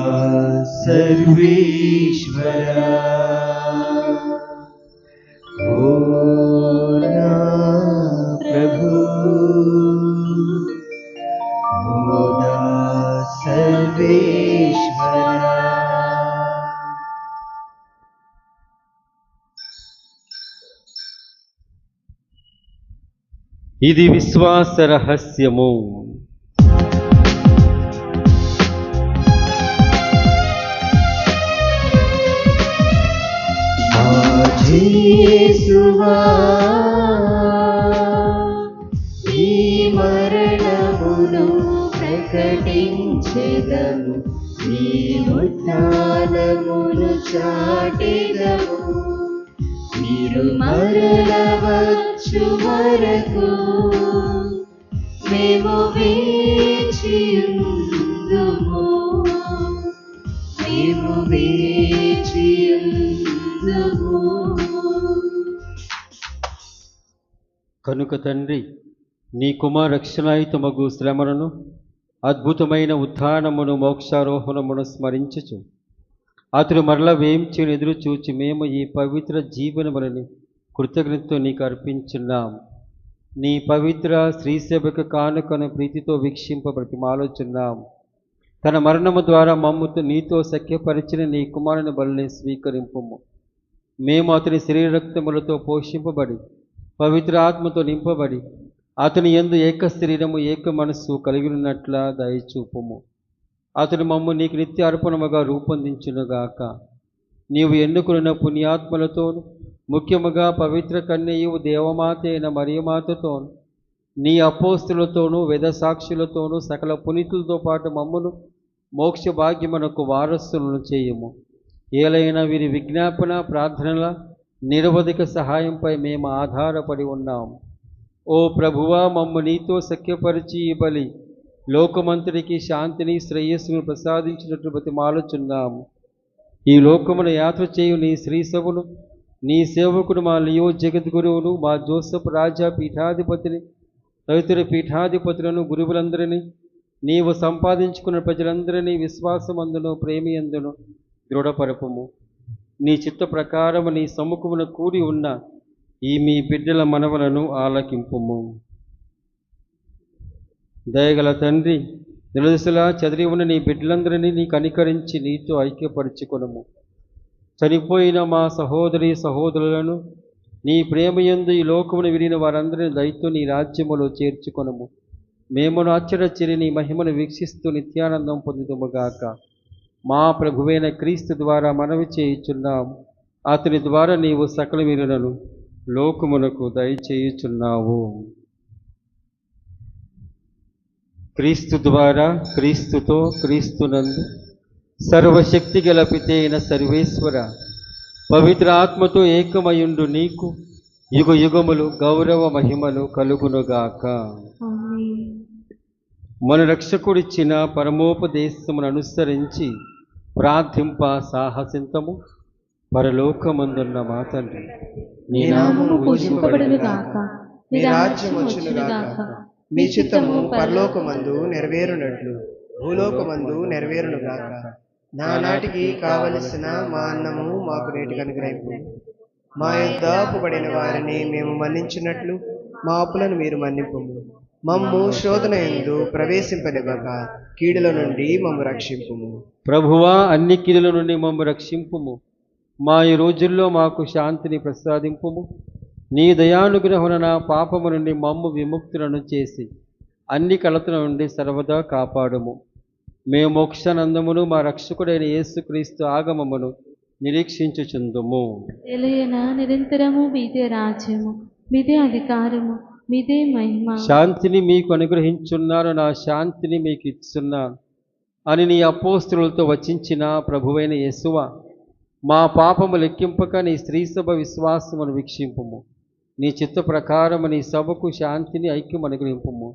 సర్వేశ్వరా, ఓ నా ప్రభు, ఓ నా సర్వేశ్వరా. ఇది విశ్వాస రహస్యము. యేసువా, ఈ మరణమును ప్రకటించెదము, ఈ ఉత్థానమును చాటెదము. మీరు మరల వచ్చు వరకు మేము వేచియుందుము, మేము వేచియుందుము. కనుక తండ్రి, నీ కుమార రక్షణాయుతమగు శ్రమలను, అద్భుతమైన ఉత్థానమును, మోక్షారోహణమును స్మరించుచు అతడు మరల వేంచిని ఎదురు చూచి మేము ఈ పవిత్ర జీవనములని కృతజ్ఞతతో నీకు అర్పించున్నాం. నీ పవిత్ర శ్రీసేవక కానుకను ప్రీతితో వీక్షింప బ్రతిమాలుచున్నాం. తన మరణము ద్వారా మమ్ముతో నీతో సఖ్యపరిచిన నీ కుమారుని బలిని స్వీకరింపుము. మేము అతని శరీర రక్తములతో పోషింపబడి పవిత్ర ఆత్మతో నింపబడి అతని యందు ఏక శరీరము ఏక మనస్సు కలిగి ఉన్నట్ల దయచూపుము. అతడు మమ్ము నీకు నిత్య అర్పణముగా రూపొందించునుగాక. నీవు ఎన్నుకున్న పుణ్యాత్మలతోను, ముఖ్యముగా పవిత్ర కన్యయు దేవమాత అయిన మరియమాతతోను, నీ అపోస్తులతోనూ వేదసాక్షులతోనూ సకల పునీతులతో పాటు మమ్మును మోక్ష భాగ్యమునకు వారసులను చేయము. ఏలైనా వీరి విజ్ఞాపన ప్రార్థనల నిరవధిక సహాయంపై మేము ఆధారపడి ఉన్నాము. ఓ ప్రభువా, మమ్ము నీతో సఖ్యపరిచి ఈ బలి లోకమంతటికి శాంతిని శ్రేయస్సును ప్రసాదించినట్లు బ్రతిమాలుచున్నాము. ఈ లోకమును యాత్ర చేయు నీ శ్రీసభను, నీ సేవకుడు మా లియో జగద్గురువును, మా జోసఫ్ రాజా పీఠాధిపతిని, తదితర పీఠాధిపతులను, గురువులందరినీ, నీవు సంపాదించుకున్న ప్రజలందరినీ విశ్వాసమందును ప్రేమియందును దృఢపరపము. నీ చిత్త ప్రకారము నీ సముఖమున కూడి ఉన్న ఈ మీ బిడ్డల మనవలను ఆలకింపుము. దయగల తండ్రి, నిలదశలా చెదిరి ఉన్న నీ బిడ్డలందరినీ నీకు కనికరించి నీతో ఐక్యపరచుకొనుము. చనిపోయిన మా సహోదరి సహోదరులను నీ ప్రేమయందు ఈ లోకమును విరిగిన వారందరినీ దయతో నీ రాజ్యములో చేర్చుకొనుము. మేమును ఆశ్చర్యచరి నీ మహిమను వీక్షిస్తూ నిత్యానందం పొందుదుముగాక. మా ప్రభువైన క్రీస్తు ద్వారా మనవి చేయుచున్నాము. అతని ద్వారా నీవు సకల వీరులను లోకమునకు దయచేయుచున్నావు. క్రీస్తు ద్వారా, క్రీస్తుతో, క్రీస్తునందు సర్వశక్తి గల పితైన సర్వేశ్వర, పవిత్ర ఆత్మతో ఏకమయుండు నీకు యుగ యుగములు గౌరవ మహిమలు కలుగునుగాక. మన రక్షకుడిచ్చిన పరమోపదేశమును అనుసరించి ప్రార్థింప సాహసింతము. పరలోకమందున్న మా తండ్రి, నీ నామము పూజింపబడునుగాక, నీ రాజ్యం వచ్చునుగాక, మీ చిత్తము పరలోకమందు నెరవేరునట్లు భూలోకమందు నెరవేరునుగాక. నానాటికి కావలసిన మా అన్నము మాకు నేటికి అనుగ్రహింపు. మా యొద్ద అప్పుబడిన వారిని మేము మన్నించినట్లు మా అప్పులను మీరు మన్నింపుము. మమ్ము శోధన యందు ప్రవేశింపనివ్వక కీడుల నుండి మమ్ము రక్షింపుము. ప్రభువా, అన్ని కీడుల నుండి మమ్ము రక్షింపుము. మా ఈ రోజుల్లో మాకు శాంతిని ప్రసాదింపుము. నీ దయానుగ్రహమున నా పాపము నుండి మమ్ము విముక్తులను చేసి అన్ని కలతల నుండి సర్వదా కాపాడుము. మేము మోక్షానందమును మా రక్షకుడైన యేసుక్రీస్తు ఆగమమును నిరీక్షించుచుందుము. నిరంతరము మీదే రాజ్యము, మీదే అధికారము, మీదే మహిమ. శాంతిని మీకు అనుగ్రహించున్నాను, నా శాంతిని మీకు ఇస్తున్నాను అని నీ అపోస్తలులతో వచించిన ప్రభువైన యేసువా, మా పాపము లెక్కింపక నీ స్త్రీసభ విశ్వాసమును వీక్షింపుము. నీ చిత్త ప్రకారం నీ సభకు శాంతిని ఐక్యం అనుగ్రహింపుము.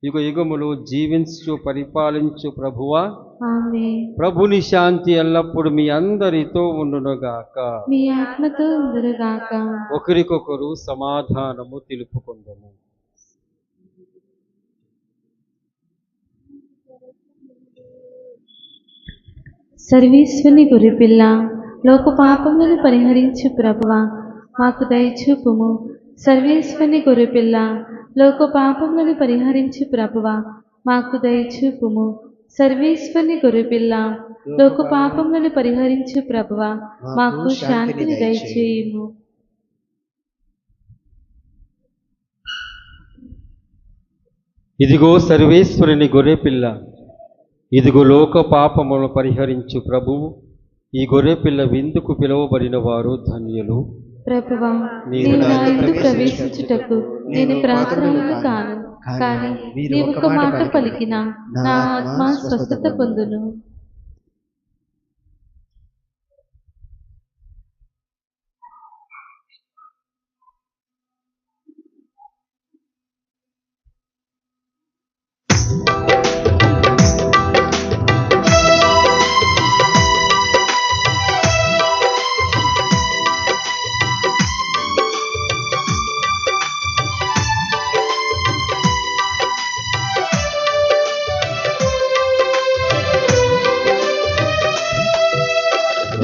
యుగ యుగములు జీవించు పరిపాలించు ప్రభువా, ఆమేన్. ప్రభుని శాంతి ఎల్లప్పుడు మీ అందరితో ఉండునుగాక. మీ ఆత్మతో ఉందురుగాక. ఒకరికొకరు సమాధానము తెలుపుకుందాము. సర్వేశ్వరుని గొర్రెపిల్ల, లోక పాపములను పరిహరించు ప్రభువా, మాకు దయచూపుము. సర్వేశ్వరుని గొర్రెపిల్ల, లోక పాపములను పరిహరించు ప్రభువా, మాకు దయచూపుము. సర్వేశ్వరుని గొర్రెపిల్ల, లోక పాపములను పరిహరించు ప్రభువా, మాకు శాంతిని దయచేయుము. ఇదిగో సర్వేశ్వరుని గొర్రెపిల్ల, ఇదిగో లోక పాపములను పరిహరించు ప్రభువు. ఈ గొర్రెపిల్ల విందుకు పిలువబడిన వారు ధన్యులు. ప్రభువా, నీవు నీవు నా నా యందు యందు ప్రవేశించుటకు నేను ప్రార్థనలు కాను, కానీ నీవు ఒక మాట పలికిన నా ఆత్మ స్వస్థత పొందును.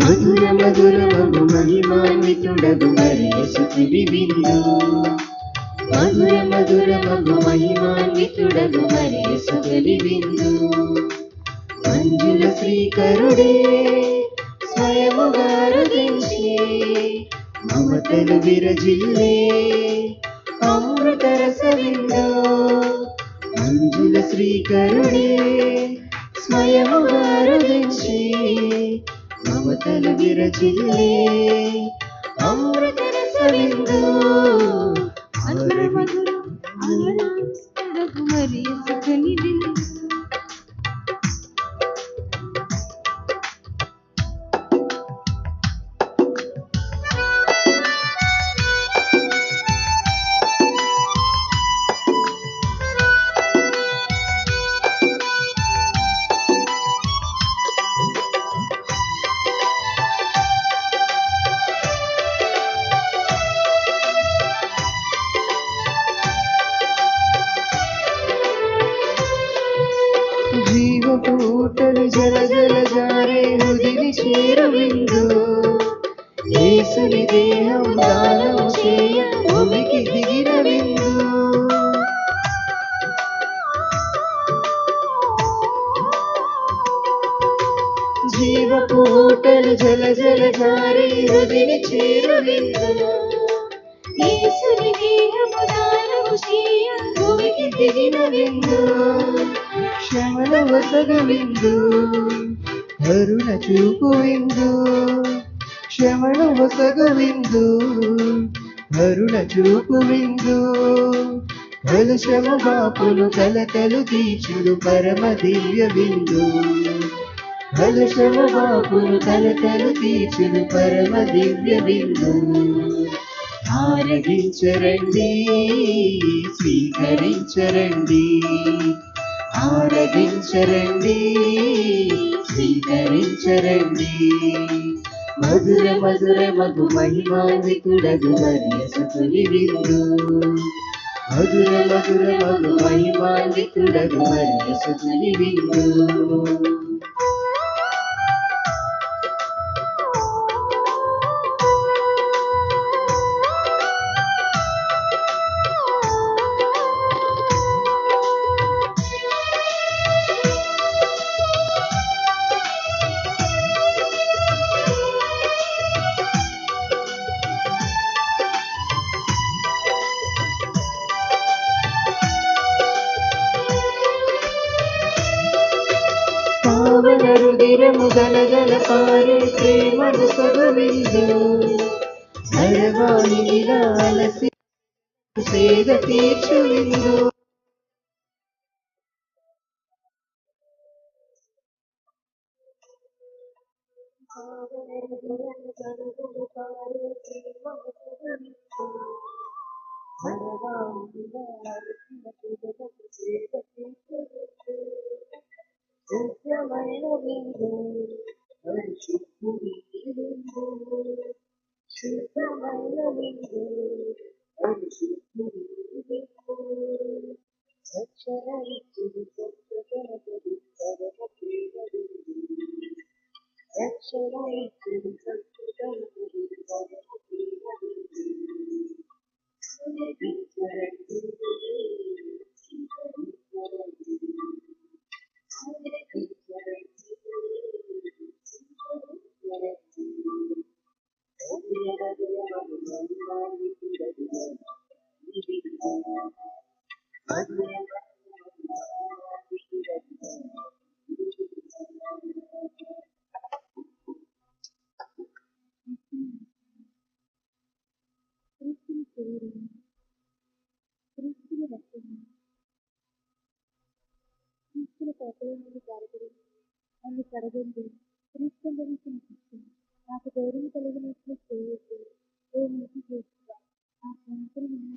మధుర మధురమగు మహిమాన్వితుడగు మరి యేసుకివి విందు. మధుర మధురమగు మహిమాన్వితుడగు మరి యేసుకివి విందు. మంజుల శ్రీకరుడే స్వయముగా రుదించి మమతలు విరజిల్లే అమృత రస విందు. మంజుల శ్రీకరుడే స్వయముగా రుదించి మమతలు విరజిల్లే అమృత రస విందు. మధుర మధుర మహిమాన్వితుడగు మరి యేసుకివి విందు. జీవపూటలు జల జల జారే హృదిని చేరు విందు. యేసుని దేహం దానము చేయ భూమికి దిగిన విందు. జీవపూటలు జల జల జారే హృదిని చేరు విందు. యేసుని దేహము దానము చేయ భూమికి దిగిన విందు. క్షమల వసగ విందు, కరుణ చూపు విందు. క్షమల వసగ విందు, కరుణ చూపు విందు. కలుషము బాపులు కలతలు తీర్చుడు పరమ దివ్య విందు. కలుషము బాపులు కలతలు తీర్చుడు పరమ దివ్య విందు. ఆరగించరండి, స్వీకరించరండి. ఆరగించరండి, స్వీకరించరండి. మధుర మధుర మగు మహిమాన్వితుడగు మరి యేసుకివి విందు. మధుర మధుర మగు మహిమాన్వితుడగు మరి యేసుకివి విందు. పావన రుదిరము గలగల పారే ప్రేమను సొగవిందు. నరవాణిలా అలసి సేద తీర్చు విందు. పావన రుదిరము గలగల పారే ప్రేమను సొగవిందు.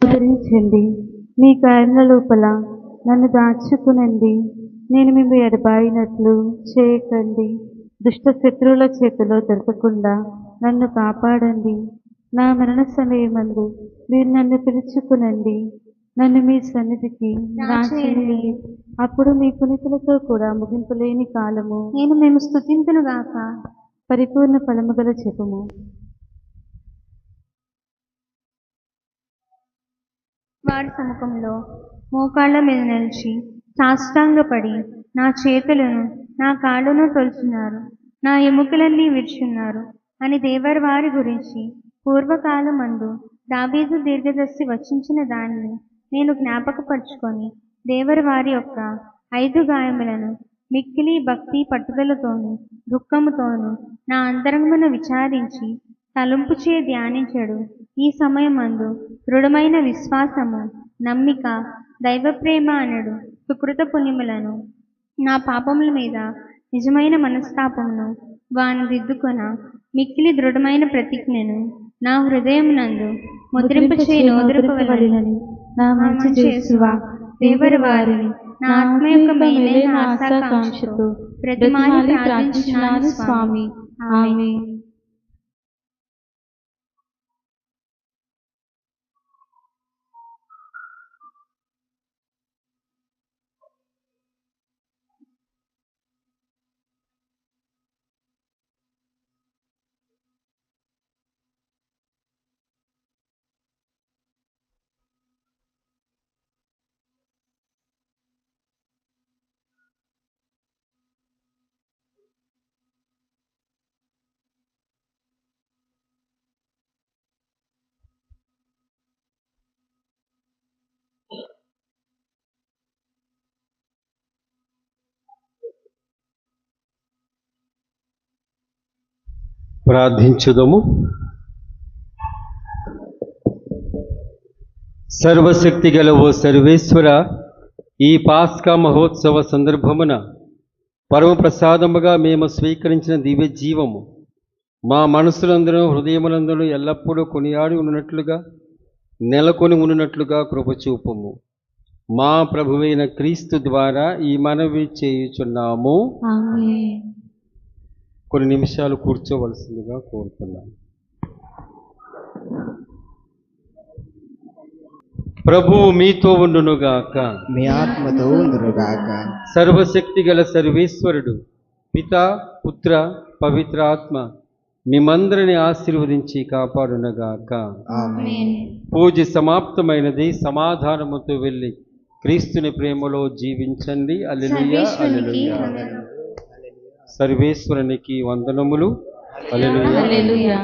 ఆదరించండి. మీ కరుణ లోపల నన్ను దాచుకునండి. నేను మేము ఎడబాయినట్లు చేయకండి. దుష్ట శత్రువుల చేతిలో దొరకకుండా నన్ను కాపాడండి. నా మరణ సమయమందు మీరు నన్ను పిలుచుకునండి. నన్ను మీ సన్నిధికి రాచేయండి. అప్పుడు మీ పునీతులతో కూడా ముగింపు లేని కాలము నేను మేము స్తుతింతునుగాక. పరిపూర్ణ ఫలము గల జపము. వారి సముఖంలో మోకాళ్ళ మీద నిలిచి సాష్టాంగపడి నా చేతులను నా కాళ్ళను తొలుచున్నారు, నా ఎముకలన్నీ విరుచున్నారు అని దేవరి వారి గురించి పూర్వకాలమందు దావీదు దీర్ఘదర్శి వచించిన దానిని నేను జ్ఞాపకపరుచుకొని దేవరి వారి యొక్క 5 గాయములను మిక్కిలి భక్తి పట్టుదలతోనూ దుఃఖముతోనూ నా అంతరంగమును విచారించి తలంపుచే ధ్యానించడు. ఈ సమయమందు దృఢమైన విశ్వాసము, నమ్మిక, దైవప్రేమ అనడు సుకృత పుణ్యములను, నా పాపముల మీద నిజమైన మనస్తాపమును వాని దిద్దుకొన మిక్కిలి దృఢమైన ప్రతిజ్ఞను నా హృదయమునందు ముద్రింపచే నోదరుపవలెనని నా మంచి చేసువా దేవరి వారిని నా ఆత్మ యొక్క మేలైన ఆశాకాంక్షతో ప్రతిమాని ప్రార్థించున్నాను స్వామి. ఆమేన్. ప్రార్థించుదము. సర్వశక్తి గల ఓ సర్వేశ్వర, ఈ పాస్కా మహోత్సవ సందర్భమున పరమప్రసాదముగా మేము స్వీకరించిన దివ్య జీవము మా మనసులందరూ హృదయములందరూ ఎల్లప్పుడూ కొనియాడి ఉన్నట్లుగా నెలకొని ఉన్నట్లుగా కృపచూపము. మా ప్రభువైన క్రీస్తు ద్వారా ఈ మనవి చేయుచున్నాము. ఆమేన్. కొన్ని నిమిషాలు కూర్చోవలసిందిగా కోరుతున్నాను. ప్రభువు మీతో ఉండునుగాక. మీ ఆత్మతో ఉండునుగాక. సర్వశక్తి గల సర్వేశ్వరుడు పితా, పుత్ర, పవిత్ర ఆత్మ మిమ్మందరిని ఆశీర్వదించి కాపాడునగాక. ఆమేన్. పూజ సమాప్తమైనది. సమాధానముతో వెళ్ళి క్రీస్తుని ప్రేమలో జీవించండి. హల్లెలూయా, హల్లెలూయా. సర్వేశ్వరునికి వందనములు. హల్లెలూయా. హల్లెలూయా.